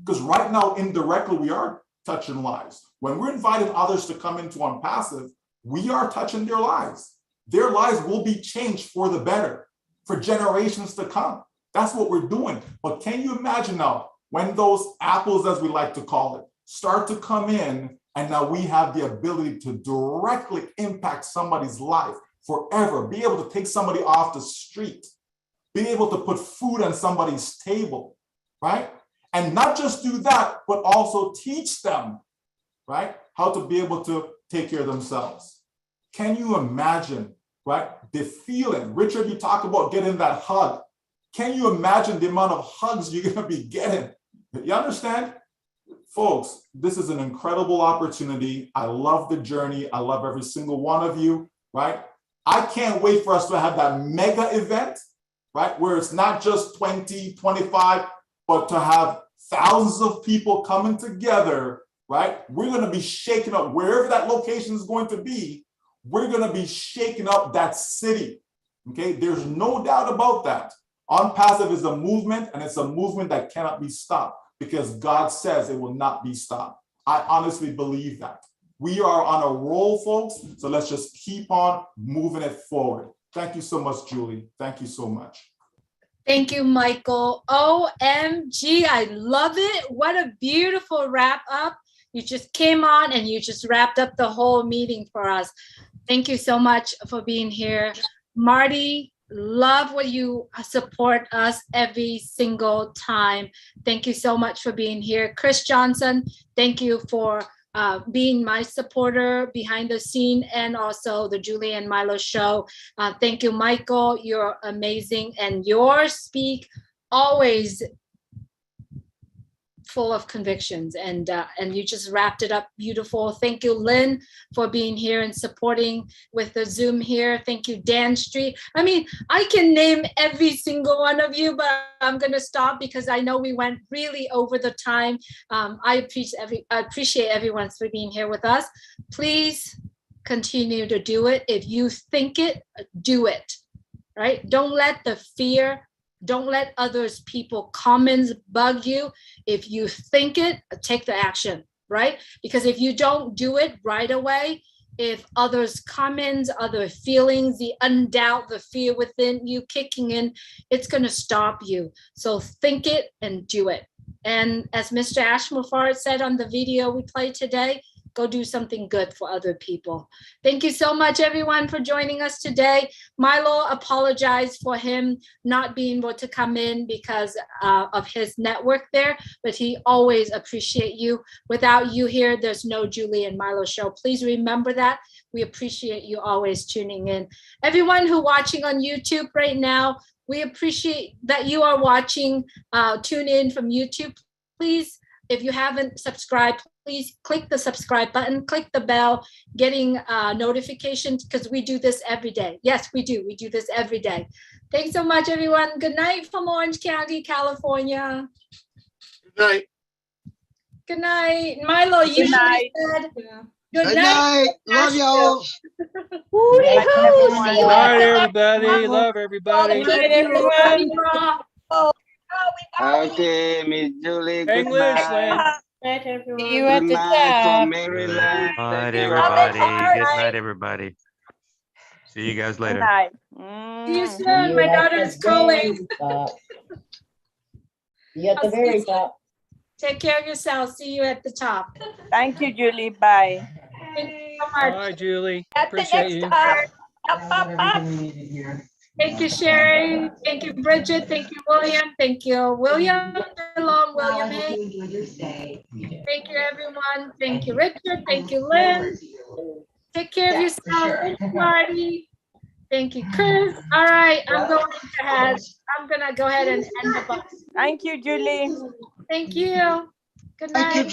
Because right now, indirectly, we are touching lives. When we're inviting others to come into ONPASSIVE, we are touching their lives. Their lives will be changed for the better, for generations to come. That's what we're doing. But can you imagine now, when those apples, as we like to call it, start to come in, and now we have the ability to directly impact somebody's life forever, be able to take somebody off the street, be able to put food on somebody's table, right? And not just do that, but also teach them, right, how to be able to take care of themselves. Can you imagine, right, the feeling? Richard, you talk about getting that hug. Can you imagine the amount of hugs you're going to be getting? You understand? Folks, this is an incredible opportunity. I love the journey. I love every single one of you, right? I can't wait for us to have that mega event, right, where it's not just 20, 25, but to have thousands of people coming together, right? We're going to be shaking up wherever that location is going to be. We're going to be shaking up that city, okay? There's no doubt about that. ONPASSIVE is a movement, and it's a movement that cannot be stopped because God says it will not be stopped. I honestly believe that. We are on a roll, folks, so let's just keep on moving it forward. Thank you so much, Julie. Thank you so much. Thank you, Michael. OMG, I love it. What a beautiful wrap up. You just came on and you just wrapped up the whole meeting for us. Thank you so much for being here. Marty, love what you support us every single time. Thank you so much for being here. Chris Johnson, thank you for being my supporter behind the scene and also the Julie and Milo show. Thank you, Michael. You're amazing. And your speak always full of convictions, and you just wrapped it up beautiful. Thank you, Lynn, for being here and supporting with the Zoom here. Thank you, Dan Street. I mean, I can name every single one of you, but I'm going to stop because I know we went really over the time. I appreciate everyone for being here with us. Please continue to do it. If you think it, do it, right? Don't let the fear, don't let others people comments bug you. If you think it, take the action, right? Because if you don't do it right away, if others comments, other feelings, the undoubt, the fear within you kicking in, it's going to stop you. So think it and do it. And as Mr. Ashmufar said on the video we played today, go do something good for other people. Thank you so much, everyone, for joining us today. Milo apologized for him not being able to come in because of his network there, but he always appreciate you. Without you here, there's no Julie and Milo show. Please remember that. We appreciate you always tuning in. Everyone who watching on YouTube right now, we appreciate that you are watching, tune in from YouTube. please, if you haven't subscribed, please click the subscribe button, click the bell, getting notifications, because we do this every day. Yes, we do. We do this every day. Thanks so much, everyone. Good night from Orange County, California. Good night. Good night. Milo, you Good night. said Good night. Love y'all. Good night, everybody. Love everybody. Good night, everyone. Okay, Miss Julie. Good English, night. Lynn. See you at the Night top. from Maryland. Good night, Thank you. everybody. Good night, everybody. See you guys Good later. night. See you soon. My daughter's calling. See you at the very top. Take care of yourself. See you at the top. Thank you, Julie. Bye. Thank you so much. Bye, Julie. At the Appreciate next you. top. Up, up, up. Thank you, Sherry. Thank you, Bridget. Thank you, William. Thank you, William. Shalom, William. Thank you, everyone. Thank you, Richard. Thank you, Lynn. Take care of yourself. Thank you, Marty. Thank you, Chris. All right, I'm gonna go ahead and end the bus. Thank you, Julie. Thank you. Good night.